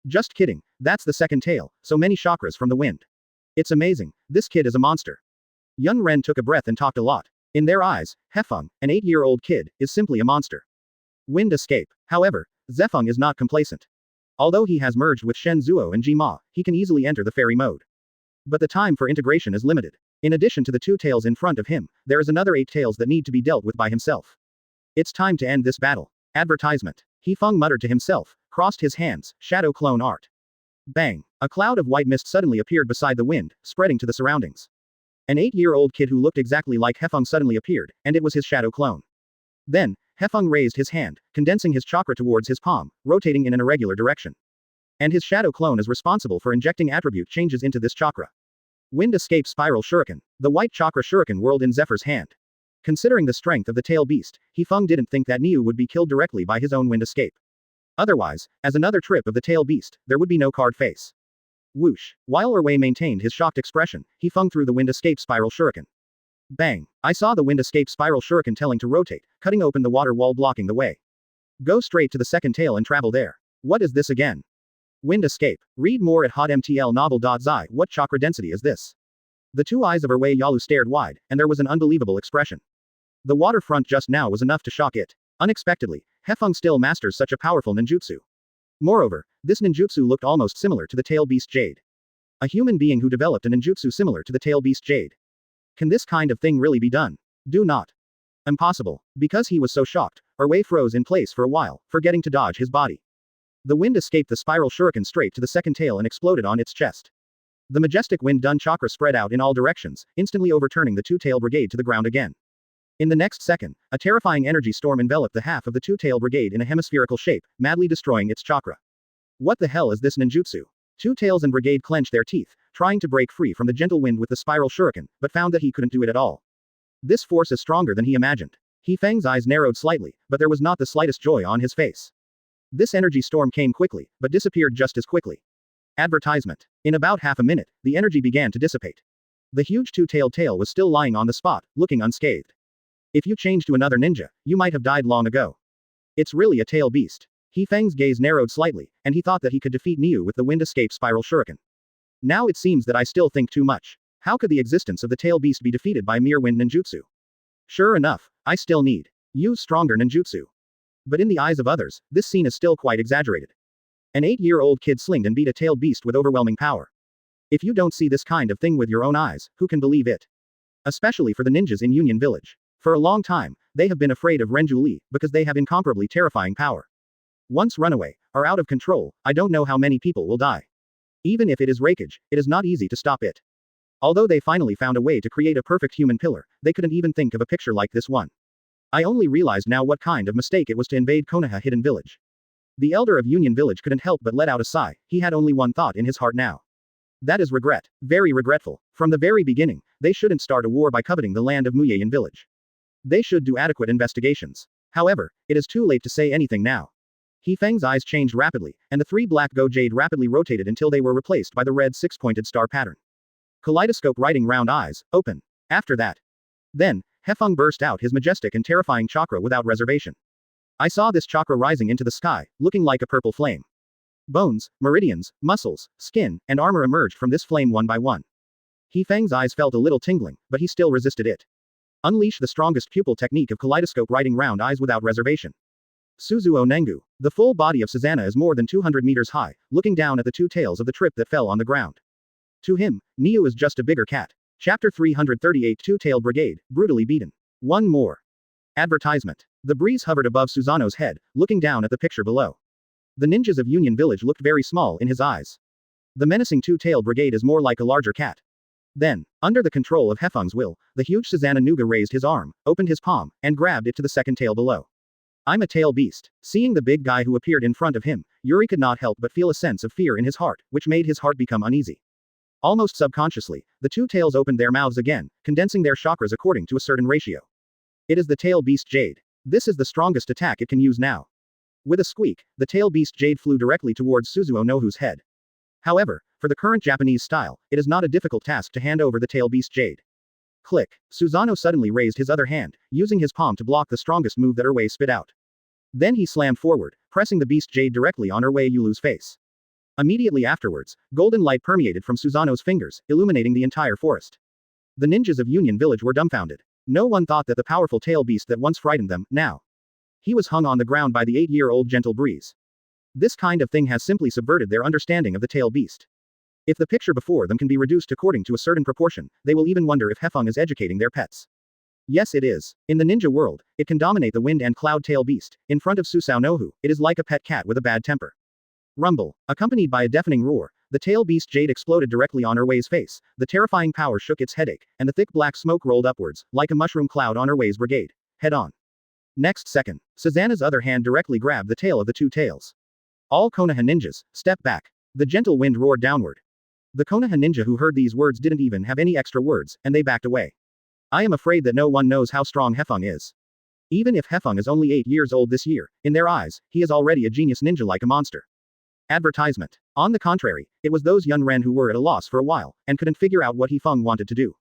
[SPEAKER 2] Just kidding, that's the second tail, so many chakras from the wind. It's amazing, this kid is a monster. Yun Ren took a breath and talked a lot. In their eyes, Hefeng, an 8-year-old kid, is simply a monster. Wind escape. However, Zefeng is not complacent. Although he has merged with Shen Zuo and Jima, he can easily enter the fairy mode. But the time for integration is limited. In addition to the 2 tails in front of him, there is another 8 tails that need to be dealt with by himself. It's time to end this battle. Advertisement. Hefeng muttered to himself, crossed his hands, shadow clone art. Bang! A cloud of white mist suddenly appeared beside the wind, spreading to the surroundings. An 8-year-old kid who looked exactly like Hefeng suddenly appeared, and it was his shadow clone. Then, Hefeng raised his hand, condensing his chakra towards his palm, rotating in an irregular direction. And his shadow clone is responsible for injecting attribute changes into this chakra. Wind escape spiral shuriken. The white chakra shuriken whirled in Zephyr's hand. Considering the strength of the tail beast, Hefeng didn't think that Niu would be killed directly by his own wind escape. Otherwise, as another trip of the tail beast, there would be no card face. Whoosh. While Erwei maintained his shocked expression, Hefeng threw the wind escape spiral shuriken. Bang! I saw the wind escape spiral shuriken telling to rotate, cutting open the water wall blocking the way. Go straight to the second tail and travel there. What is this again? Wind escape. Read more at hotmtlnovel.zi. What chakra density is this? The 2 eyes of Erwei Yalu stared wide, and there was an unbelievable expression. The waterfront just now was enough to shock it. Unexpectedly, Hefeng still masters such a powerful ninjutsu. Moreover, this ninjutsu looked almost similar to the tail beast Jade. A human being who developed a ninjutsu similar to the tail beast Jade. Can this kind of thing really be done? Do not. Impossible. Because he was so shocked, Erwei froze in place for a while, forgetting to dodge his body. The wind escaped the spiral shuriken straight to the second tail and exploded on its chest. The majestic wind-done chakra spread out in all directions, instantly overturning the 2-tail brigade to the ground again. In the next second, a terrifying energy storm enveloped the half of the 2-tail brigade in a hemispherical shape, madly destroying its chakra. What the hell is this ninjutsu? 2 tails and brigade clenched their teeth, trying to break free from the gentle wind with the spiral shuriken, but found that he couldn't do it at all. This force is stronger than he imagined. Hefeng's eyes narrowed slightly, but there was not the slightest joy on his face. This energy storm came quickly, but disappeared just as quickly. Advertisement. In about half a minute, the energy began to dissipate. The huge 2-tailed tail was still lying on the spot, looking unscathed. If you change to another ninja, you might have died long ago. It's really a tail beast. Hefeng's gaze narrowed slightly, and he thought that he could defeat Niu with the wind escape spiral shuriken. Now it seems that I still think too much. How could the existence of the tail beast be defeated by mere wind ninjutsu? Sure enough, I still need use stronger ninjutsu. But in the eyes of others, this scene is still quite exaggerated. An 8-year-old kid slinged and beat a tailed beast with overwhelming power. If you don't see this kind of thing with your own eyes, who can believe it? Especially for the ninjas in Union Village. For a long time, they have been afraid of Renju Li, because they have incomparably terrifying power. Once runaway, or out of control, I don't know how many people will die. Even if it is Raikage, it is not easy to stop it. Although they finally found a way to create a perfect human pillar, they couldn't even think of a picture like this one. I only realized now what kind of mistake it was to invade Konoha Hidden Village. The elder of Union Village couldn't help but let out a sigh. He had only one thought in his heart now. That is regret. Very regretful. From the very beginning, they shouldn't start a war by coveting the land of Muyeyan Village. They should do adequate investigations. However, it is too late to say anything now. Hefeng's eyes changed rapidly, and the 3 black Go Jade rapidly rotated until they were replaced by the red 6-pointed star pattern. Kaleidoscope writing round eyes, open. After that. Then, Hefeng burst out his majestic and terrifying chakra without reservation. I saw this chakra rising into the sky, looking like a purple flame. Bones, meridians, muscles, skin, and armor emerged from this flame one by one. Hefeng's eyes felt a little tingling, but he still resisted it. Unleash the strongest pupil technique of kaleidoscope writing round eyes without reservation. Suzuo Nengu. The full body of Susanna is more than 200 meters high, looking down at the 2 tails of the trip that fell on the ground. To him, Niu is just a bigger cat. Chapter 338 2-Tailed Brigade, brutally beaten. One more. Advertisement. The breeze hovered above Susanoo's head, looking down at the picture below. The ninjas of Union Village looked very small in his eyes. The menacing 2-Tailed Brigade is more like a larger cat. Then, under the control of Hefeng's will, the huge Susanoo Nuga raised his arm, opened his palm, and grabbed it to the second tail below. I'm a tail beast. Seeing the big guy who appeared in front of him, Yuri could not help but feel a sense of fear in his heart, which made his heart become uneasy. Almost subconsciously, the two tails opened their mouths again, condensing their chakras according to a certain ratio. It is the tail beast Jade. This is the strongest attack it can use now. With a squeak, the tail beast Jade flew directly towards Suzuo Nohu's head. However, for the current Japanese style, it is not a difficult task to hand over the tail beast Jade. Click. Susanoo suddenly raised his other hand, using his palm to block the strongest move that Erwei spit out. Then he slammed forward, pressing the beast Jade directly on Erwei Yulu's face. Immediately afterwards, golden light permeated from Susanoo's fingers, illuminating the entire forest. The ninjas of Union Village were dumbfounded. No one thought that the powerful tail beast that once frightened them, now. He was hung on the ground by the 8-year-old gentle breeze. This kind of thing has simply subverted their understanding of the tail beast. If the picture before them can be reduced according to a certain proportion, they will even wonder if Hefeng is educating their pets. Yes, it is. In the ninja world, it can dominate the wind and cloud tail beast. In front of Susanoo Nohu, it is like a pet cat with a bad temper. Rumble. Accompanied by a deafening roar, the tail beast Jade exploded directly on Erwei's face. The terrifying power shook its headache, and the thick black smoke rolled upwards, like a mushroom cloud on Erwei's brigade. Head on. Next second, Susanoo's other hand directly grabbed the tail of the two tails. All Konoha ninjas, step back. The gentle wind roared downward. The Konoha ninja who heard these words didn't even have any extra words, and they backed away. I am afraid that no one knows how strong Hefeng is. Even if Hefeng is only 8 years old this year, in their eyes, he is already a genius ninja like a monster. Advertisement. On the contrary, it was those Yun Ren who were at a loss for a while, and couldn't figure out what Hefeng wanted to do.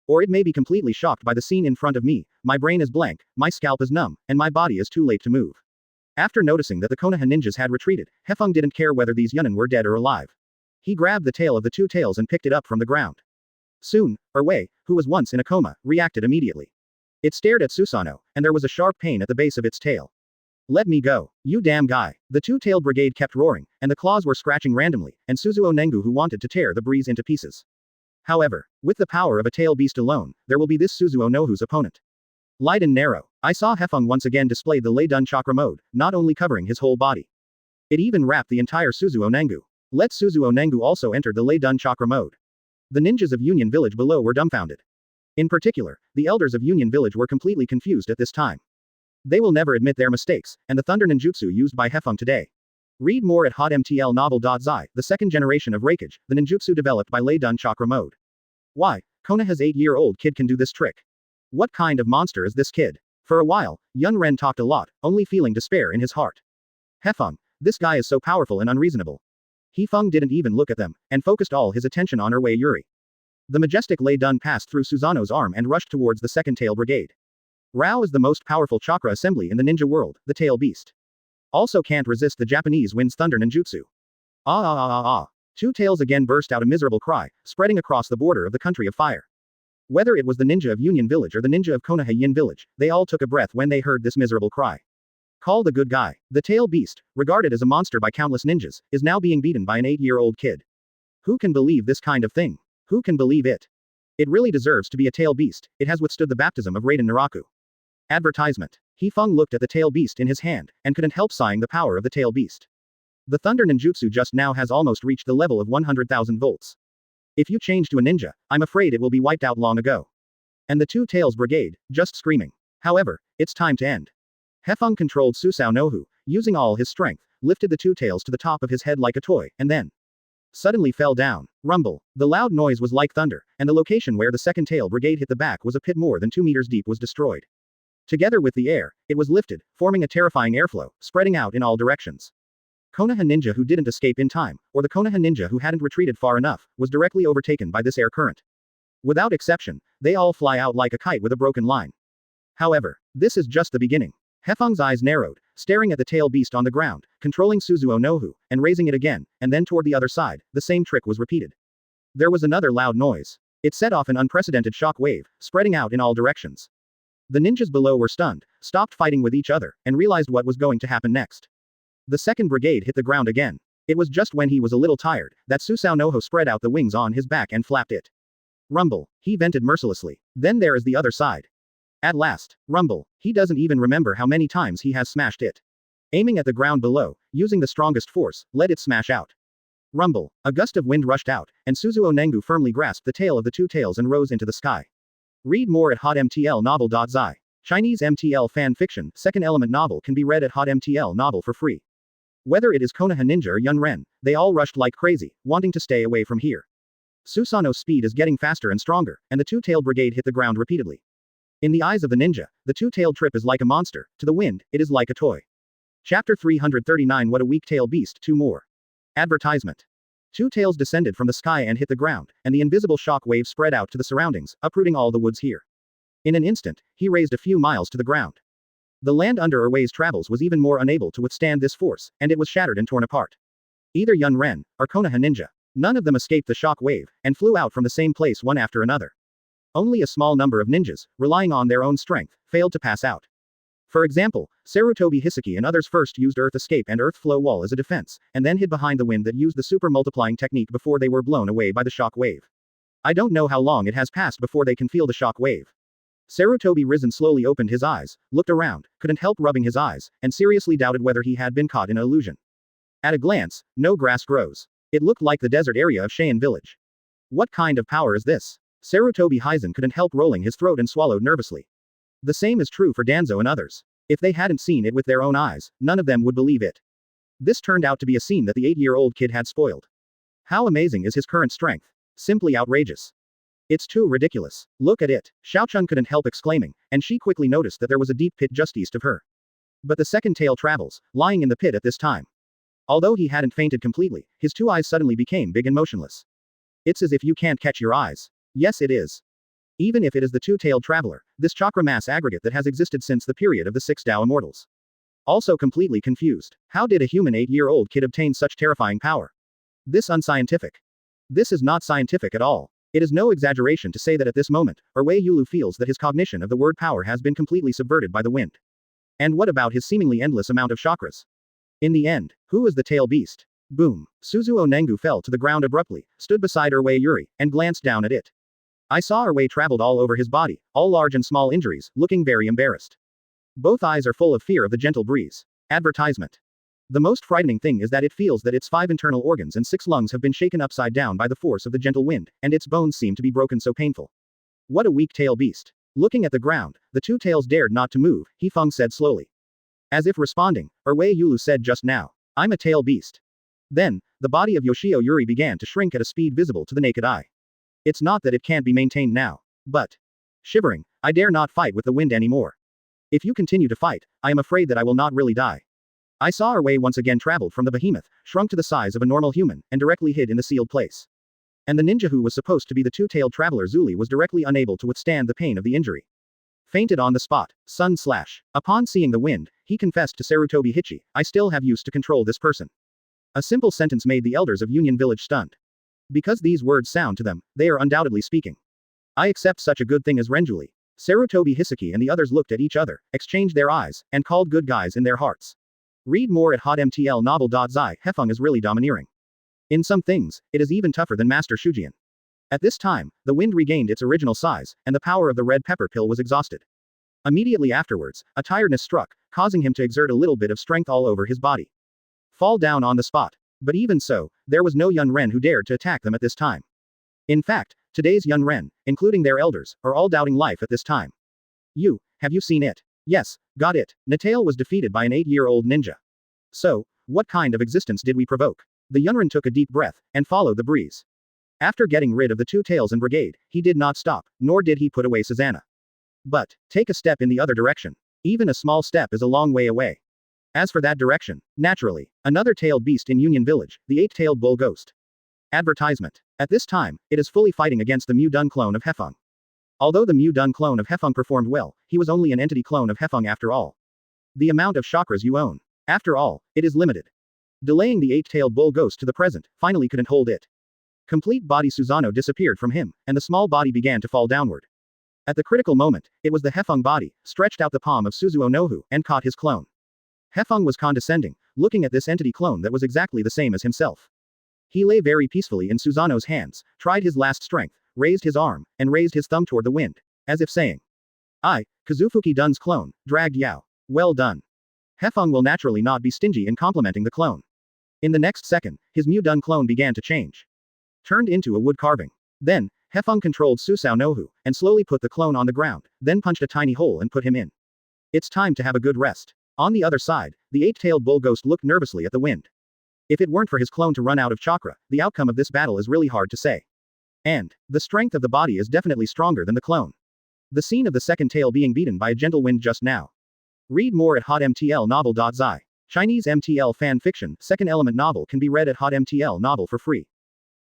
[SPEAKER 2] Or it may be completely shocked by the scene in front of me, my brain is blank, my scalp is numb, and my body is too late to move. After noticing that the Konoha ninjas had retreated, Hefeng didn't care whether these Yunin were dead or alive. He grabbed the tail of the two tails and picked it up from the ground. Soon, Erwei, who was once in a coma, reacted immediately. It stared at Susanoo, and there was a sharp pain at the base of its tail. Let me go, you damn guy. The two-tailed brigade kept roaring, and the claws were scratching randomly, and Suzuo Nengu who wanted to tear the breeze into pieces. However, with the power of a tail beast alone, there will be this Suzuo Nohu's opponent. Light and narrow, I saw Hefeng once again display the Lei Dun chakra mode, not only covering his whole body. It even wrapped the entire Suzuo Nengu. Let Suzuo Nengu also enter the Lei Dun chakra mode. The ninjas of Union Village below were dumbfounded. In particular, the elders of Union Village were completely confused at this time. They will never admit their mistakes, and the thunder ninjutsu used by Hefeng today. Read more at hotmtlnovel.zi, the second generation of Reikage, the ninjutsu developed by Lei Dun chakra mode. Why, Konoha's 8-year-old kid can do this trick. What kind of monster is this kid? For a while, Yun Ren talked a lot, only feeling despair in his heart. Hefeng, this guy is so powerful and unreasonable. Hefeng didn't even look at them, and focused all his attention on Erwei Yuri. The majestic Lei Dun passed through Susanoo's arm and rushed towards the second tail brigade. Rao is the most powerful chakra assembly in the ninja world, the tail beast. Also can't resist the Japanese wind's thunder ninjutsu. Ah ah ah ah ah. Two tails again burst out a miserable cry, spreading across the border of the country of fire. Whether it was the ninja of Union Village or the ninja of Konoha Yin Village, they all took a breath when they heard this miserable cry. Call the good guy. The tail beast, regarded as a monster by countless ninjas, is now being beaten by an 8-year-old kid. Who can believe this kind of thing? Who can believe it? It really deserves to be a tail beast, it has withstood the baptism of Raiden Naraku. Advertisement. Hefeng looked at the tail beast in his hand, and couldn't help sighing the power of the tail beast. The thunder ninjutsu just now has almost reached the level of 100,000 volts. If you change to a ninja, I'm afraid it will be wiped out long ago. And the two tails brigade, just screaming. However, it's time to end. Hefeng controlled Susanoo Nohu, using all his strength, lifted the two tails to the top of his head like a toy, and then suddenly fell down. Rumble. The loud noise was like thunder, and the location where the second tail brigade hit the back was a pit more than 2 meters deep was destroyed. Together with the air, it was lifted, forming a terrifying airflow, spreading out in all directions. Konoha ninja who didn't escape in time, or the Konoha ninja who hadn't retreated far enough, was directly overtaken by this air current. Without exception, they all fly out like a kite with a broken line. However, this is just the beginning. Hefeng's eyes narrowed, staring at the tail beast on the ground, controlling Suzuo Nohu, and raising it again, and then toward the other side, the same trick was repeated. There was another loud noise. It set off an unprecedented shock wave, spreading out in all directions. The ninjas below were stunned, stopped fighting with each other, and realized what was going to happen next. The second brigade hit the ground again. It was just when he was a little tired, that Susanoo Noho spread out the wings on his back and flapped it. Rumble. He vented mercilessly. Then there is the other side. At last. Rumble. He doesn't even remember how many times he has smashed it. Aiming at the ground below, using the strongest force, let it smash out. Rumble. A gust of wind rushed out, and Suzuo Nengu firmly grasped the tail of the two tails and rose into the sky. Read more at hotmtlnovel.zi. Chinese MTL fan fiction, second element novel can be read at Hot MTL novel for free. Whether it is Konoha Ninja or Yunren, they all rushed like crazy, wanting to stay away from here. Susanoo's speed is getting faster and stronger, and the two-tailed brigade hit the ground repeatedly. In the eyes of the ninja, the two-tailed trip is like a monster, to the wind, it is like a toy. Chapter 339 What a weak tail beast, 2 more. Advertisement. Two tails descended from the sky and hit the ground, and the invisible shock wave spread out to the surroundings, uprooting all the woods here. In an instant, he raised a few miles to the ground. The land under Erway's travels was even more unable to withstand this force, and it was shattered and torn apart. Either Yunren, or Konoha Ninja. None of them escaped the shock wave, and flew out from the same place one after another. Only a small number of ninjas, relying on their own strength, failed to pass out. For example, Sarutobi Hizen and others first used Earth Escape and Earth Flow Wall as a defense, and then hid behind the wind that used the super multiplying technique before they were blown away by the shock wave. I don't know how long it has passed before they can feel the shock wave. Sarutobi Hizen slowly opened his eyes, looked around, couldn't help rubbing his eyes, and seriously doubted whether he had been caught in an illusion. At a glance, no grass grows. It looked like the desert area of Cheyenne village. What kind of power is this? Sarutobi Hizen couldn't help rolling his throat and swallowed nervously. The same is true for Danzo and others. If they hadn't seen it with their own eyes, none of them would believe it. This turned out to be a scene that the 8-year-old kid had spoiled. How amazing is his current strength? Simply outrageous. It's too ridiculous. Look at it. Xiaochun couldn't help exclaiming, and she quickly noticed that there was a deep pit just east of her. But the second tail travels, lying in the pit at this time. Although he hadn't fainted completely, his two eyes suddenly became big and motionless. It's as if you can't catch your eyes. Yes, it is. Even if it is the two-tailed traveler, this chakra mass aggregate that has existed since the period of the 6 Tao Immortals. Also completely confused. How did a human 8-year-old kid obtain such terrifying power? This unscientific. This is not scientific at all. It is no exaggeration to say that at this moment, Erway Yulu feels that his cognition of the word power has been completely subverted by the wind. And what about his seemingly endless amount of chakras? In the end, who is the tail beast? Boom. Suzuo Nengu fell to the ground abruptly, stood beside Erway Yuri, and glanced down at it. I saw Erway traveled all over his body, all large and small injuries, looking very embarrassed. Both eyes are full of fear of the gentle breeze. Advertisement. The most frightening thing is that it feels that its 5 internal organs and 6 lungs have been shaken upside down by the force of the gentle wind, and its bones seem to be broken so painful. What a weak tail beast. Looking at the ground, the two tails dared not to move, Hefeng said slowly. As if responding, Erway Yulu said just now, I'm a tail beast. Then, the body of Yoshio Yuri began to shrink at a speed visible to the naked eye. It's not that it can't be maintained now. But. Shivering, I dare not fight with the wind anymore. If you continue to fight, I am afraid that I will not really die. I saw Erway once again traveled from the behemoth, shrunk to the size of a normal human, and directly hid in the sealed place. And the ninja who was supposed to be the two-tailed traveler Zuli was directly unable to withstand the pain of the injury. Fainted on the spot. Sun slash. Upon seeing the wind, he confessed to Sarutobi Hizen, I still have used to control this person. A simple sentence made the elders of Union Village stunned. Because these words sound to them, they are undoubtedly speaking. I accept such a good thing as Renjuli. Sarutobi Hizen and the others looked at each other, exchanged their eyes, and called good guys in their hearts. Read more at hotmtlnovel.zi. Hefeng is really domineering. In some things, it is even tougher than Master Shujian. At this time, the wind regained its original size, and the power of the red pepper pill was exhausted. Immediately afterwards, a tiredness struck, causing him to exert a little bit of strength all over his body. Fall down on the spot. But even so, there was no Yunren who dared to attack them at this time. In fact, today's Yunren, including their elders, are all doubting life at this time. Have you seen it? Yes, got it. Natale was defeated by an 8-year-old ninja. So, what kind of existence did we provoke? The Yunren took a deep breath, and followed the breeze. After getting rid of the two tails and brigade, he did not stop, nor did he put away Susanna. But, take a step in the other direction. Even a small step is a long way away. As for that direction, naturally, another tailed beast in Union Village, the 8-tailed bull ghost. Advertisement. At this time, it is fully fighting against the Mu-Dun clone of Hefeng. Although the Mu-Dun clone of Hefeng performed well, he was only an entity clone of Hefeng after all. The amount of chakras you own. After all, it is limited. Delaying the 8-tailed bull ghost to the present, finally couldn't hold it. Complete body Susanoo disappeared from him, and the small body began to fall downward. At the critical moment, it was the Hefeng body, stretched out the palm of Suzuo Nohu, and caught his clone. Hefeng was condescending, looking at this entity clone that was exactly the same as himself. He lay very peacefully in Susanoo's hands, tried his last strength, raised his arm, and raised his thumb toward the wind, as if saying, I, Kazufuki Dun's clone, dragged Yao. Well done. Hefeng will naturally not be stingy in complimenting the clone. In the next second, his Mu-Dun clone began to change. Turned into a wood carving. Then, Hefeng controlled Susao Nohu, and slowly put the clone on the ground, then punched a tiny hole and put him in. It's time to have a good rest. On the other side, the eight-tailed bull ghost looked nervously at the wind. If it weren't for his clone to run out of chakra, the outcome of this battle is really hard to say. And the strength of the body is definitely stronger than the clone. The scene of the second tail being beaten by a gentle wind just now. Read more at hotmtlnovel.zi. Chinese MTL fan fiction, second element novel can be read at hotmtl novel for free.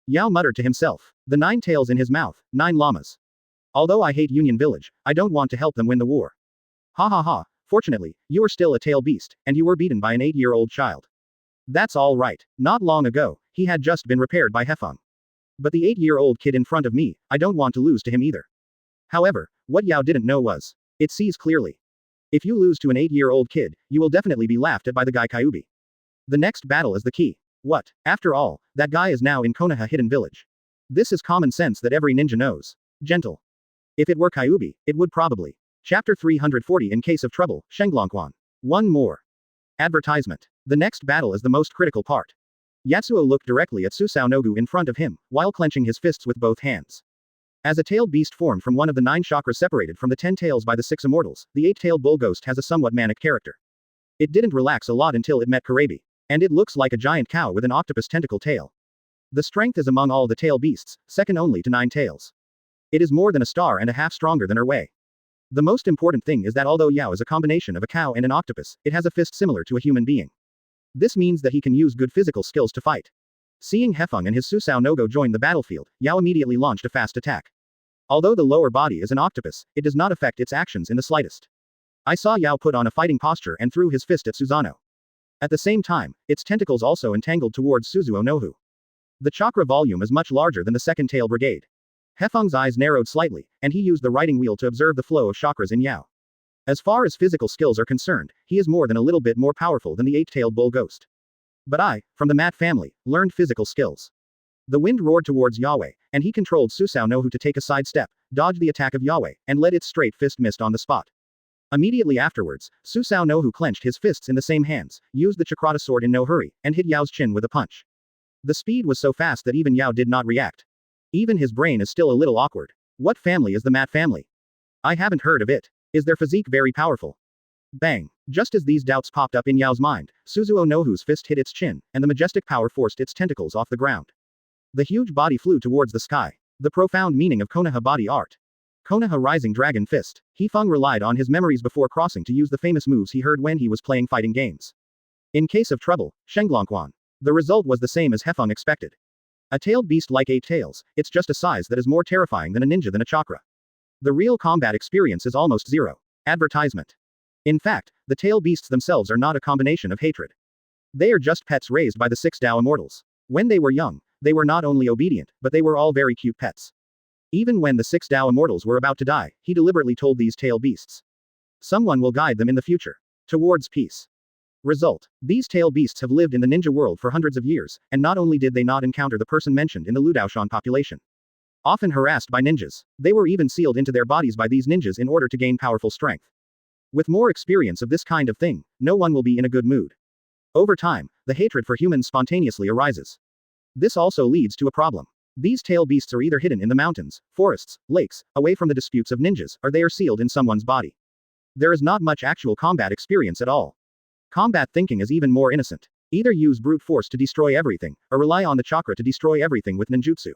[SPEAKER 2] Yao muttered to himself. The 9 tails in his mouth, 9 llamas. Although I hate Union Village, I don't want to help them win the war. Ha ha ha, fortunately, you are still a tail beast, and you were beaten by an 8-year-old child. That's all right. Not long ago, he had just been repaired by Hefeng. But the 8-year-old kid in front of me, I don't want to lose to him either. However, what Yao didn't know was, it sees clearly. If you lose to an 8-year-old kid, you will definitely be laughed at by the guy Kyuubi. The next battle is the key. What? After all, that guy is now in Konoha Hidden Village. This is common sense that every ninja knows. Gentle. If it were Kyuubi, it would probably. Chapter 340 In case of trouble, Shenglongquan. One more. Advertisement. The next battle is the most critical part. Yatsuo looked directly at Susao Nogu in front of him, while clenching his fists with both hands. As a tailed beast formed from one of the 9 chakras separated from the 10 tails by the 6 immortals, the 8-tailed bull ghost has a somewhat manic character. It didn't relax a lot until it met Karabi. And it looks like a giant cow with an octopus tentacle tail. The strength is among all the tail beasts, second only to 9 tails. It is more than a star and a half stronger than Erwei. The most important thing is that although Yao is a combination of a cow and an octopus, it has a fist similar to a human being. This means that he can use good physical skills to fight. Seeing Hefeng and his Susao Nogo join the battlefield, Yao immediately launched a fast attack. Although the lower body is an octopus, it does not affect its actions in the slightest. I saw Yao put on a fighting posture and threw his fist at Susanoo. At the same time, its tentacles also entangled towards Suzuo Nohu. The chakra volume is much larger than the second tail brigade. Hefeng's eyes narrowed slightly, and he used the riding wheel to observe the flow of chakras in Yao. As far as physical skills are concerned, he is more than a little bit more powerful than the 8-tailed bull ghost. But I, from the Mat family, learned physical skills. The wind roared towards Yahweh, and he controlled Susao Nohu to take a side step, dodge the attack of Yahweh, and let its straight fist missed on the spot. Immediately afterwards, Susao Nohu clenched his fists in the same hands, used the Chakrata sword in no hurry, and hit Yao's chin with a punch. The speed was so fast that even Yao did not react. Even his brain is still a little awkward. What family is the Mat family? I haven't heard of it. Is their physique very powerful? Bang! Just as these doubts popped up in Yao's mind, Suzuo Nohu's fist hit its chin, and the majestic power forced its tentacles off the ground. The huge body flew towards the sky. The profound meaning of Konoha body art. Konoha Rising Dragon Fist. Hefeng relied on his memories before crossing to use the famous moves he heard when he was playing fighting games. In case of trouble, Shenglongquan. The result was the same as Hefeng expected. A tailed beast like 8 tails, it's just a size that is more terrifying than a ninja than a chakra. The real combat experience is almost zero. Advertisement. In fact, the tail beasts themselves are not a combination of hatred. They are just pets raised by the 6 Tao immortals. When they were young, they were not only obedient, but they were all very cute pets. Even when the 6 Tao immortals were about to die, he deliberately told these tail beasts. Someone will guide them in the future. Towards peace. Result. These tail beasts have lived in the ninja world for hundreds of years, and not only did they not encounter the person mentioned in the Ludaoshan population. Often harassed by ninjas, they were even sealed into their bodies by these ninjas in order to gain powerful strength. With more experience of this kind of thing, no one will be in a good mood. Over time, the hatred for humans spontaneously arises. This also leads to a problem. These tail beasts are either hidden in the mountains, forests, lakes, away from the disputes of ninjas, or they are sealed in someone's body. There is not much actual combat experience at all. Combat thinking is even more innocent. Either use brute force to destroy everything, or rely on the chakra to destroy everything with ninjutsu.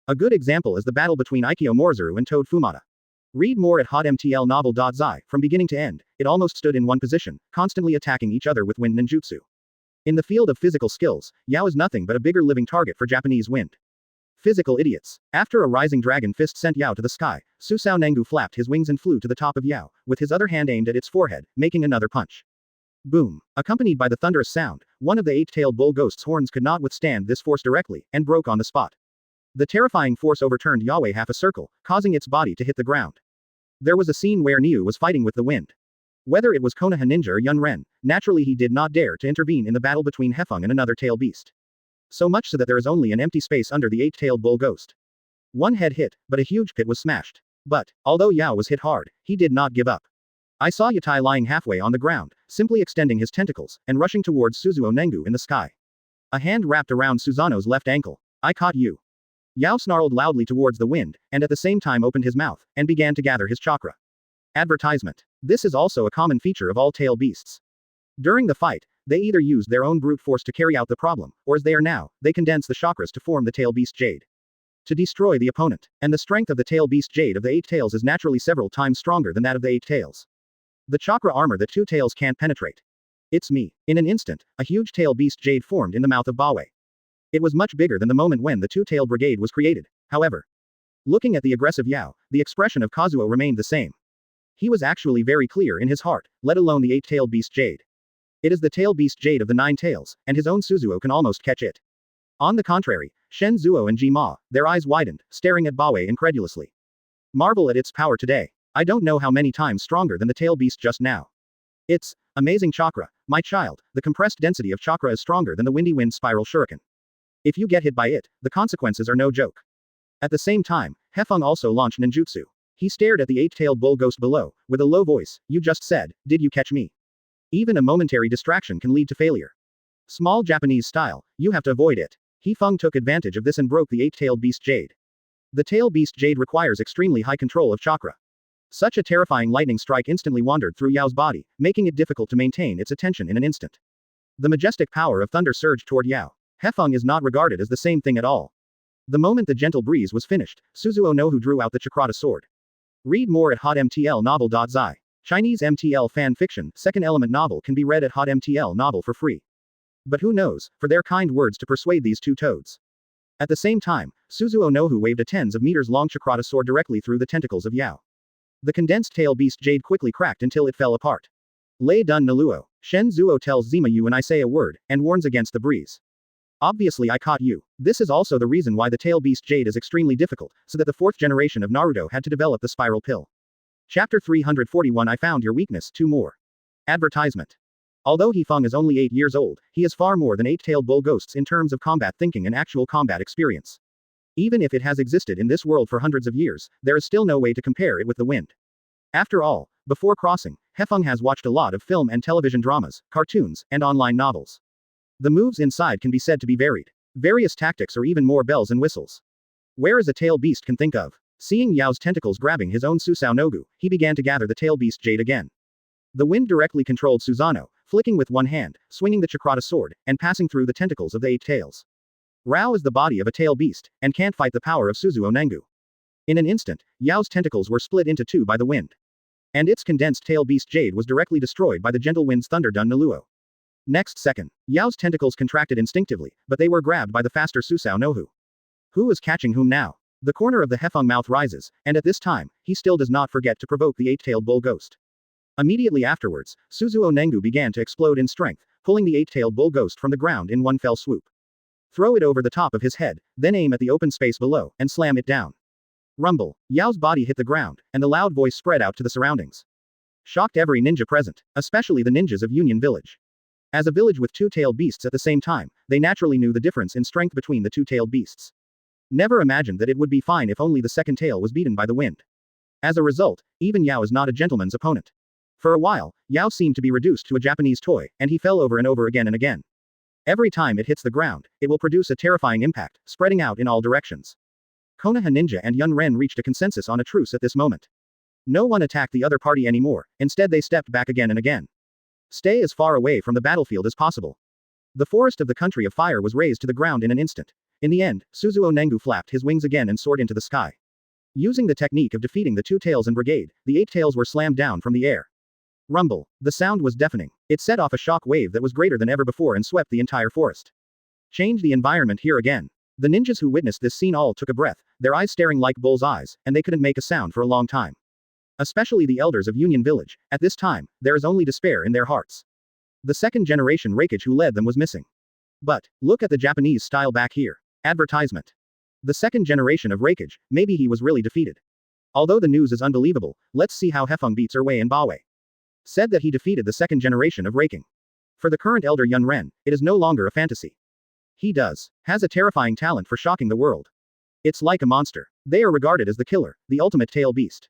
[SPEAKER 2] A good example is the battle between Aikyo Morizuru and Toad Fumata. Read more at hotmtlnovel.zi. From beginning to end, it almost stood in one position, constantly attacking each other with wind ninjutsu. In the field of physical skills, Yao is nothing but a bigger living target for Japanese wind. Physical idiots. After a rising dragon fist sent Yao to the sky, Susao Nengu flapped his wings and flew to the top of Yao, with his other hand aimed at its forehead, making another punch. Boom. Accompanied by the thunderous sound, one of the 8-tailed bull ghost's horns could not withstand this force directly, and broke on the spot. The terrifying force overturned Yahweh half a circle, causing its body to hit the ground. There was a scene where Niu was fighting with the wind. Whether it was Konoha ninja or Yun Ren, naturally he did not dare to intervene in the battle between Hefeng and another tail beast. So much so that there is only an empty space under the 8-tailed bull ghost. One head hit, but a huge pit was smashed. But, although Yao was hit hard, he did not give up. I saw Yatai lying halfway on the ground, simply extending his tentacles, and rushing towards Suzuo Nengu in the sky. A hand wrapped around Susanoo's left ankle. I caught you. Yao snarled loudly towards the wind, and at the same time opened his mouth, and began to gather his chakra. Advertisement. This is also a common feature of all tail beasts. During the fight, they either used their own brute force to carry out the problem, or as they are now, they condense the chakras to form the tail beast jade. To destroy the opponent. And the strength of the tail beast jade of the 8 tails is naturally several times stronger than that of the 8 tails. The chakra armor that 2 tails can't penetrate. It's me. In an instant, a huge tail beast jade formed in the mouth of Bawe. It was much bigger than the moment when the 2-tailed brigade was created, however. Looking at the aggressive Yao, the expression of Kazuo remained the same. He was actually very clear in his heart, let alone the 8-tailed beast jade. It is the tail beast jade of the 9 tails, and his own Suzuo can almost catch it. On the contrary, Shen Zuo and Ji Ma, their eyes widened, staring at Bawe incredulously. Marvel at its power today. I don't know how many times stronger than the tail beast just now. It's amazing chakra, my child. The compressed density of chakra is stronger than the windy wind spiral shuriken. If you get hit by it, the consequences are no joke. At the same time, Hefeng also launched ninjutsu. He stared at the 8-tailed bull ghost below, with a low voice. You just said, did you catch me? Even a momentary distraction can lead to failure. Small Japanese style, you have to avoid it. Hefeng took advantage of this and broke the 8-tailed beast jade. The tail beast jade requires extremely high control of chakra. Such a terrifying lightning strike instantly wandered through Yao's body, making it difficult to maintain its attention in an instant. The majestic power of thunder surged toward Yao. Hefeng is not regarded as the same thing at all. The moment the gentle breeze was finished, Suzuo Nohu drew out the Chakrata sword. Read more at hotmtlnovel.zi. Chinese MTL fan fiction, second element novel can be read at hotmtl novel for free. But who knows, for their kind words to persuade these 2 toads. At the same time, Suzuo Nohu waved a tens of meters long Chakrata sword directly through the tentacles of Yao. The condensed tail beast jade quickly cracked until it fell apart. Lei Dun Naluo. Shen Zuo tells Zima you and I say a word, and warns against the breeze. Obviously I caught you. This is also the reason why the tail beast jade is extremely difficult, so that the 4th generation of Naruto had to develop the spiral pill. Chapter 341 I found your weakness, 2 more. Advertisement. Although Hefeng is only 8 years old, he is far more than 8-tailed bull ghosts in terms of combat thinking and actual combat experience. Even if it has existed in this world for hundreds of years, there is still no way to compare it with the wind. After all, before crossing, Hefeng has watched a lot of film and television dramas, cartoons, and online novels. The moves inside can be said to be varied. Various tactics or even more bells and whistles. Where is a tail beast can think of? Seeing Yao's tentacles grabbing his own Susao Nogu, he began to gather the tail beast jade again. The wind directly controlled Susanoo, flicking with one hand, swinging the Chakrata sword, and passing through the tentacles of the 8 tails. Rao is the body of a tail beast, and can't fight the power of Suzuo Nengu. In an instant, Yao's tentacles were split into 2 by the wind. And its condensed tail beast jade was directly destroyed by the gentle wind's thunder dun Naluo. Next second, Yao's tentacles contracted instinctively, but they were grabbed by the faster Susao Nohu. Who is catching whom now? The corner of the Hefeng mouth rises, and at this time, he still does not forget to provoke the 8-tailed bull ghost. Immediately afterwards, Suzuo Nengu began to explode in strength, pulling the 8-tailed bull ghost from the ground in one fell swoop. Throw it over the top of his head, then aim at the open space below, and slam it down. Rumble. Yao's body hit the ground, and the loud voice spread out to the surroundings. Shocked every ninja present, especially the ninjas of Union Village. As a village with 2-tailed beasts at the same time, they naturally knew the difference in strength between the 2-tailed beasts. Never imagined that it would be fine if only the second tail was beaten by the wind. As a result, even Yao is not a gentleman's opponent. For a while, Yao seemed to be reduced to a Japanese toy, and he fell over and over again and again. Every time it hits the ground, it will produce a terrifying impact, spreading out in all directions. Konoha Ninja and Yun Ren reached a consensus on a truce at this moment. No one attacked the other party anymore, instead they stepped back again and again. Stay as far away from the battlefield as possible. The forest of the country of fire was razed to the ground in an instant. In the end, Suzuo Nengu flapped his wings again and soared into the sky. Using the technique of defeating the 2 tails and brigade, the 8 tails were slammed down from the air. Rumble. The sound was deafening. It set off a shock wave that was greater than ever before and swept the entire forest. Change the environment here again. The ninjas who witnessed this scene all took a breath, their eyes staring like bull's eyes, and they couldn't make a sound for a long time. Especially the elders of Union Village, at this time, there is only despair in their hearts. The 2nd generation Raikage who led them was missing. But, look at the Japanese style back here. Advertisement. The 2nd generation of Raikage, maybe he was really defeated. Although the news is unbelievable, let's see how Hefeng beats Erwei and Bawe. Said that he defeated the 2nd generation of Raking. For the current elder Yun Ren, it is no longer a fantasy. He has a terrifying talent for shocking the world. It's like a monster. They are regarded as the killer, the ultimate tail beast.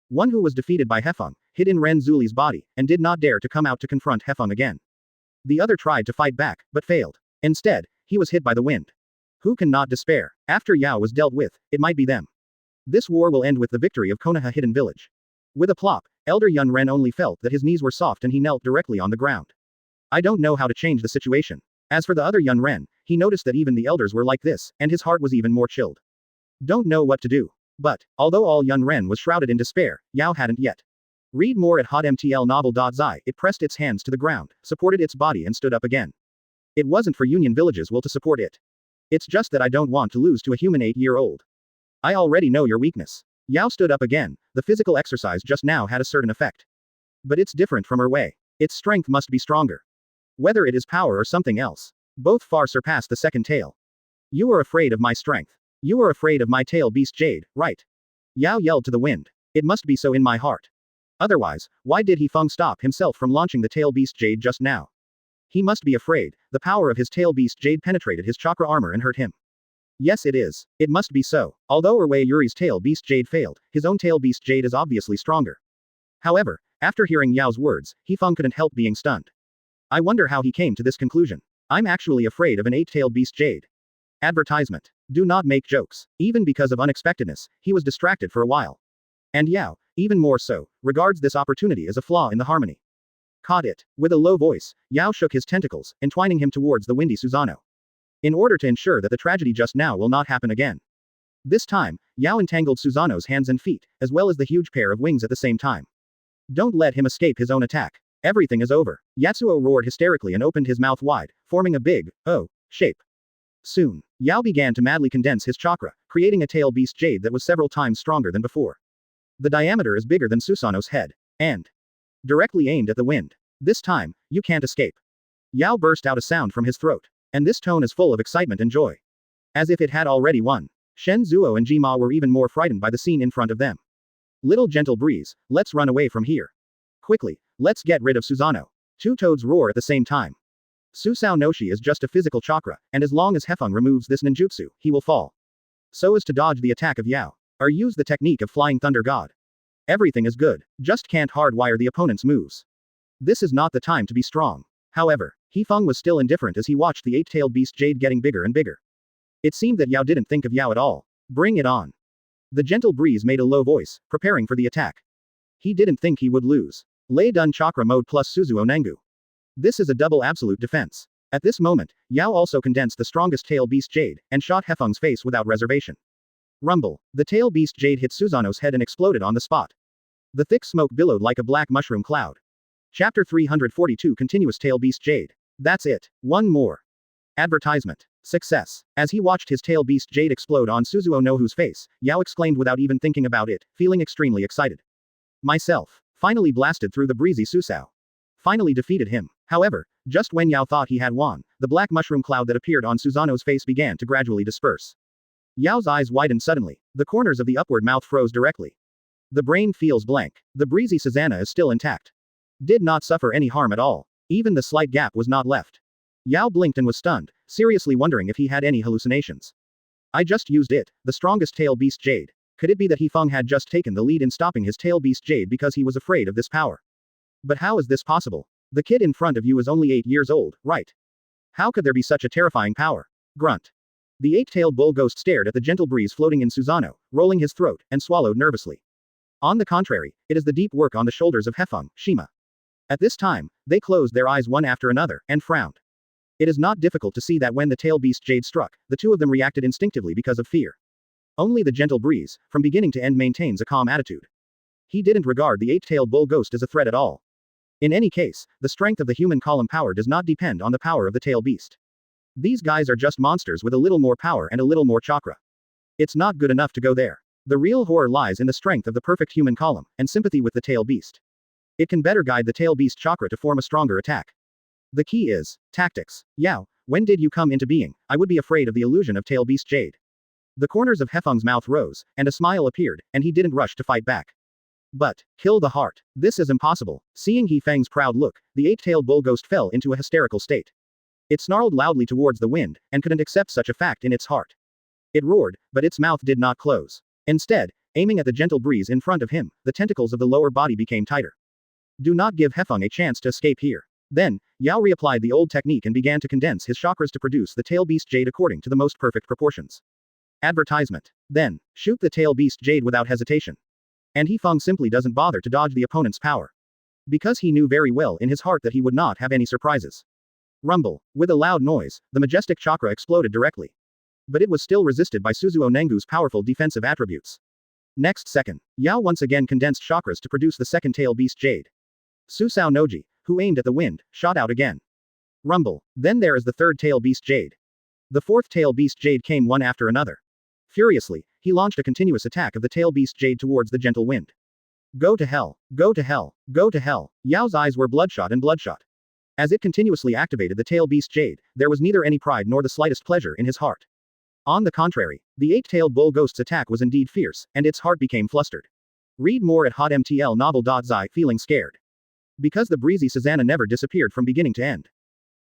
[SPEAKER 2] One who was defeated by Hefeng, hid in Ren Zuli's body, and did not dare to come out to confront Hefeng again. The other tried to fight back, but failed. Instead, he was hit by the wind. Who can not despair? After Yao was dealt with, it might be them. This war will end with the victory of Konoha Hidden Village. With a plop, Elder Yun Ren only felt that his knees were soft and he knelt directly on the ground. I don't know how to change the situation. As for the other Yun Ren, he noticed that even the elders were like this, and his heart was even more chilled. Don't know what to do. But, although all Yun Ren was shrouded in despair, Yao hadn't yet. Read more at hotmtlnovel.zi. It pressed its hands to the ground, supported its body and stood up again. It wasn't for Union Village's will to support it. It's just that I don't want to lose to a human 8-year-old. I already know your weakness. Yao stood up again. The physical exercise just now had a certain effect. But it's different from her way. Its strength must be stronger. Whether it is power or something else. Both far surpass the second tail. You are afraid of my strength. You are afraid of my tail beast Jade, right? Yao yelled to the wind. It must be so in my heart. Otherwise, why did Hefeng stop himself from launching the tail beast Jade just now? He must be afraid. The power of his tail beast Jade penetrated his chakra armor and hurt him. Yes, it is. It must be so. Although Erwei Yuri's tail beast Jade failed, his own tail beast Jade is obviously stronger. However, after hearing Yao's words, Hefeng couldn't help being stunned. I wonder how he came to this conclusion. I'm actually afraid of an 8-tailed beast Jade. Advertisement. Do not make jokes. Even because of unexpectedness, he was distracted for a while. And Yao, even more so, regards this opportunity as a flaw in the harmony. Caught it. With a low voice, Yao shook his tentacles, entwining him towards the windy Susanoo. In order to ensure that the tragedy just now will not happen again. This time, Yao entangled Susanoo's hands and feet, as well as the huge pair of wings at the same time. Don't let him escape his own attack. Everything is over. Yatsuo roared hysterically and opened his mouth wide, forming a big, O, shape. Soon, Yao began to madly condense his chakra, creating a tail beast Jade that was several times stronger than before. The diameter is bigger than Susanoo's head. And directly aimed at the wind. This time, you can't escape. Yao burst out a sound from his throat. And this tone is full of excitement and joy. As if it had already won. Shen Zuo and Jima were even more frightened by the scene in front of them. Little gentle breeze, let's run away from here. Quickly, let's get rid of Susanoo. Two toads roar at the same time. Susao Noshi is just a physical chakra, and as long as Hefeng removes this ninjutsu, he will fall. So as to dodge the attack of Yao. Or use the technique of Flying Thunder God. Everything is good, just can't hardwire the opponent's moves. This is not the time to be strong. However, Hefeng was still indifferent as he watched the 8-tailed beast Jade getting bigger and bigger. It seemed that Yao didn't think of Yao at all. Bring it on. The gentle breeze made a low voice, preparing for the attack. He didn't think he would lose. Lei Dun Chakra Mode plus Suzuo Nengu. This is a double absolute defense. At this moment, Yao also condensed the strongest tail beast Jade, and shot Hefeng's face without reservation. Rumble. The tail beast Jade hit Susanoo's head and exploded on the spot. The thick smoke billowed like a black mushroom cloud. Chapter 342 Continuous Tail Beast Jade. That's it. One more. Advertisement. Success. As he watched his tail beast Jade explode on Suzuo Nohu's face, Yao exclaimed without even thinking about it, feeling extremely excited. Myself. Finally blasted through the breezy Susao. Finally defeated him. However, just when Yao thought he had won, the black mushroom cloud that appeared on Susanoo's face began to gradually disperse. Yao's eyes widened suddenly. The corners of the upward mouth froze directly. The brain feels blank. The breezy Susanoo is still intact. Did not suffer any harm at all. Even the slight gap was not left. Yao blinked and was stunned, seriously wondering if he had any hallucinations. I just used it, the strongest tail beast Jade. Could it be that Hefeng had just taken the lead in stopping his tail beast Jade because he was afraid of this power? But how is this possible? The kid in front of you is only 8 years old, right? How could there be such a terrifying power? Grunt. The 8-tailed bull ghost stared at the gentle breeze floating in Susanoo, rolling his throat, and swallowed nervously. On the contrary, it is the deep work on the shoulders of Hefeng, Shima. At this time, they closed their eyes one after another, and frowned. It is not difficult to see that when the tail beast Jade struck, the two of them reacted instinctively because of fear. Only the gentle breeze, from beginning to end maintains a calm attitude. He didn't regard the 8-tailed bull ghost as a threat at all. In any case, the strength of the human column power does not depend on the power of the tail beast. These guys are just monsters with a little more power and a little more chakra. It's not good enough to go there. The real horror lies in the strength of the perfect human column, and sympathy with the tail beast. It can better guide the tail beast chakra to form a stronger attack. The key is tactics. Yao, when did you come into being? I would be afraid of the illusion of tail beast Jade. The corners of Hefeng's mouth rose, and a smile appeared, and he didn't rush to fight back. But, kill the heart. This is impossible. Seeing Hefeng's proud look, the 8-tailed bull ghost fell into a hysterical state. It snarled loudly towards the wind, and couldn't accept such a fact in its heart. It roared, but its mouth did not close. Instead, aiming at the gentle breeze in front of him, the tentacles of the lower body became tighter. Do not give Hefeng a chance to escape here. Then, Yao reapplied the old technique and began to condense his chakras to produce the tail beast jade according to the most perfect proportions. Advertisement. Then, shoot the tail beast jade without hesitation. And Hefeng simply doesn't bother to dodge the opponent's power. Because he knew very well in his heart that he would not have any surprises. Rumble. With a loud noise, the majestic chakra exploded directly. But it was still resisted by Suzuo Nengu's powerful defensive attributes. Next second, Yao once again condensed chakras to produce the second tail beast jade. Susao Noji, who aimed at the wind, shot out again. Rumble. Then there is the third tail beast jade. The fourth tail beast jade came one after another. Furiously, he launched a continuous attack of the tail beast jade towards the gentle wind. Go to hell, go to hell, go to hell. Yao's eyes were bloodshot and bloodshot. As it continuously activated the tail beast jade, there was neither any pride nor the slightest pleasure in his heart. On the contrary, the eight-tailed bull ghost's attack was indeed fierce, and its heart became flustered. Read more at hotmtl novel.zi. Feeling scared. Because the breezy Susanna never disappeared from beginning to end.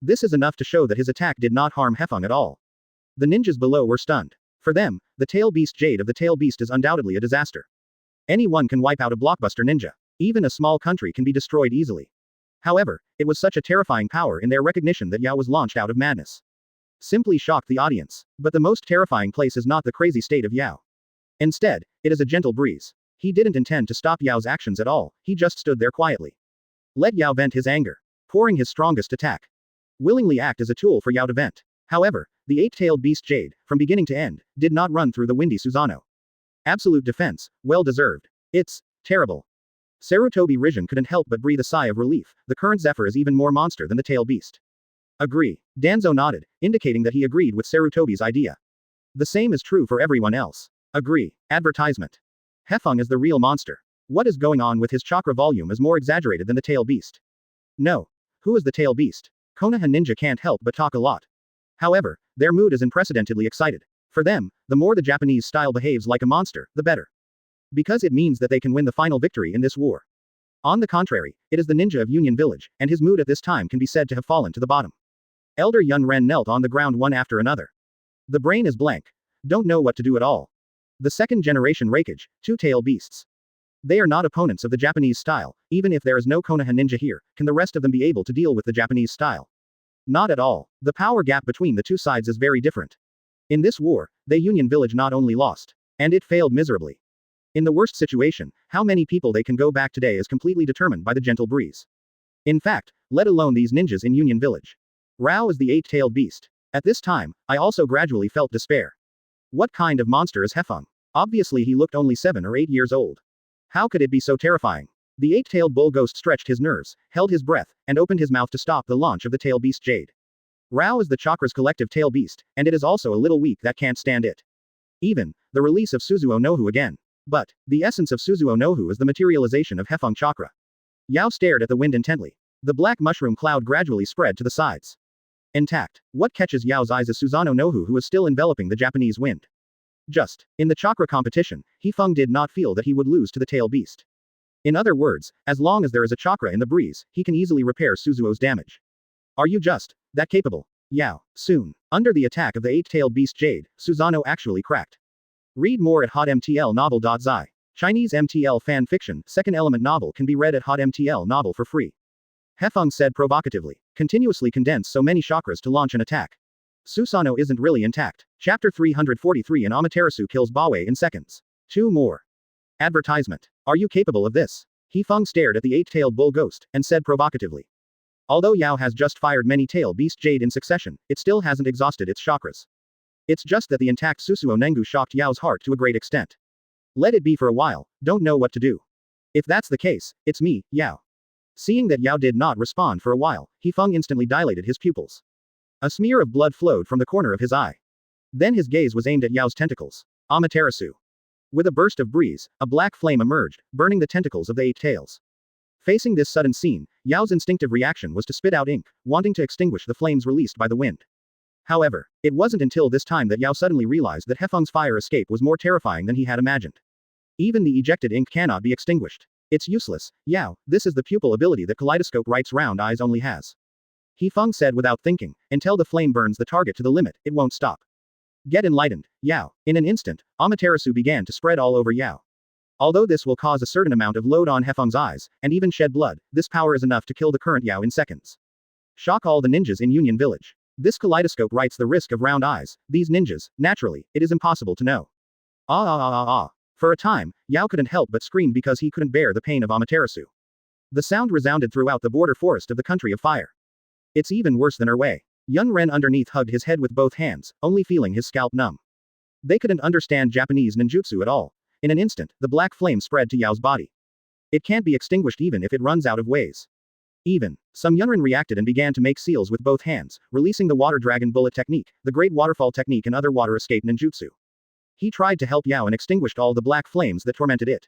[SPEAKER 2] This is enough to show that his attack did not harm Hefeng at all. The ninjas below were stunned. For them, the tail beast jade of the tail beast is undoubtedly a disaster. Anyone can wipe out a blockbuster ninja. Even a small country can be destroyed easily. However, it was such a terrifying power in their recognition that Yao was launched out of madness. Simply shocked the audience. But the most terrifying place is not the crazy state of Yao. Instead, it is a gentle breeze. He didn't intend to stop Yao's actions at all, he just stood there quietly. Let Yao vent his anger. Pouring his strongest attack. Willingly act as a tool for Yao to vent. However, the eight-tailed beast jade, from beginning to end, did not run through the windy Susano. Absolute defense, well deserved. It's terrible. Sarutobi Hizen couldn't help but breathe a sigh of relief. The current Zephyr is even more monster than the tail beast. Agree. Danzo nodded, indicating that he agreed with Sarutobi's idea. The same is true for everyone else. Agree. Advertisement. Hefeng is the real monster. What is going on with his chakra volume is more exaggerated than the tail beast. No. Who is the tail beast? Konoha ninja can't help but talk a lot. However, their mood is unprecedentedly excited. For them, the more the Japanese style behaves like a monster, the better. Because it means that they can win the final victory in this war. On the contrary, it is the ninja of Union Village, and his mood at this time can be said to have fallen to the bottom. Elder Yun Ren knelt on the ground one after another. The brain is blank. Don't know what to do at all. The second generation Raikage, two-tail beasts. They are not opponents of the Japanese style. Even if there is no Konoha ninja here, can the rest of them be able to deal with the Japanese style? Not at all. The power gap between the two sides is very different. In this war, the Union Village not only lost, and it failed miserably. In the worst situation, how many people they can go back today is completely determined by the gentle breeze. In fact, let alone these ninjas in Union Village. Rao is the eight-tailed beast. At this time, I also gradually felt despair. What kind of monster is Hefeng? Obviously he looked only 7 or 8 years old. How could it be so terrifying? The eight-tailed bull ghost stretched his nerves, held his breath, and opened his mouth to stop the launch of the tail beast jade. Rao is the chakra's collective tail beast, and it is also a little weak that can't stand it. Even, the release of Suzuo Nohu again. But, the essence of Suzuo Nohu is the materialization of Hefeng chakra. Yao stared at the wind intently. The black mushroom cloud gradually spread to the sides. Intact. What catches Yao's eyes is Susanoo Nohu, who is still enveloping the Japanese wind. Just, in the chakra competition, Hefeng did not feel that he would lose to the tail beast. In other words, as long as there is a chakra in the breeze, he can easily repair Suzuo's damage. Are you just that capable? Yao. Soon. Under the attack of the eight-tailed beast jade, Susanoo actually cracked. Read more at hotmtlnovel.zi. Chinese MTL fan fiction, second element novel can be read at hotmtl novel for free. Hefeng said provocatively. Continuously condense so many chakras to launch an attack. Susanoo isn't really intact. Chapter 343 and Amaterasu kills Bawe in seconds. 2 more. Advertisement. Are you capable of this? Hefeng stared at the eight-tailed bull ghost, and said provocatively. Although Yao has just fired many tail beast jade in succession, it still hasn't exhausted its chakras. It's just that the intact Susuo Nengu shocked Yao's heart to a great extent. Let it be for a while, don't know what to do. If that's the case, it's me, Yao. Seeing that Yao did not respond for a while, Hefeng instantly dilated his pupils. A smear of blood flowed from the corner of his eye. Then his gaze was aimed at Yao's tentacles. Amaterasu. With a burst of breeze, a black flame emerged, burning the tentacles of the eight tails. Facing this sudden scene, Yao's instinctive reaction was to spit out ink, wanting to extinguish the flames released by the wind. However, it wasn't until this time that Yao suddenly realized that Hefeng's fire escape was more terrifying than he had imagined. Even the ejected ink cannot be extinguished. It's useless, Yao, this is the pupil ability that Kaleidoscope Wright's round eyes only has. Hefeng said without thinking, until the flame burns the target to the limit, it won't stop. Get enlightened, Yao. In an instant, Amaterasu began to spread all over Yao. Although this will cause a certain amount of load on Hefeng's eyes, and even shed blood, this power is enough to kill the current Yao in seconds. Shock all the ninjas in Union Village. This kaleidoscope writes the risk of round eyes. These ninjas, naturally, it is impossible to know. Ah ah ah ah ah. For a time, Yao couldn't help but scream because he couldn't bear the pain of Amaterasu. The sound resounded throughout the border forest of the country of fire. It's even worse than Erway. Yun Ren underneath hugged his head with both hands, only feeling his scalp numb. They couldn't understand Japanese ninjutsu at all. In an instant, the black flame spread to Yao's body. It can't be extinguished even if it runs out of ways. Some Yunrin reacted and began to make seals with both hands, releasing the water dragon bullet technique, the great waterfall technique and other water escape ninjutsu. He tried to help Yao and extinguished all the black flames that tormented it.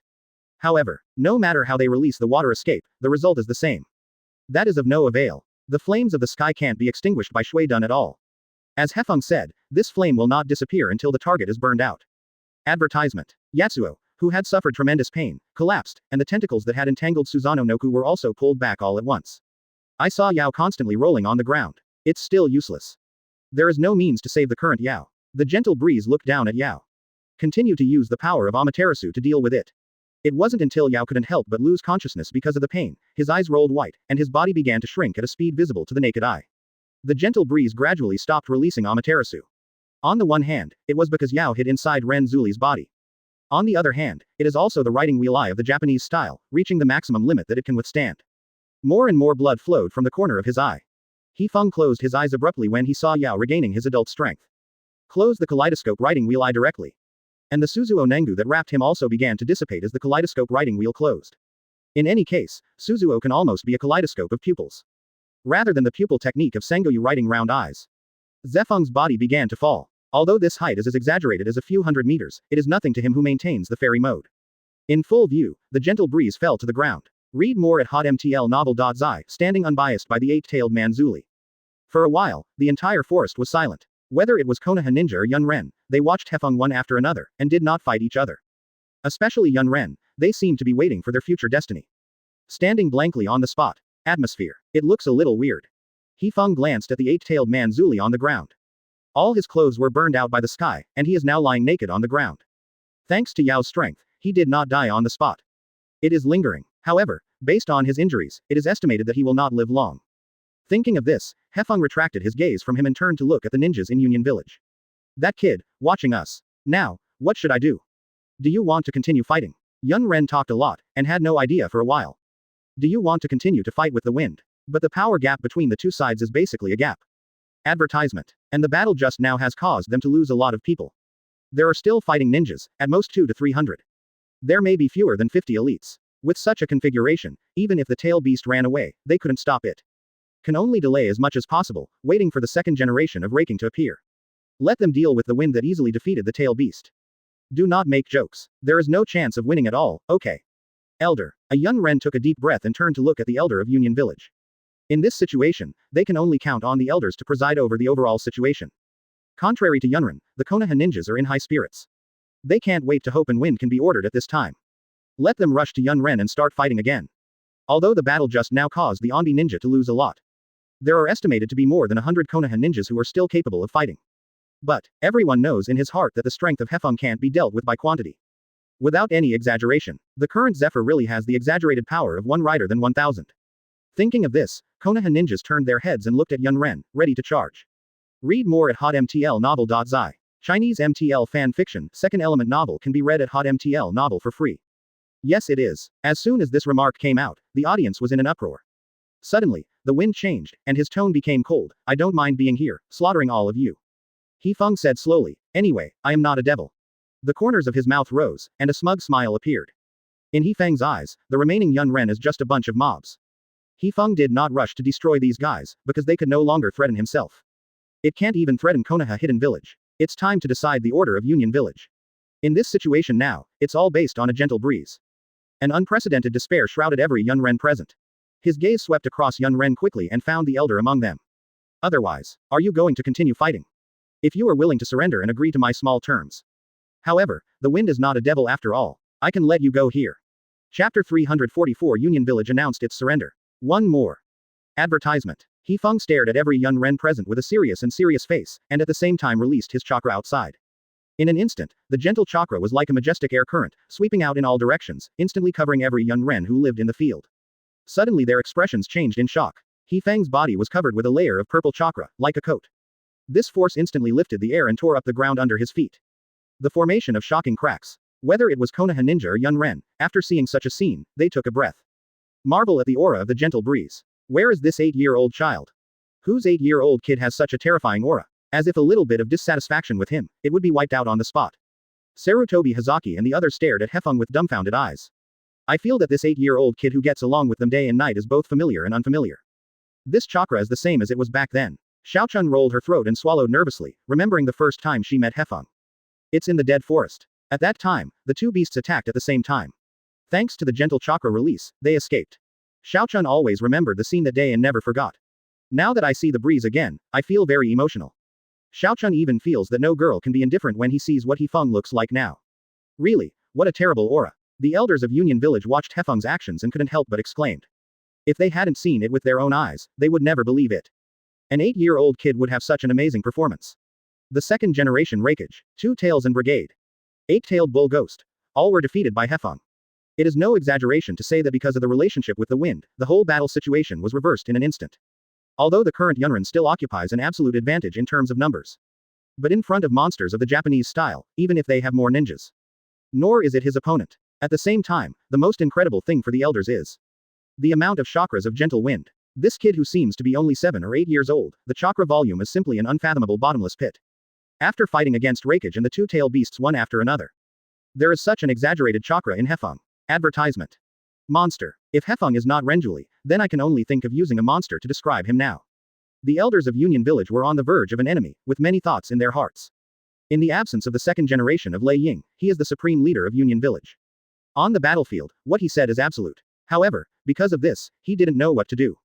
[SPEAKER 2] However, no matter how they release the water escape, the result is the same. That is of no avail. The flames of the sky can't be extinguished by Shui Dun at all. As Hefeng said, this flame will not disappear until the target is burned out. Advertisement. Yatsuo, who had suffered tremendous pain, collapsed, and the tentacles that had entangled Susanoo Noku were also pulled back all at once. I saw Yao constantly rolling on the ground. It's still useless. There is no means to save the current Yao. The gentle breeze looked down at Yao. Continue to use the power of Amaterasu to deal with it. It wasn't until Yao couldn't help but lose consciousness because of the pain, his eyes rolled white, and his body began to shrink at a speed visible to the naked eye. The gentle breeze gradually stopped releasing Amaterasu. On the one hand, it was because Yao hid inside Ren Zuli's body. On the other hand, it is also the riding wheel eye of the Japanese style, reaching the maximum limit that it can withstand. More and more blood flowed from the corner of his eye. Hefeng closed his eyes abruptly when he saw Yao regaining his adult strength. Close the kaleidoscope riding wheel eye directly. And the Suzuo Nengu that wrapped him also began to dissipate as the kaleidoscope riding wheel closed. In any case, Suzuo can almost be a kaleidoscope of pupils. Rather than the pupil technique of Sengoyu riding round eyes. Zefeng's body began to fall. Although this height is as exaggerated as a few hundred meters, it is nothing to him who maintains the fairy mode. In full view, the gentle breeze fell to the ground. Read more at hotmtl novel.zi, standing unbiased by the eight-tailed man Zuli. For a while, the entire forest was silent. Whether it was Konoha Ninja or Yun Ren, they watched Hefeng one after another, and did not fight each other. Especially Yun Ren, they seemed to be waiting for their future destiny. Standing blankly on the spot. Atmosphere. It looks a little weird. Hefeng glanced at the eight-tailed man Zuli on the ground. All his clothes were burned out by the sky, and he is now lying naked on the ground. Thanks to Yao's strength, he did not die on the spot. It is lingering. However, based on his injuries, it is estimated that he will not live long. Thinking of this, Hefeng retracted his gaze from him and turned to look at the ninjas in Union Village. That kid, watching us. Now, what should I do? Do you want to continue fighting? Yun Ren talked a lot, and had no idea for a while. Do you want to continue to fight with the wind? But the power gap between the two sides is basically a gap. Advertisement. And the battle just now has caused them to lose a lot of people. There are still fighting ninjas, at most 200 to 300. There may be fewer than 50 elites. With such a configuration, even if the tail beast ran away, they couldn't stop it. Can only delay as much as possible, waiting for the second generation of raking to appear. Let them deal with the wind that easily defeated the tail beast. Do not make jokes. There is no chance of winning at all, okay. Elder. A Yun Ren took a deep breath and turned to look at the elder of Union Village. In this situation, they can only count on the elders to preside over the overall situation. Contrary to Yunren, the Konoha ninjas are in high spirits. They can't wait to hope and wind can be ordered at this time. Let them rush to Yun Ren and start fighting again. Although the battle just now caused the Onbi ninja to lose a lot. There are estimated to be more than 100 Konoha ninjas who are still capable of fighting. But, everyone knows in his heart that the strength of Hefeng can't be dealt with by quantity. Without any exaggeration, the current Zephyr really has the exaggerated power of one rider than 1000. Thinking of this, Konoha ninjas turned their heads and looked at Yun Ren, ready to charge. Read more at hotmtlnovel.zi. Chinese MTL fan fiction, second element novel can be read at hotmtl novel for free. Yes it is. As soon as this remark came out, the audience was in an uproar. Suddenly, the wind changed, and his tone became cold. I don't mind being here, slaughtering all of you. Hefeng said slowly, anyway, I am not a devil. The corners of his mouth rose, and a smug smile appeared. In Hefeng's eyes, the remaining Yun Ren is just a bunch of mobs. Hefeng did not rush to destroy these guys, because they could no longer threaten himself. It can't even threaten Konoha Hidden Village. It's time to decide the order of Union Village. In this situation now, it's all based on a gentle breeze. An unprecedented despair shrouded every Yun Ren present. His gaze swept across Yun Ren quickly and found the elder among them. Otherwise, are you going to continue fighting? If you are willing to surrender and agree to my small terms. However, the wind is not a devil after all. I can let you go here. Chapter 344 Union Village announced its surrender. One more. Advertisement. Hefeng stared at every Yun Ren present with a serious face, and at the same time released his chakra outside. In an instant, the gentle chakra was like a majestic air current, sweeping out in all directions, instantly covering every Yun Ren who lived in the field. Suddenly their expressions changed in shock. Hefeng's body was covered with a layer of purple chakra, like a coat. This force instantly lifted the air and tore up the ground under his feet. The formation of shocking cracks. Whether it was Konoha ninja or Yunren, after seeing such a scene, they took a breath. Marvel at the aura of the gentle breeze. Where is this 8-year-old child? Whose 8-year-old kid has such a terrifying aura? As if a little bit of dissatisfaction with him, it would be wiped out on the spot. Sarutobi Hizen and the others stared at Hefeng with dumbfounded eyes. I feel that this 8-year-old kid who gets along with them day and night is both familiar and unfamiliar. This chakra is the same as it was back then. Xiaochun rolled her throat and swallowed nervously, remembering the first time she met Hefeng. It's in the dead forest. At that time, the two beasts attacked at the same time. Thanks to the gentle chakra release, they escaped. Xiaochun always remembered the scene that day and never forgot. Now that I see the breeze again, I feel very emotional. Xiaochun even feels that no girl can be indifferent when he sees what Hefeng looks like now. Really, what a terrible aura. The elders of Union Village watched Hefeng's actions and couldn't help but exclaimed. If they hadn't seen it with their own eyes, they would never believe it. An 8-year-old kid would have such an amazing performance. The second generation Hokage, Two Tails and Brigade. 8-tailed bull ghost. All were defeated by Hefeng. It is no exaggeration to say that because of the relationship with the wind, the whole battle situation was reversed in an instant. Although the current Yunren still occupies an absolute advantage in terms of numbers. But in front of monsters of the Japanese style, even if they have more ninjas. Nor is it his opponent. At the same time, the most incredible thing for the elders is the amount of chakras of gentle wind. This kid who seems to be only 7 or 8 years old, the chakra volume is simply an unfathomable bottomless pit. After fighting against Hokage and the two-tailed beasts one after another. There is such an exaggerated chakra in Hefeng. Advertisement. Monster. If Hefeng is not Renjuli, then I can only think of using a monster to describe him now. The elders of Union Village were on the verge of an enemy, with many thoughts in their hearts. In the absence of the second generation of Lei Ying, he is the supreme leader of Union Village. On the battlefield, what he said is absolute. However, because of this, he didn't know what to do.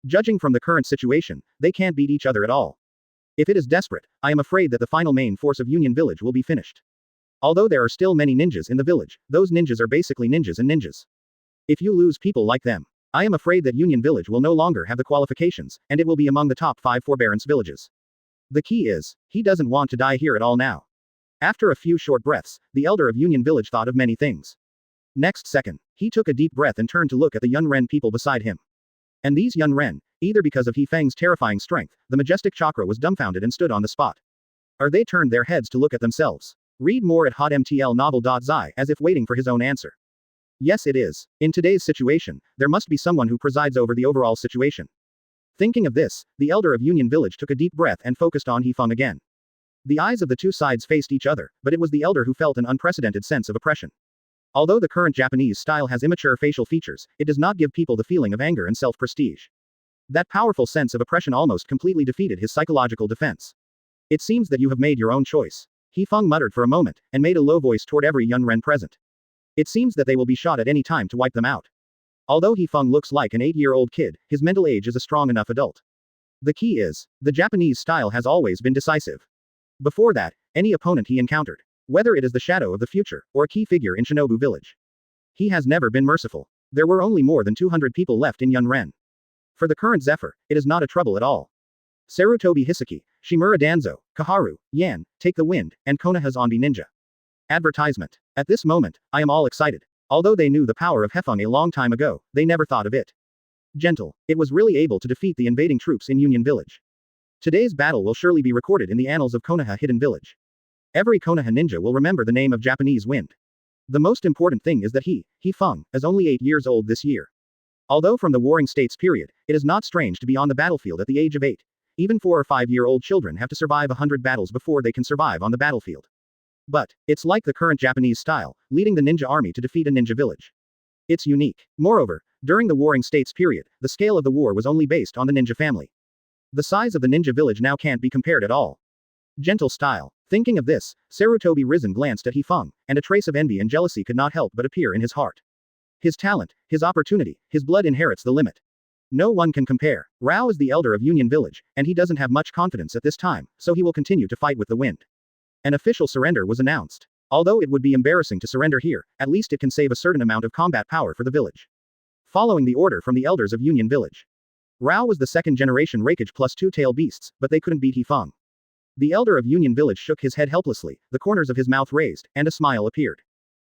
[SPEAKER 2] Judging from the current situation, they can't beat each other at all. If it is desperate, I am afraid that the final main force of Union Village will be finished. Although there are still many ninjas in the village, those ninjas are basically ninjas and ninjas. If you lose people like them, I am afraid that Union Village will no longer have the qualifications, and it will be among the top 5 forbearance villages. The key is, he doesn't want to die here at all now. After a few short breaths, the elder of Union Village thought of many things. Next second, he took a deep breath and turned to look at the Yunren people beside him. And these Yunren, either because of Hefeng's terrifying strength, the majestic chakra was dumbfounded and stood on the spot. Or they turned their heads to look at themselves. Read more at hotmtlnovel.zi as if waiting for his own answer. Yes, it is. In today's situation, there must be someone who presides over the overall situation. Thinking of this, the elder of Union Village took a deep breath and focused on Hefeng again. The eyes of the two sides faced each other, but it was the elder who felt an unprecedented sense of oppression. Although the current Japanese style has immature facial features, it does not give people the feeling of anger and self-prestige. That powerful sense of oppression almost completely defeated his psychological defense. It seems that you have made your own choice. Hefeng muttered for a moment, and made a low voice toward every Yunren present. It seems that they will be shot at any time to wipe them out. Although Hefeng looks like an 8-year-old kid, his mental age is a strong enough adult. The key is, the Japanese style has always been decisive. Before that, any opponent he encountered, whether it is the shadow of the future, or a key figure in Shinobu village, he has never been merciful. There were only more than 200 people left in Yunren. For the current Zephyr, it is not a trouble at all. Sarutobi Hizen, Shimura Danzo, Kaharu, Yan, Take the Wind, and Konoha Zombie Ninja. Advertisement. At this moment, I am all excited. Although they knew the power of Hefeng a long time ago, they never thought of it. Gentle. It was really able to defeat the invading troops in Union Village. Today's battle will surely be recorded in the annals of Konoha Hidden Village. Every Konoha ninja will remember the name of Japanese Wind. The most important thing is that Hefeng, is only 8 years old this year. Although from the Warring States period, it is not strange to be on the battlefield at the age of 8. Even 4 or 5-year-old children have to survive 100 battles before they can survive on the battlefield. But, it's like the current Japanese style, leading the ninja army to defeat a ninja village. It's unique. Moreover, during the Warring States period, the scale of the war was only based on the ninja family. The size of the ninja village now can't be compared at all. Gentle style. Thinking of this, Sarutobi Hizen glanced at Hefeng, and a trace of envy and jealousy could not help but appear in his heart. His talent, his opportunity, his blood inherits the limit. No one can compare. Rao is the elder of Union Village, and he doesn't have much confidence at this time, so he will continue to fight with the wind. An official surrender was announced. Although it would be embarrassing to surrender here, at least it can save a certain amount of combat power for the village. Following the order from the elders of Union Village. Rao was the second generation Hokage plus 2-tail beasts, but they couldn't beat Hefeng. The elder of Union Village shook his head helplessly, the corners of his mouth raised, and a smile appeared.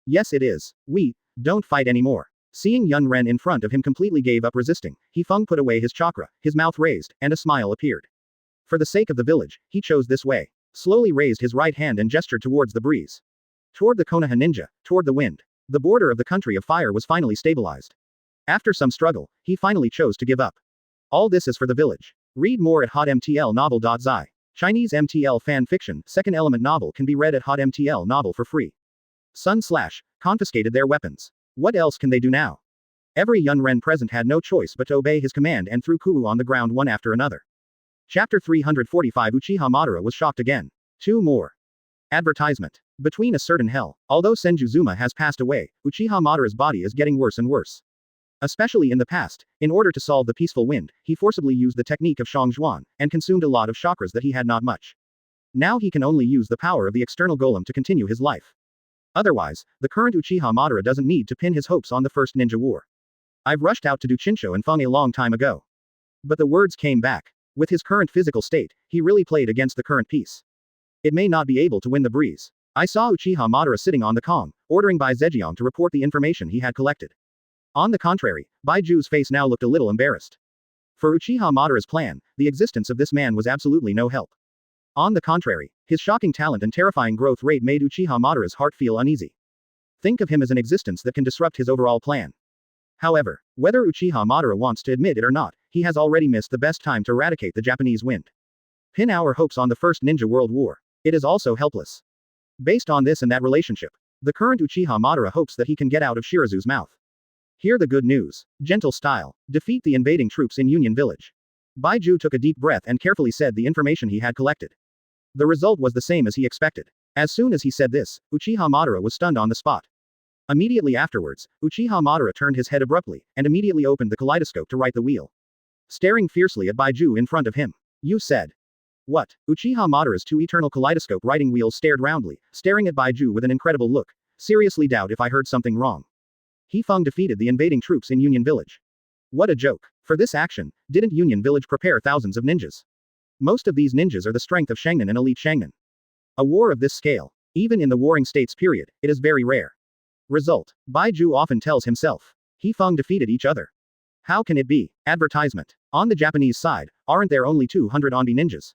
[SPEAKER 2] Yes, it is. We don't fight anymore. Seeing Yun Ren in front of him completely gave up resisting, Hefeng put away his chakra, his mouth raised, and a smile appeared. For the sake of the village, he chose this way. Slowly raised his right hand and gestured towards the breeze. Toward the Konoha ninja, toward the wind. The border of the country of fire was finally stabilized. After some struggle, he finally chose to give up. All this is for the village. Read more at hotmtlnovel.zi. Chinese MTL fan fiction, second element novel can be read at hotmtl novel for free. Confiscated their weapons. What else can they do now? Every Yun Ren present had no choice but to obey his command and threw Kuwu on the ground one after another. Chapter 345 Uchiha Madara was shocked again. 2 more. Advertisement. Between a certain hell, although Senju Zuma has passed away, Uchiha Madara's body is getting worse and worse. Especially in the past, in order to solve the peaceful wind, he forcibly used the technique of Shangzhuan, and consumed a lot of chakras that he had not much. Now he can only use the power of the external golem to continue his life. Otherwise, the current Uchiha Madara doesn't need to pin his hopes on the first ninja war. I've rushed out to do Chinsho and Feng a long time ago. But the words came back. With his current physical state, he really played against the current peace. It may not be able to win the breeze. I saw Uchiha Madara sitting on the Kong, ordering Bai Zhejiang to report the information he had collected. On the contrary, Bai Ju's face now looked a little embarrassed. For Uchiha Madara's plan, the existence of this man was absolutely no help. On the contrary, his shocking talent and terrifying growth rate made Uchiha Madara's heart feel uneasy. Think of him as an existence that can disrupt his overall plan. However, whether Uchiha Madara wants to admit it or not, he has already missed the best time to eradicate the Japanese wind. Pin our hopes on the First Ninja World War. It is also helpless. Based on this and that relationship, the current Uchiha Madara hopes that he can get out of Shirazu's mouth. Hear the good news. Gentle style. Defeat the invading troops in Union Village. Baiju took a deep breath and carefully said the information he had collected. The result was the same as he expected. As soon as he said this, Uchiha Madara was stunned on the spot. Immediately afterwards, Uchiha Madara turned his head abruptly, and immediately opened the kaleidoscope to right the wheel. Staring fiercely at Baiju in front of him. You said. What? Uchiha Madara's 2 eternal kaleidoscope writing wheels stared roundly, staring at Baiju with an incredible look. Seriously doubt if I heard something wrong. Hefeng defeated the invading troops in Union Village. What a joke. For this action, didn't Union Village prepare thousands of ninjas? Most of these ninjas are the strength of Shangnan and elite Shangnan. A war of this scale, even in the warring states period, it is very rare. Result. Baiju often tells himself. Hefeng defeated each other. How can it be? Advertisement. On the Japanese side, aren't there only 200 Onbi ninjas?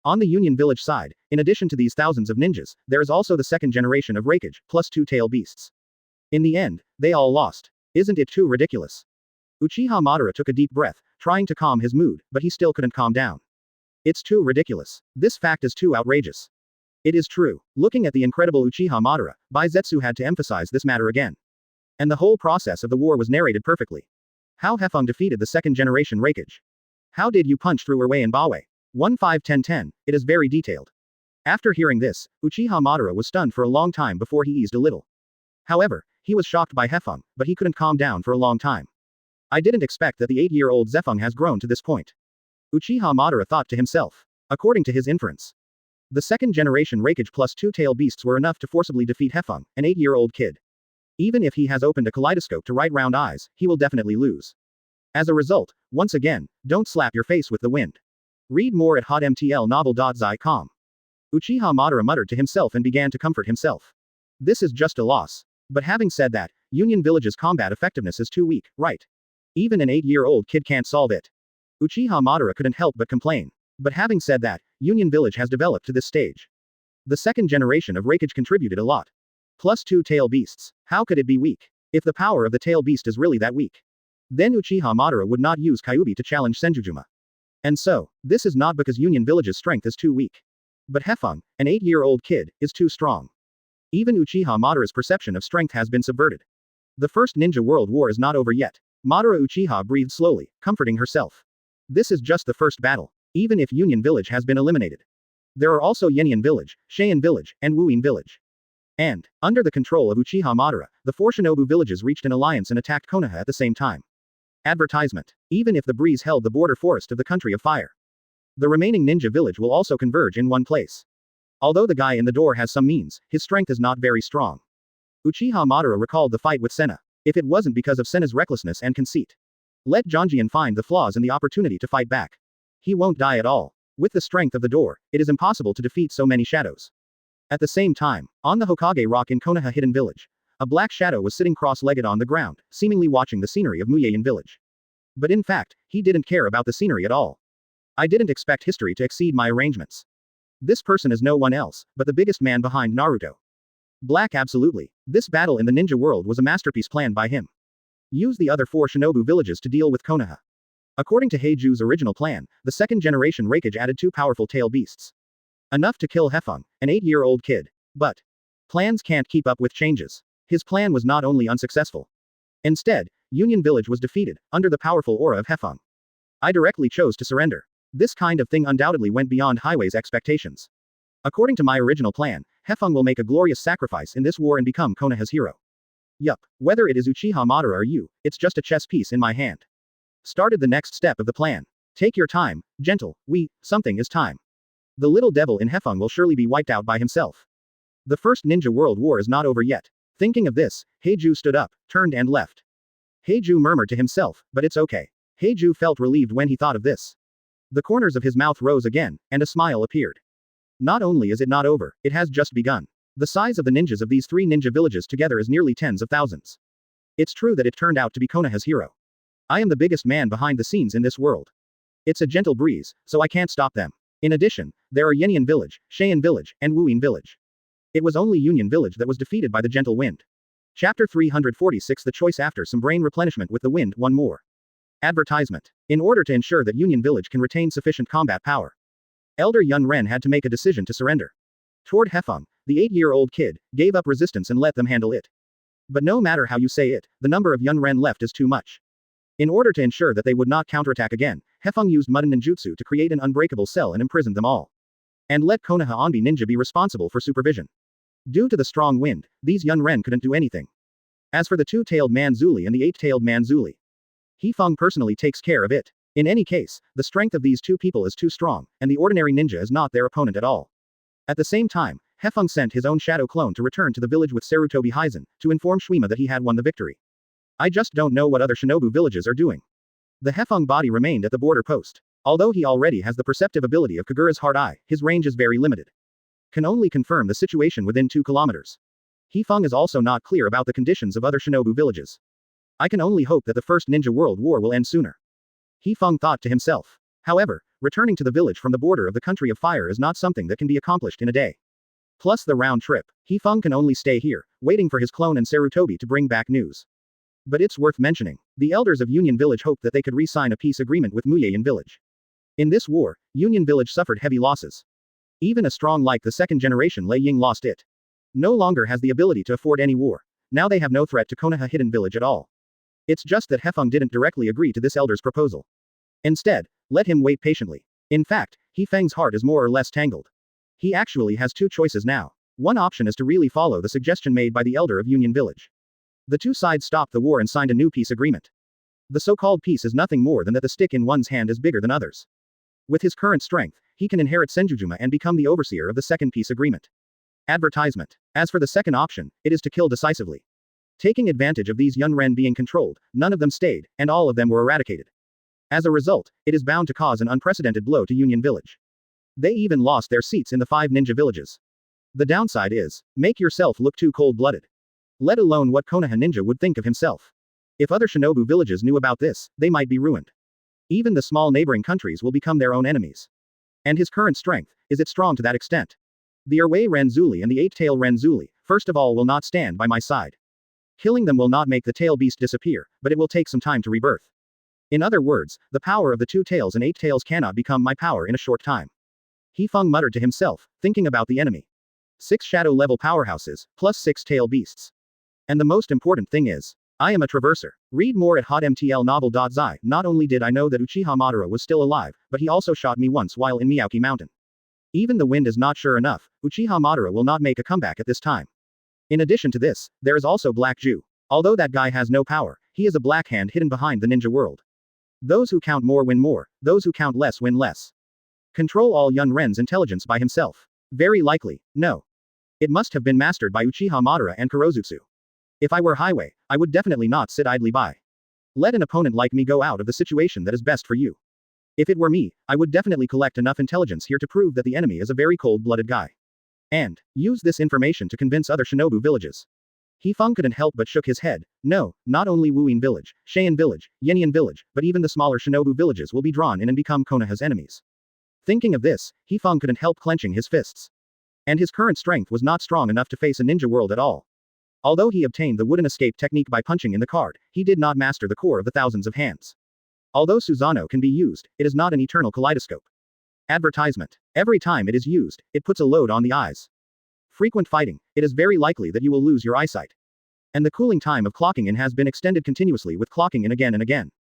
[SPEAKER 2] On the Union Village side, in addition to these thousands of ninjas, there is also the second generation of Hokage, plus 2 tail beasts. In the end, they all lost. Isn't it too ridiculous? Uchiha Madara took a deep breath, trying to calm his mood, but he still couldn't calm down. It's too ridiculous. This fact is too outrageous. It is true. Looking at the incredible Uchiha Madara, Baizetsu had to emphasize this matter again. And the whole process of the war was narrated perfectly. How Hefeng defeated the second generation Hokage. How did you punch through Erwei and Baowei? 15-10-10, it is very detailed. After hearing this, Uchiha Madara was stunned for a long time before he eased a little. However, he was shocked by Hefeng, but he couldn't calm down for a long time. I didn't expect that the 8-year-old Zefeng has grown to this point. Uchiha Madara thought to himself. According to his inference, the second generation Hokage plus 2 tail beasts were enough to forcibly defeat Hefeng, an 8-year-old kid. Even if he has opened a kaleidoscope to write round eyes, he will definitely lose. As a result, once again, don't slap your face with the wind. Read more at hotmtlnovel.zi.com. Uchiha Madara muttered to himself and began to comfort himself. This is just a loss. But having said that, Union Village's combat effectiveness is too weak, right? Even an 8-year-old kid can't solve it. Uchiha Madara couldn't help but complain. But having said that, Union Village has developed to this stage. The second generation of Hokage contributed a lot. Plus 2 tail beasts. How could it be weak? If the power of the tail beast is really that weak, then Uchiha Madara would not use Kyuubi to challenge Senjujuma. And so, this is not because Union Village's strength is too weak. But Hefeng, an 8-year-old kid, is too strong. Even Uchiha Madara's perception of strength has been subverted. The First Ninja World War is not over yet. Madara Uchiha breathed slowly, comforting herself. This is just the first battle. Even if Union Village has been eliminated, there are also Yenian Village, Sheian Village, and Wuyin Village. And, under the control of Uchiha Madara, the 4 Shinobu villages reached an alliance and attacked Konoha at the same time. Advertisement. Even if the breeze held the border forest of the country of fire, the remaining ninja village will also converge in one place. Although the guy in the door has some means, his strength is not very strong. Uchiha Madara recalled the fight with Senna. If it wasn't because of Senna's recklessness and conceit, let Janjian find the flaws and the opportunity to fight back. He won't die at all. With the strength of the door, it is impossible to defeat so many shadows. At the same time, on the Hokage rock in Konoha Hidden Village, a black shadow was sitting cross-legged on the ground, seemingly watching the scenery of Muyein village. But in fact, he didn't care about the scenery at all. I didn't expect history to exceed my arrangements. This person is no one else, but the biggest man behind Naruto. Black absolutely. This battle in the ninja world was a masterpiece planned by him. Use the other 4 shinobu villages to deal with Konoha. According to Heiju's original plan, the second-generation Hokage added 2 powerful tail beasts. Enough to kill Hefeng, an 8-year-old kid. But plans can't keep up with changes. His plan was not only unsuccessful. Instead, Union Village was defeated, under the powerful aura of Hefeng. I directly chose to surrender. This kind of thing undoubtedly went beyond Highway's expectations. According to my original plan, Hefeng will make a glorious sacrifice in this war and become Konoha's hero. Yup, whether it is Uchiha Madara or you, it's just a chess piece in my hand. Started the next step of the plan. Take your time, gentle, something is time. The little devil in Hefeng will surely be wiped out by himself. The First Ninja World War is not over yet. Thinking of this, Heiju stood up, turned and left. Heiju murmured to himself, but it's okay. Heiju felt relieved when he thought of this. The corners of his mouth rose again, and a smile appeared. Not only is it not over, it has just begun. The size of the ninjas of these 3 ninja villages together is nearly tens of thousands. It's true that it turned out to be Konoha's hero. I am the biggest man behind the scenes in this world. It's a gentle breeze, so I can't stop them. In addition, there are Yenian Village, Cheyenne Village, and Wuyin Village. It was only Union Village that was defeated by the gentle wind. Chapter 346 The choice after some brain replenishment with the wind, one more. Advertisement. In order to ensure that Union Village can retain sufficient combat power, Elder Yun Ren had to make a decision to surrender. Toward Hefeng, the 8-year-old kid gave up resistance and let them handle it. But no matter how you say it, the number of Yun Ren left is too much. In order to ensure that they would not counterattack again, Hefeng used Mudden Ninjutsu to create an unbreakable cell and imprisoned them all. And let Konoha Onbi Ninja be responsible for supervision. Due to the strong wind, these Yun Ren couldn't do anything. As for the 2-tailed man Zuli and the 8-tailed man Zuli, Hefeng personally takes care of it. In any case, the strength of these 2 people is too strong, and the ordinary ninja is not their opponent at all. At the same time, Hefeng sent his own shadow clone to return to the village with Sarutobi Hizen, to inform Shima that he had won the victory. I just don't know what other shinobu villages are doing. The Hefeng body remained at the border post. Although he already has the perceptive ability of Kagura's hard eye, his range is very limited. Can only confirm the situation within 2 kilometers. Hefeng is also not clear about the conditions of other shinobu villages. I can only hope that the First Ninja World War will end sooner. Hefeng thought to himself. However, returning to the village from the border of the Country of Fire is not something that can be accomplished in a day. Plus the round trip, Hefeng can only stay here, waiting for his clone and Sarutobi to bring back news. But it's worth mentioning, the elders of Union Village hoped that they could re-sign a peace agreement with Muyein Village. In this war, Union Village suffered heavy losses. Even a strong like the second generation Lei Ying lost it. No longer has the ability to afford any war. Now they have no threat to Konoha Hidden Village at all. It's just that Hefeng didn't directly agree to this elder's proposal. Instead, let him wait patiently. In fact, Hefeng's heart is more or less tangled. He actually has 2 choices now. One option is to really follow the suggestion made by the elder of Union Village. The 2 sides stopped the war and signed a new peace agreement. The so-called peace is nothing more than that the stick in one's hand is bigger than others. With his current strength, he can inherit Senjujuma and become the overseer of the second peace agreement. Advertisement. As for the second option, it is to kill decisively. Taking advantage of these Yun Ren being controlled, none of them stayed, and all of them were eradicated. As a result, it is bound to cause an unprecedented blow to Union Village. They even lost their seats in the 5 ninja villages. The downside is, make yourself look too cold-blooded. Let alone what Konoha Ninja would think of himself. If other shinobu villages knew about this, they might be ruined. Even the small neighboring countries will become their own enemies. And his current strength, is it strong to that extent? The Erwei Renzuli and the 8-tail Renzuli, first of all will not stand by my side. Killing them will not make the tail beast disappear, but it will take some time to rebirth. In other words, the power of the 2 tails and 8 tails cannot become my power in a short time. Hefeng muttered to himself, thinking about the enemy. 6 shadow-level powerhouses, plus 6 tail beasts. And the most important thing is, I am a traverser. Read more at hotmtlnovel.zi. Not only did I know that Uchiha Madara was still alive, but he also shot me once while in Miyauki Mountain. Even the wind is not sure enough, Uchiha Madara will not make a comeback at this time. In addition to this, there is also Black Jew. Although that guy has no power, he is a black hand hidden behind the ninja world. Those who count more win more, those who count less win less. Control all Yun Ren's intelligence by himself. Very likely, no. It must have been mastered by Uchiha Madara and Kurozutsu. If I were Highway, I would definitely not sit idly by. Let an opponent like me go out of the situation that is best for you. If it were me, I would definitely collect enough intelligence here to prove that the enemy is a very cold-blooded guy. And use this information to convince other shinobu villages. Hefeng couldn't help but shook his head. No, not only Wuyin village, Sheian village, Yanyan village, but even the smaller shinobu villages will be drawn in and become Konoha's enemies. Thinking of this, Hefeng couldn't help clenching his fists. And his current strength was not strong enough to face a ninja world at all. Although he obtained the wooden escape technique by punching in the card, he did not master the core of the thousands of hands. Although Susanoo can be used, it is not an eternal kaleidoscope. Advertisement. Every time it is used, it puts a load on the eyes. Frequent fighting, it is very likely that you will lose your eyesight. And the cooling time of clocking in has been extended continuously with clocking in again and again.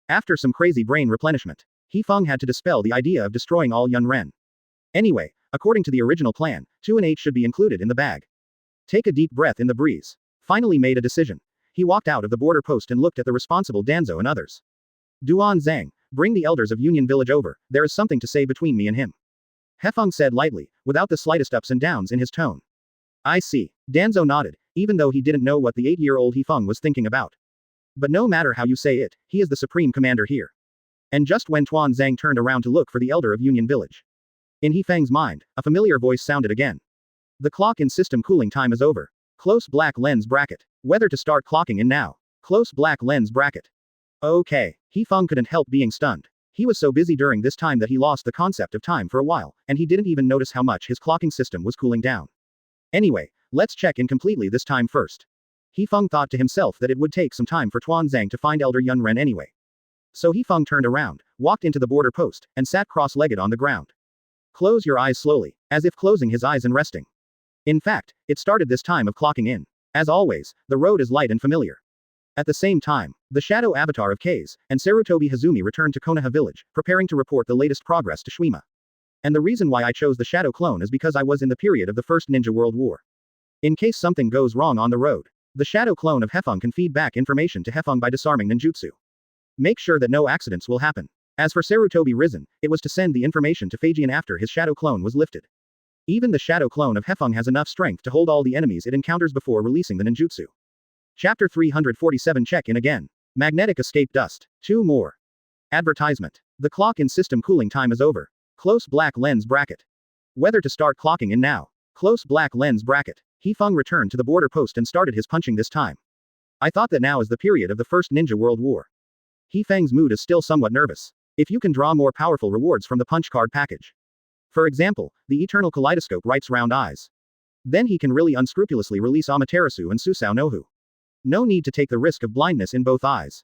[SPEAKER 2] After some crazy brain replenishment, Hefeng had to dispel the idea of destroying all Yun Ren. Anyway, according to the original plan, 2 and 8 should be included in the bag. Take a deep breath in the breeze. Finally made a decision. He walked out of the border post and looked at the responsible Danzo and others. Duan Zhang, bring the elders of Union Village over, there is something to say between me and him. Hefeng said lightly, without the slightest ups and downs in his tone. I see. Danzo nodded, even though he didn't know what the 8-year-old Hefeng was thinking about. But no matter how you say it, he is the supreme commander here. And just when Tuan Zhang turned around to look for the elder of Union Village. In Hefeng's mind, a familiar voice sounded again. The clock in system cooling time is over. Close black lens bracket. Whether to start clocking in now. Close black lens bracket. Okay. Hefeng couldn't help being stunned. He was so busy during this time that he lost the concept of time for a while, and he didn't even notice how much his clocking system was cooling down. Anyway, let's check in completely this time first. Hefeng thought to himself that it would take some time for Tuan Zhang to find Elder Yun Ren anyway. So Hefeng turned around, walked into the border post, and sat cross-legged on the ground. Close your eyes slowly, as if closing his eyes and resting. In fact, it started this time of clocking in. As always, the road is light and familiar. At the same time, the shadow avatar of K's and Sarutobi Hizen returned to Konoha village, preparing to report the latest progress to Shima. And the reason why I chose the shadow clone is because I was in the period of the First Ninja World War. In case something goes wrong on the road, the shadow clone of Hefeng can feed back information to Hefeng by disarming ninjutsu. Make sure that no accidents will happen. As for Sarutobi Hizen, it was to send the information to Feijian after his shadow clone was lifted. Even the shadow clone of Hefeng has enough strength to hold all the enemies it encounters before releasing the ninjutsu. Chapter 347 Check-in again. Magnetic escape dust. 2 more. Advertisement. The clock in system cooling time is over. Close black lens bracket. Whether to start clocking in now. Close black lens bracket. Hefeng returned to the border post and started his punching this time. I thought that now is the period of the First Ninja World War. Hefeng's mood is still somewhat nervous. If you can draw more powerful rewards from the punch card package. For example, the Eternal Kaleidoscope writes round eyes. Then he can really unscrupulously release Amaterasu and Susao Nohu. No need to take the risk of blindness in both eyes.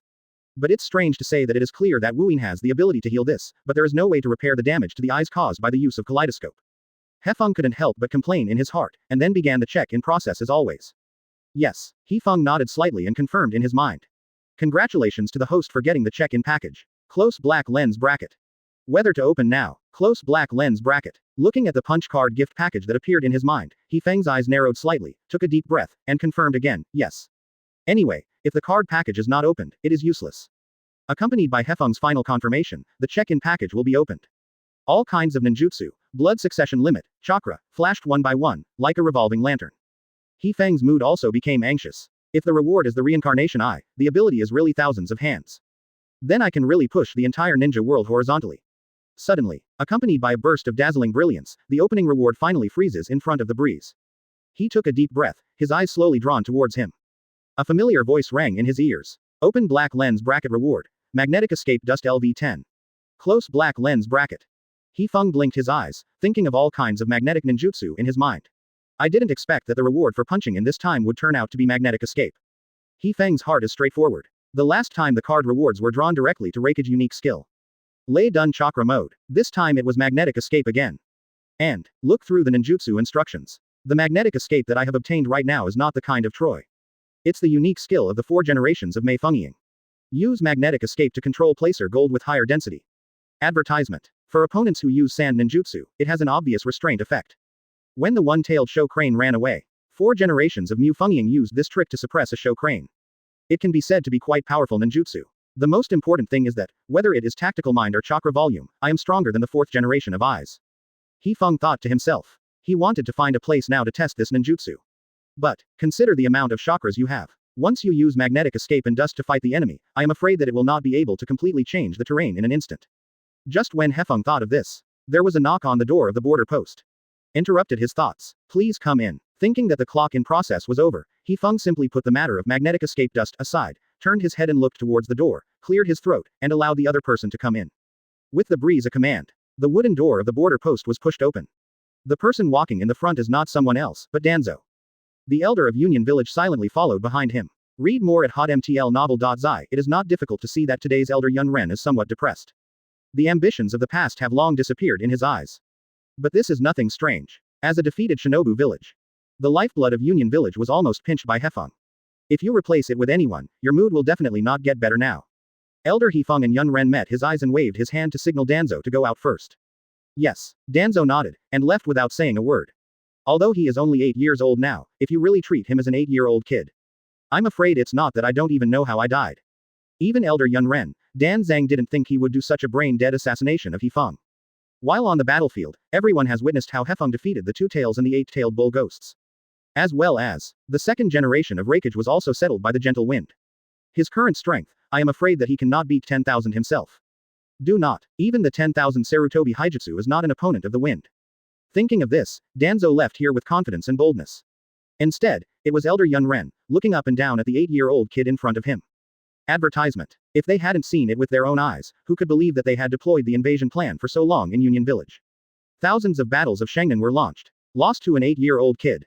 [SPEAKER 2] But it's strange to say that it is clear that Wuyin has the ability to heal this, but there is no way to repair the damage to the eyes caused by the use of kaleidoscope. Hefeng couldn't help but complain in his heart, and then began the check-in process as always. Yes, Hefeng nodded slightly and confirmed in his mind. Congratulations to the host for getting the check-in package. Close black lens bracket. Whether to open now. Close black lens bracket. Looking at the punch card gift package that appeared in his mind, Hefeng's eyes narrowed slightly, took a deep breath, and confirmed again, yes. Anyway, if the card package is not opened, it is useless. Accompanied by Hefeng's final confirmation, the check-in package will be opened. All kinds of ninjutsu, blood succession limit, chakra, flashed one by one, like a revolving lantern. Hefeng's mood also became anxious. If the reward is the reincarnation eye, the ability is really thousands of hands. Then I can really push the entire ninja world horizontally. Suddenly, accompanied by a burst of dazzling brilliance, the opening reward finally freezes in front of the breeze. He took a deep breath, his eyes slowly drawn towards him. A familiar voice rang in his ears. Open black lens bracket reward. Magnetic escape dust LV10. Close black lens bracket. Hefeng blinked his eyes, thinking of all kinds of magnetic ninjutsu in his mind. I didn't expect that the reward for punching in this time would turn out to be magnetic escape. Hefeng's heart is straightforward. The last time the card rewards were drawn directly to Reikage unique skill. Lei Dun chakra mode. This time it was magnetic escape again. And, look through the ninjutsu instructions. The magnetic escape that I have obtained right now is not the kind of Troy. It's the unique skill of the 4 generations of Mei Fengying. Use magnetic escape to control placer gold with higher density. Advertisement. For opponents who use sand ninjutsu, it has an obvious restraint effect. When the one-tailed show crane ran away, 4 generations of Mu Fengying used this trick to suppress a show crane. It can be said to be quite powerful ninjutsu. The most important thing is that, whether it is tactical mind or chakra volume, I am stronger than the 4th generation of eyes. Hefeng thought to himself. He wanted to find a place now to test this ninjutsu. But, consider the amount of chakras you have. Once you use magnetic escape and dust to fight the enemy, I am afraid that it will not be able to completely change the terrain in an instant. Just when Hefeng thought of this, there was a knock on the door of the border post. Interrupted his thoughts. Please come in. Thinking that the clock in process was over, Feng simply put the matter of magnetic escape dust aside, turned his head and looked towards the door, cleared his throat, and allowed the other person to come in. With the breeze a command, the wooden door of the border post was pushed open. The person walking in the front is not someone else, but Danzo. The elder of Union Village silently followed behind him. Read more at hotmtlnovel.zi. It is not difficult to see that today's elder Yun Ren is somewhat depressed. The ambitions of the past have long disappeared in his eyes. But this is nothing strange. As a defeated Shinobu village, the lifeblood of Union Village was almost pinched by Hefeng. If you replace it with anyone, your mood will definitely not get better now. Elder Hefeng and Yun Ren met his eyes and waved his hand to signal Danzo to go out first. Yes, Danzo nodded, and left without saying a word. Although he is only 8 years old now, if you really treat him as an 8-year-old kid. I'm afraid it's not that I don't even know how I died. Even Elder Yun Ren, Dan Zhang didn't think he would do such a brain-dead assassination of Hefeng. While on the battlefield, everyone has witnessed how Hefeng defeated the Two Tails and the Eight-Tailed Bull ghosts. As well as, the second generation of Raikage was also settled by the gentle wind. His current strength, I am afraid that he cannot beat 10,000 himself. Do not. Even the 10,000 Sarutobi Hijutsu is not an opponent of the wind. Thinking of this, Danzo left here with confidence and boldness. Instead, it was Elder Yun Ren, looking up and down at the 8-year-old kid in front of him. Advertisement. If they hadn't seen it with their own eyes, who could believe that they had deployed the invasion plan for so long in Union Village? Thousands of battles of Shengnan were launched. Lost to an 8-year-old kid.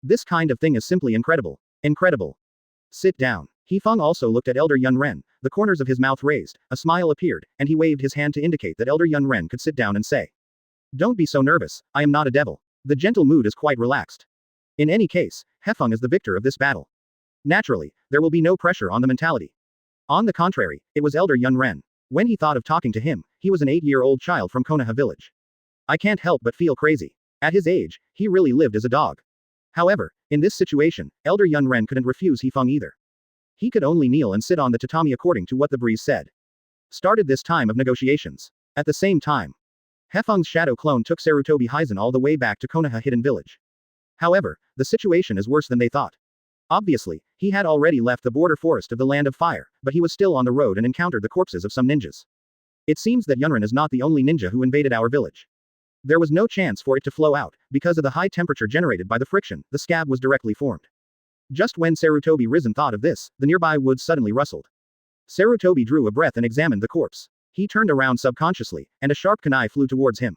[SPEAKER 2] This kind of thing is simply incredible. Incredible. Sit down. Hefeng also looked at Elder Yun Ren, the corners of his mouth raised, a smile appeared, and he waved his hand to indicate that Elder Yun Ren could sit down and say, "Don't be so nervous, I am not a devil." The gentle mood is quite relaxed. In any case, Hefeng is the victor of this battle. Naturally, there will be no pressure on the mentality. On the contrary, it was Elder Yun Ren. When he thought of talking to him, he was an 8-year-old child from Konoha village. I can't help but feel crazy. At his age, he really lived as a dog. However, in this situation, Elder Yun Ren couldn't refuse Hefeng either. He could only kneel and sit on the tatami according to what the breeze said. Started this time of negotiations. At the same time, Hefeng's shadow clone took Sarutobi Hizen all the way back to Konoha Hidden Village. However, the situation is worse than they thought. Obviously, he had already left the border forest of the Land of Fire, but he was still on the road and encountered the corpses of some ninjas. It seems that Yunren is not the only ninja who invaded our village. There was no chance for it to flow out, because of the high temperature generated by the friction, the scab was directly formed. Just when Sarutobi Hizen thought of this, the nearby woods suddenly rustled. Sarutobi drew a breath and examined the corpse. He turned around subconsciously, and a sharp kunai flew towards him.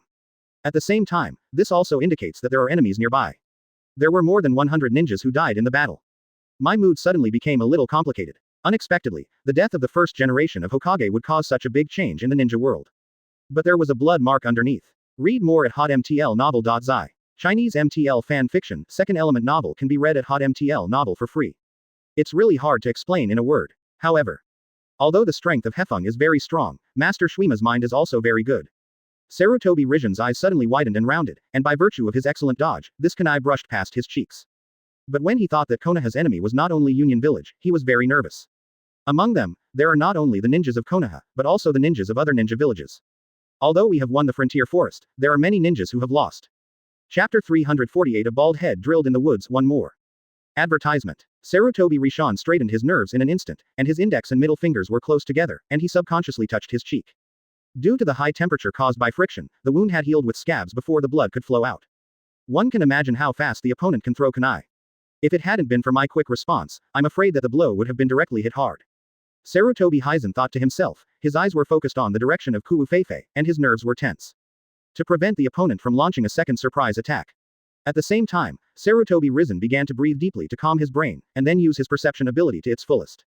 [SPEAKER 2] At the same time, this also indicates that there are enemies nearby. There were more than 100 ninjas who died in the battle. My mood suddenly became a little complicated. Unexpectedly, the death of the first generation of Hokage would cause such a big change in the ninja world. But there was a blood mark underneath. Read more at hotmtlnovel.zi. Chinese MTL fan fiction, second element novel can be read at hotmtl novel for free. It's really hard to explain in a word. However, although the strength of Hefeng is very strong, Master Shuima's mind is also very good. Sarutobi Hizen's eyes suddenly widened and rounded, and by virtue of his excellent dodge, this kunai brushed past his cheeks. But when he thought that Konoha's enemy was not only Union Village, he was very nervous. Among them, there are not only the ninjas of Konoha, but also the ninjas of other ninja villages. Although we have won the frontier forest, there are many ninjas who have lost. Chapter 348. A bald head drilled in the woods. One more. Advertisement. Sarutobi Hizen straightened his nerves in an instant, and his index and middle fingers were close together, and he subconsciously touched his cheek. Due to the high temperature caused by friction, the wound had healed with scabs before the blood could flow out. One can imagine how fast the opponent can throw kunai. If it hadn't been for my quick response, I'm afraid that the blow would have been directly hit hard. Sarutobi Hizen thought to himself, his eyes were focused on the direction of Kuu Feifei, and his nerves were tense. To prevent the opponent from launching a second surprise attack. At the same time, Sarutobi Hizen began to breathe deeply to calm his brain, and then use his perception ability to its fullest.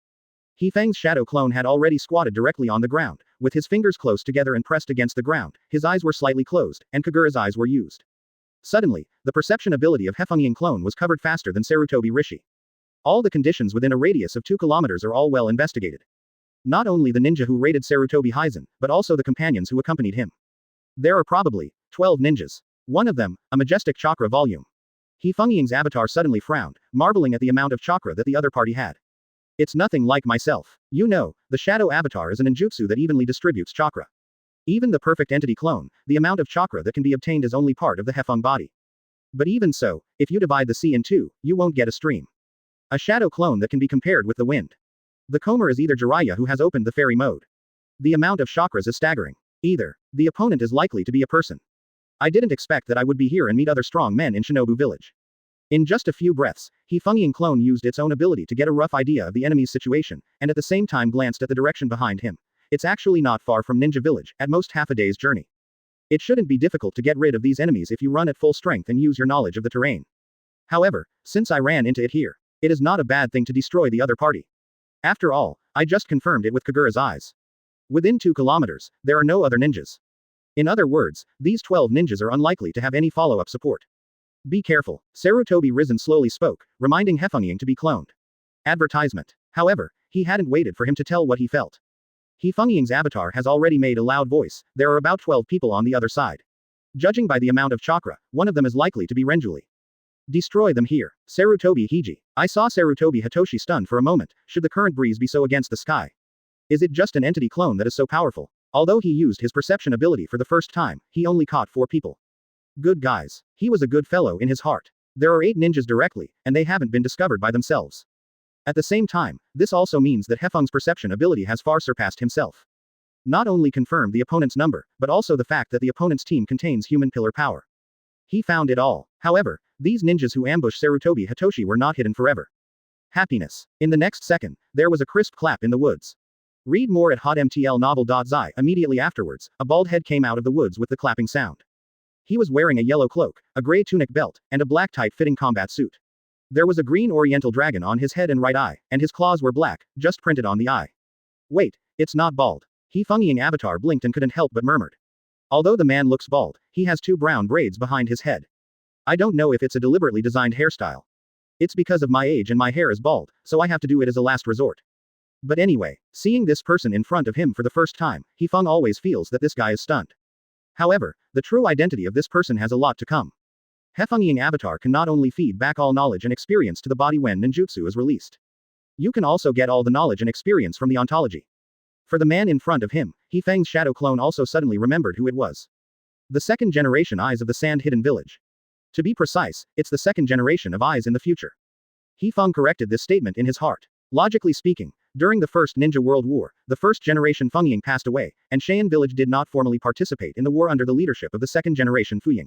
[SPEAKER 2] Hefeng's shadow clone had already squatted directly on the ground, with his fingers close together and pressed against the ground, his eyes were slightly closed, and Kagura's eyes were used. Suddenly, the perception ability of Hefengian clone was covered faster than Sarutobi Rishi. All the conditions within a radius of 2 kilometers are all well investigated. Not only the ninja who raided Sarutobi Hizen, but also the companions who accompanied him. There are probably 12 ninjas. One of them, a majestic chakra volume. Hefengian's avatar suddenly frowned, marveling at the amount of chakra that the other party had. It's nothing like myself. You know, the shadow avatar is a ninjutsu that evenly distributes chakra. Even the perfect entity clone, the amount of chakra that can be obtained is only part of the Hefeng body. But even so, if you divide the sea in two, you won't get a stream. A shadow clone that can be compared with the wind. The Comer is either Jiraiya who has opened the fairy mode. The amount of chakras is staggering. Either, the opponent is likely to be a person. I didn't expect that I would be here and meet other strong men in Shinobu village. In just a few breaths, Hefeng clone used its own ability to get a rough idea of the enemy's situation, and at the same time glanced at the direction behind him. It's actually not far from Ninja Village, at most half a day's journey. It shouldn't be difficult to get rid of these enemies if you run at full strength and use your knowledge of the terrain. However, since I ran into it here, it is not a bad thing to destroy the other party. After all, I just confirmed it with Kagura's eyes. Within 2 kilometers, there are no other ninjas. In other words, these 12 ninjas are unlikely to have any follow-up support. Be careful, Sarutobi Hizen slowly spoke, reminding Hefeng to be cloned. Advertisement. However, he hadn't waited for him to tell what he felt. Hefeng's avatar has already made a loud voice, there are about 12 people on the other side. Judging by the amount of chakra, one of them is likely to be Renjuli. Destroy them here. Sarutobi Hiji. I saw Sarutobi Hitoshi stunned for a moment, should the current breeze be so against the sky? Is it just an entity clone that is so powerful? Although he used his perception ability for the first time, he only caught 4 people. Good guys. He was a good fellow in his heart. There are 8 ninjas directly, and they haven't been discovered by themselves. At the same time, this also means that Hefeng's perception ability has far surpassed himself. Not only confirmed the opponent's number, but also the fact that the opponent's team contains human pillar power. He found it all. However, these ninjas who ambushed Sarutobi Hitoshi were not hidden forever. Happiness. In the next second, there was a crisp clap in the woods. Read more at hotmtlnovel.zi. Immediately afterwards, a bald head came out of the woods with the clapping sound. He was wearing a yellow cloak, a gray tunic belt, and a black tight-fitting combat suit. There was a green oriental dragon on his head and right eye, and his claws were black, just printed on the eye. Wait, it's not bald. Hefeng's avatar blinked and couldn't help but murmured. Although the man looks bald, he has 2 brown braids behind his head. I don't know if it's a deliberately designed hairstyle. It's because of my age and my hair is bald, so I have to do it as a last resort. But anyway, seeing this person in front of him for the first time, Hefeng always feels that this guy is stunned. However, the true identity of this person has a lot to come. Hefeng's avatar can not only feed back all knowledge and experience to the body when ninjutsu is released. You can also get all the knowledge and experience from the ontology. For the man in front of him, Hefeng's shadow clone also suddenly remembered who it was. The 2nd generation eyes of the sand hidden village. To be precise, it's the 2nd generation of eyes in the future. Hefeng corrected this statement in his heart. Logically speaking, during the First Ninja World War, the 1st generation Feng passed away, and Cheyenne Village did not formally participate in the war under the leadership of the 2nd generation Fuying.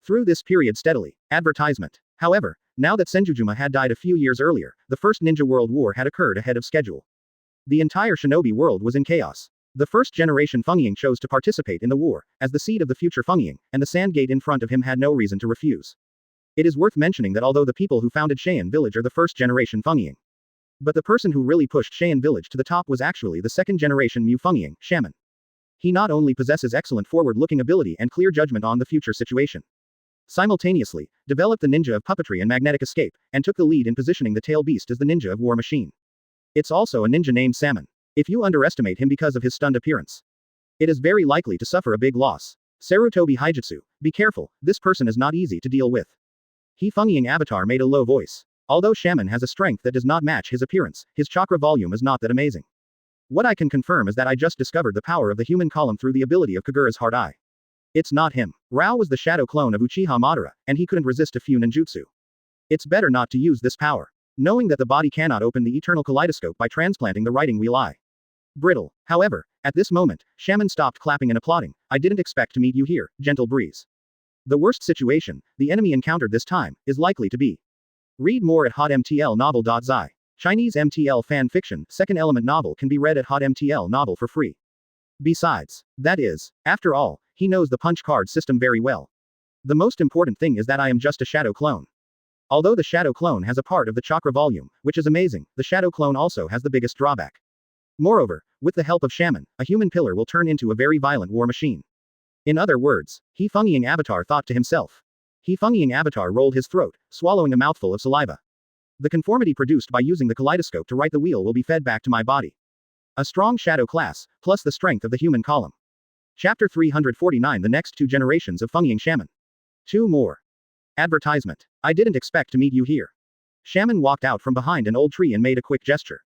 [SPEAKER 2] Through this period steadily. Advertisement. However, now that Senjujuma had died a few years earlier, the First Ninja World War had occurred ahead of schedule. The entire shinobi world was in chaos. The 1st generation Feng chose to participate in the war, as the seed of the future Feng, and the sand gate in front of him had no reason to refuse. It is worth mentioning that although the people who founded Cheyenne Village are the 1st generation Feng, but the person who really pushed Cheyenne Village to the top was actually the 2nd generation Mu Feng, Shaman. He not only possesses excellent forward-looking ability and clear judgment on the future situation, simultaneously, developed the ninja of puppetry and magnetic escape, and took the lead in positioning the tail beast as the ninja of war machine. It's also a ninja named Salmon. If you underestimate him because of his stunned appearance, it is very likely to suffer a big loss. Sarutobi Hijetsu, be careful, this person is not easy to deal with. Hefeng's avatar made a low voice. Although Shaman has a strength that does not match his appearance, his chakra volume is not that amazing. What I can confirm is that I just discovered the power of the human column through the ability of Kagura's heart eye. It's not him. Rao was the shadow clone of Uchiha Madara, and he couldn't resist a few ninjutsu. It's better not to use this power. Knowing that the body cannot open the eternal kaleidoscope by transplanting the writing wheel eye. Brittle. However, at this moment, Shaman stopped clapping and applauding. I didn't expect to meet you here, gentle breeze. The worst situation the enemy encountered this time is likely to be. Read more at hotmtlnovel.zi. Chinese MTL fan fiction, 2nd element novel can be read at hotmtl novel for free. Besides, that is, after all, he knows the punch card system very well. The most important thing is that I am just a shadow clone. Although the shadow clone has a part of the chakra volume, which is amazing, the shadow clone also has the biggest drawback. Moreover, with the help of Shaman, a human pillar will turn into a very violent war machine. In other words, Hefeng's avatar thought to himself. Hefeng's avatar rolled his throat, swallowing a mouthful of saliva. The conformity produced by using the kaleidoscope to write the wheel will be fed back to my body. A strong shadow class, plus the strength of the human column. Chapter 349 The next 2 generations of Feng Shaman. 2 more. Advertisement. I didn't expect to meet you here. Shaman walked out from behind an old tree and made a quick gesture.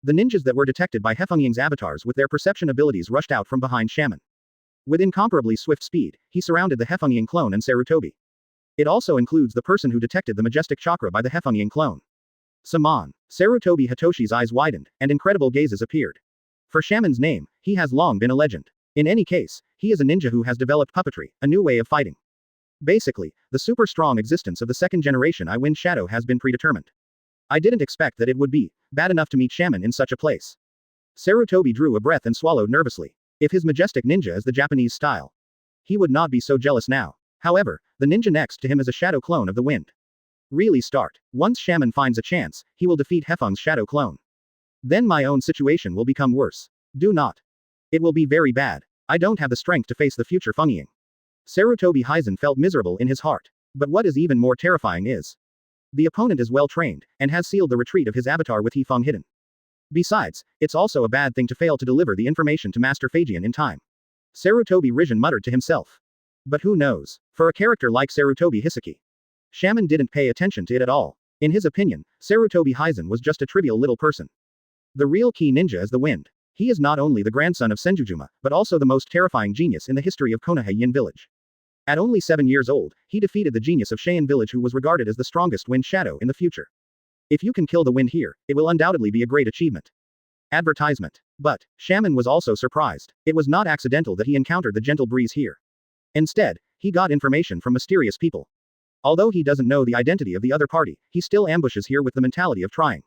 [SPEAKER 2] The ninjas that were detected by Hefeng's avatars with their perception abilities rushed out from behind Shaman. With incomparably swift speed, he surrounded the Hefeng clone and Sarutobi. It also includes the person who detected the majestic chakra by the Hefeng clone. Saman. Sarutobi Hitoshi's eyes widened, and incredible gazes appeared. For Shaman's name, he has long been a legend. In any case, he is a ninja who has developed puppetry, a new way of fighting. Basically, the super strong existence of the second generation I Wind Shadow has been predetermined. I didn't expect that it would be bad enough to meet shaman in such a place. Sarutobi drew a breath and swallowed nervously. If his majestic ninja is the Japanese style, he would not be so jealous now. However, the ninja next to him is a shadow clone of the wind. Really start. Once shaman finds a chance, he will defeat Hefeng's shadow clone. Then my own situation will become worse. Do not. It will be very bad. I don't have the strength to face the future Feng. Sarutobi Hizen felt miserable in his heart. But what is even more terrifying is, the opponent is well trained, and has sealed the retreat of his avatar with Hefeng hidden. Besides, it's also a bad thing to fail to deliver the information to Master Phagian in time. Sarutobi Hizen muttered to himself. But who knows? For a character like Sarutobi Hizen, shaman didn't pay attention to it at all. In his opinion, Sarutobi Hizen was just a trivial little person. The real key ninja is the wind. He is not only the grandson of Senjujuma, but also the most terrifying genius in the history of Konoha Yin village. At only 7 years old, he defeated the genius of Cheyenne village who was regarded as the strongest wind shadow in the future. If you can kill the wind here, it will undoubtedly be a great achievement. Advertisement. But, shaman was also surprised. It was not accidental that he encountered the gentle breeze here. Instead, he got information from mysterious people. Although he doesn't know the identity of the other party, he still ambushes here with the mentality of trying.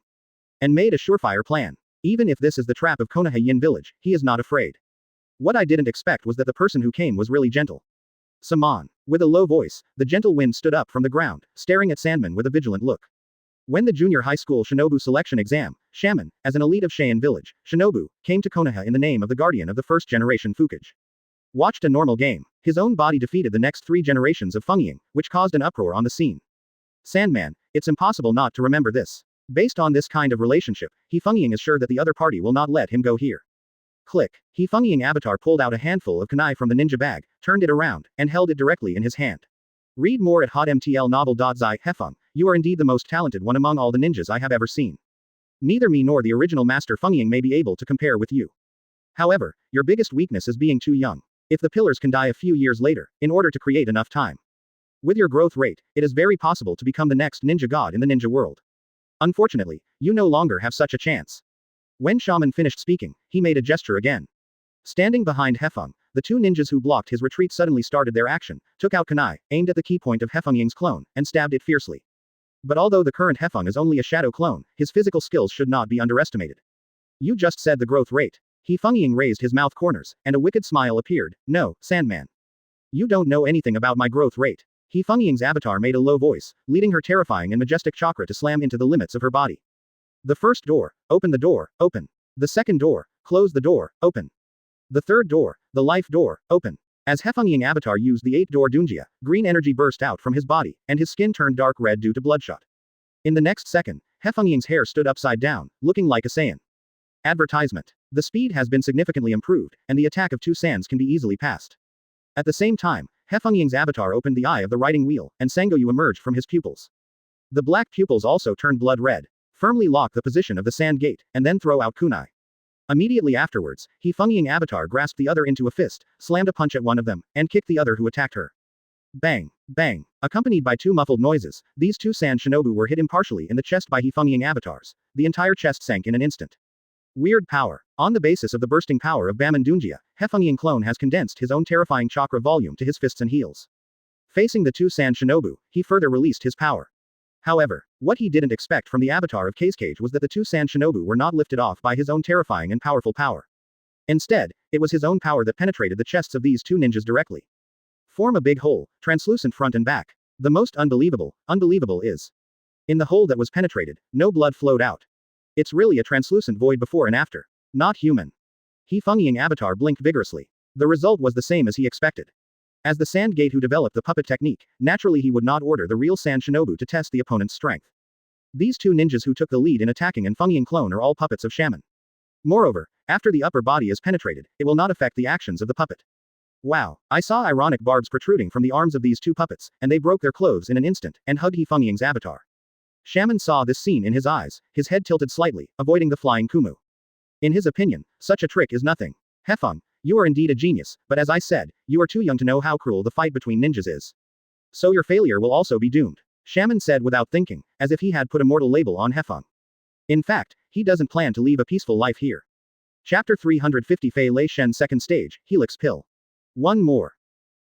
[SPEAKER 2] And made a surefire plan. Even if this is the trap of Konoha Yin village, he is not afraid. What I didn't expect was that the person who came was really gentle. Saman. With a low voice, the gentle wind stood up from the ground, staring at Sandman with a vigilant look. When the junior high school Shinobu selection exam, shaman, as an elite of Cheyenne village, Shinobu, came to Konoha in the name of the guardian of the first generation Hokage. Watched a normal game. His own body defeated the next 3 generations of Feng, which caused an uproar on the scene. Sandman, it's impossible not to remember this. Based on this kind of relationship, Hefeng is sure that the other party will not let him go here. Click. Hefeng avatar pulled out a handful of kunai from the ninja bag, turned it around, and held it directly in his hand. Read more at hotmtlnovel.zi. Hefeng, you are indeed the most talented one among all the ninjas I have ever seen. Neither me nor the original master Feng may be able to compare with you. However, your biggest weakness is being too young. If the pillars can die a few years later, in order to create enough time. With your growth rate, it is very possible to become the next ninja god in the ninja world. Unfortunately, you no longer have such a chance. When shaman finished speaking, he made a gesture again. Standing behind Hefeng, the 2 ninjas who blocked his retreat suddenly started their action, took out kunai, aimed at the key point of Hefeng's clone, and stabbed it fiercely. But although the current Hefeng is only a shadow clone, his physical skills should not be underestimated. You just said the growth rate. Hefeng raised his mouth corners, and a wicked smile appeared. No, Sandman. You don't know anything about my growth rate. Hefeng's avatar made a low voice, leading her terrifying and majestic chakra to slam into the limits of her body. The first door, open the door, open. The second door, close the door, open. The third door, the life door, open. As Hefeng's avatar used the 8-door Dunjia, green energy burst out from his body, and his skin turned dark red due to bloodshot. In the next second, Hefeng's hair stood upside down, looking like a Saiyan. Advertisement. The speed has been significantly improved, and the attack of 2 sands can be easily passed. At the same time, Hefeng's avatar opened the eye of the writing wheel, and Sangoyu emerged from his pupils. The black pupils also turned blood red. Firmly lock the position of the sand gate, and then throw out kunai. Immediately afterwards, Hefeng's avatar grasped the other into a fist, slammed a punch at one of them, and kicked the other who attacked her. Bang, bang. Accompanied by 2 muffled noises, these 2 sand shinobu were hit impartially in the chest by Hefeng's avatars. The entire chest sank in an instant. Weird power. On the basis of the bursting power of Baman Dunjia, Hefeng's clone has condensed his own terrifying chakra volume to his fists and heels. Facing the 2 sand shinobu, he further released his power. However, what he didn't expect from the avatar of Kazekage was that the 2 sand shinobu were not lifted off by his own terrifying and powerful power. Instead, it was his own power that penetrated the chests of these 2 ninjas directly. Form a big hole, translucent front and back. The most unbelievable is, in the hole that was penetrated, no blood flowed out. It's really a translucent void before and after. Not human. Hefeng's avatar blinked vigorously. The result was the same as he expected. As the Sand Gate who developed the puppet technique, naturally he would not order the real Sand Shinobu to test the opponent's strength. These 2 ninjas who took the lead in attacking and Feng clone are all puppets of shaman. Moreover, after the upper body is penetrated, it will not affect the actions of the puppet. Wow, I saw ironic barbs protruding from the arms of these 2 puppets, and they broke their clothes in an instant, and hugged Hefeng's avatar. Shaman saw this scene in his eyes, his head tilted slightly, avoiding the flying kumu. In his opinion, such a trick is nothing. Hefeng, you are indeed a genius, but as I said, you are too young to know how cruel the fight between ninjas is. So your failure will also be doomed. Shaman said without thinking, as if he had put a mortal label on Hefeng. In fact, he doesn't plan to leave a peaceful life here. Chapter 350 Fei Lei Shen Second Stage, Helix Pill. One more.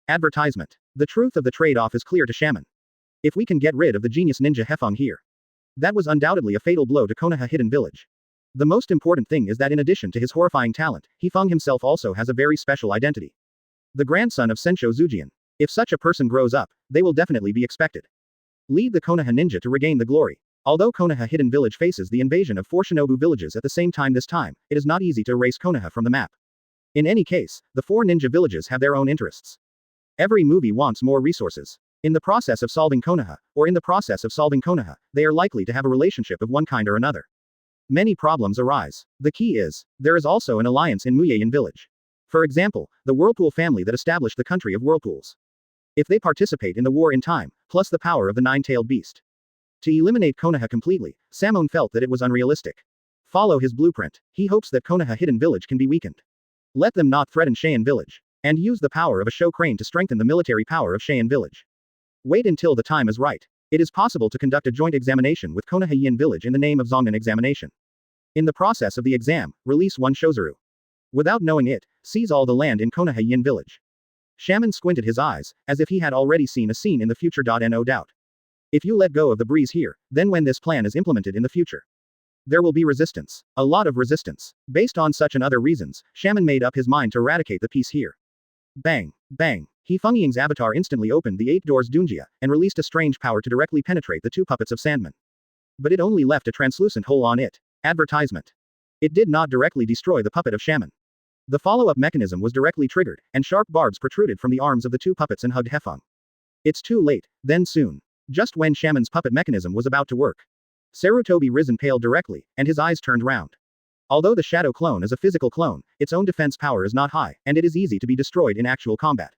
[SPEAKER 2] Advertisement. The truth of the trade-off is clear to Shaman. If we can get rid of the genius ninja Hefeng here. That was undoubtedly a fatal blow to Konoha Hidden Village. The most important thing is that in addition to his horrifying talent, Hefeng himself also has a very special identity. The grandson of Sensho Zujian. If such a person grows up, they will definitely be expected. Lead the Konoha ninja to regain the glory. Although Konoha Hidden Village faces the invasion of 4 shinobu villages at the same time this time, it is not easy to erase Konoha from the map. In any case, the 4 ninja villages have their own interests. Every movie wants more resources. In the process of solving Konoha, they are likely to have a relationship of one kind or another. Many problems arise. The key is, there is also an alliance in Muyein village. For example, the Whirlpool family that established the country of whirlpools. If they participate in the war in time, plus the power of the nine-tailed beast. To eliminate Konoha completely, Samon felt that it was unrealistic. Follow his blueprint. He hopes that Konoha Hidden Village can be weakened. Let them not threaten Cheyenne Village. And use the power of a show crane to strengthen the military power of Cheyenne Village. Wait until the time is right. It is possible to conduct a joint examination with Konoha Yin Village in the name of Zongnan examination. In the process of the exam, release one Shozuru. Without knowing it, seize all the land in Konoha Yin Village. Shaman squinted his eyes, as if he had already seen a scene in the future. No doubt. If you let go of the breeze here, then when this plan is implemented in the future, there will be resistance. A lot of resistance. Based on such and other reasons, Shaman made up his mind to eradicate the peace here. Bang, bang. Hefeng Ying's avatar instantly opened the 8 doors Dunjia, and released a strange power to directly penetrate the 2 puppets of Sandman. But it only left a translucent hole on it. Advertisement. It did not directly destroy the puppet of Shaman. The follow-up mechanism was directly triggered, and sharp barbs protruded from the arms of the 2 puppets and hugged Hefeng. It's too late, then soon. Just when Shaman's puppet mechanism was about to work. Sarutobi Hizen paled directly, and his eyes turned round. Although the shadow clone is a physical clone, its own defense power is not high, and it is easy to be destroyed in actual combat.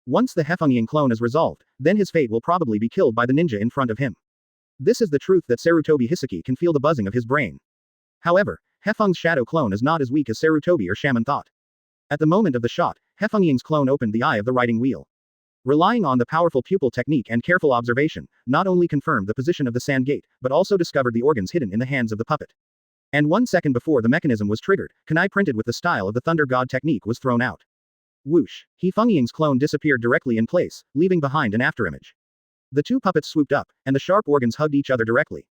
[SPEAKER 2] Once the Hefengian clone is resolved, then his fate will probably be killed by the ninja in front of him. This is the truth that Sarutobi Hizen can feel the buzzing of his brain. However, Hefeng's shadow clone is not as weak as Sarutobi or Shaman thought. At the moment of the shot, Hefengying's clone opened the eye of the riding wheel. Relying on the powerful pupil technique and careful observation, not only confirmed the position of the sand gate, but also discovered the organs hidden in the hands of the puppet. And 1 second before the mechanism was triggered, kunai printed with the style of the Thunder God technique was thrown out. Whoosh! Hefengying's clone disappeared directly in place, leaving behind an afterimage. The 2 puppets swooped up, and the sharp organs hugged each other directly.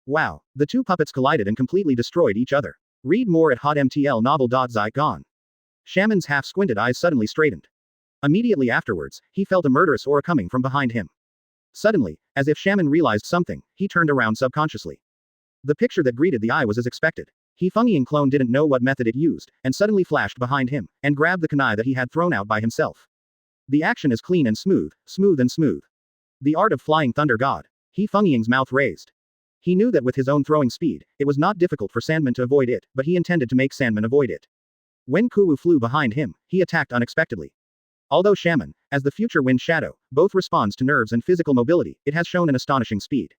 [SPEAKER 2] Wow! The 2 puppets collided and completely destroyed each other. Read more at hotmtl novel.zygon. Shaman's half-squinted eyes suddenly straightened. Immediately afterwards, he felt a murderous aura coming from behind him. Suddenly, as if Shaman realized something, he turned around subconsciously. The picture that greeted the eye was as expected. Hefengying clone didn't know what method it used, and suddenly flashed behind him, and grabbed the kunai that he had thrown out by himself. The action is clean and smooth, smooth and smooth. The art of flying Thunder God. Hefengying's mouth raised. He knew that with his own throwing speed, it was not difficult for Sandman to avoid it, but he intended to make Sandman avoid it. When Kuwu flew behind him, he attacked unexpectedly. Although Shaman, as the future wind shadow, both responds to nerves and physical mobility, it has shown an astonishing speed.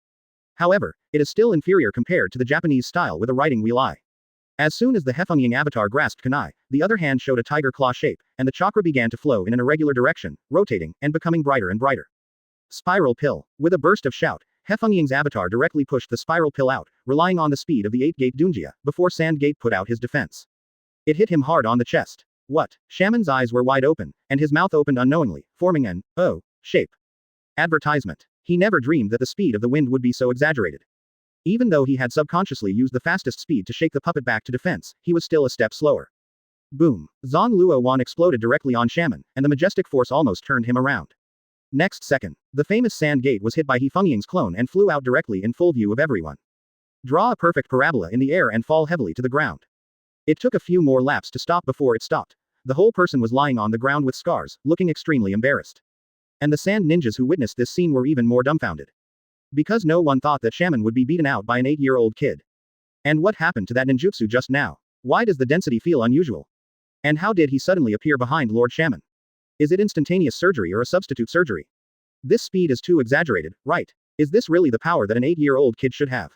[SPEAKER 2] However, it is still inferior compared to the Japanese style with a riding wheel eye. As soon as the Hefengying avatar grasped kunai, the other hand showed a tiger claw shape, and the chakra began to flow in an irregular direction, rotating, and becoming brighter and brighter. Spiral pill. With a burst of shout, Hefengying's avatar directly pushed the spiral pill out, relying on the speed of the 8-gate Dunjia, before Sand Gate put out his defense. It hit him hard on the chest. What? Shaman's eyes were wide open, and his mouth opened unknowingly, forming an O shape. Advertisement. He never dreamed that the speed of the wind would be so exaggerated. Even though he had subconsciously used the fastest speed to shake the puppet back to defense, he was still a step slower. Boom. Zon Luo Wan exploded directly on Shaman, and the majestic force almost turned him around. Next second, the famous Sand Gate was hit by Hefengying's clone and flew out directly in full view of everyone. Draw a perfect parabola in the air and fall heavily to the ground. It took a few more laps to stop before it stopped. The whole person was lying on the ground with scars, looking extremely embarrassed. And the sand ninjas who witnessed this scene were even more dumbfounded. Because no one thought that Shaman would be beaten out by an 8-year-old kid. And what happened to that ninjutsu just now? Why does the density feel unusual? And how did he suddenly appear behind Lord Shaman? Is it instantaneous surgery or a substitute surgery? This speed is too exaggerated, right? Is this really the power that an 8-year-old kid should have?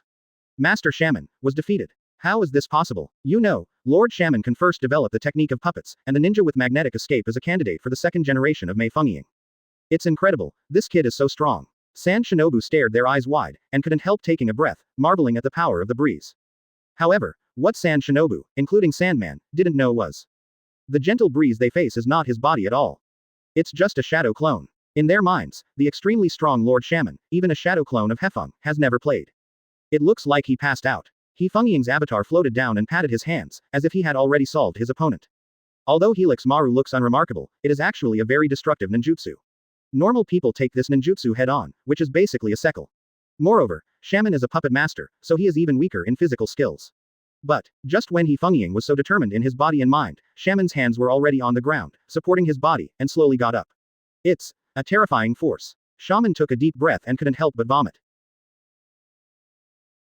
[SPEAKER 2] Master Shaman was defeated. How is this possible? You know, Lord Shaman can first develop the technique of puppets, and the ninja with magnetic escape is a candidate for the 2nd generation of Mei Fengying. It's incredible, this kid is so strong. Sand Shinobu stared their eyes wide, and couldn't help taking a breath, marveling at the power of the breeze. However, what Sand Shinobu, including Sandman, didn't know was the gentle breeze they face is not his body at all. It's just a shadow clone. In their minds, the extremely strong Lord Shaman, even a shadow clone of Hefeng, has never played. It looks like he passed out. Hefeng Ying's avatar floated down and patted his hands, as if he had already solved his opponent. Although Helix Maru looks unremarkable, it is actually a very destructive ninjutsu. Normal people take this ninjutsu head-on, which is basically a sekal. Moreover, Shaman is a puppet master, so he is even weaker in physical skills. But, just when Hefeng Ying was so determined in his body and mind, Shaman's hands were already on the ground, supporting his body, and slowly got up. It's a terrifying force. Shaman took a deep breath and couldn't help but vomit.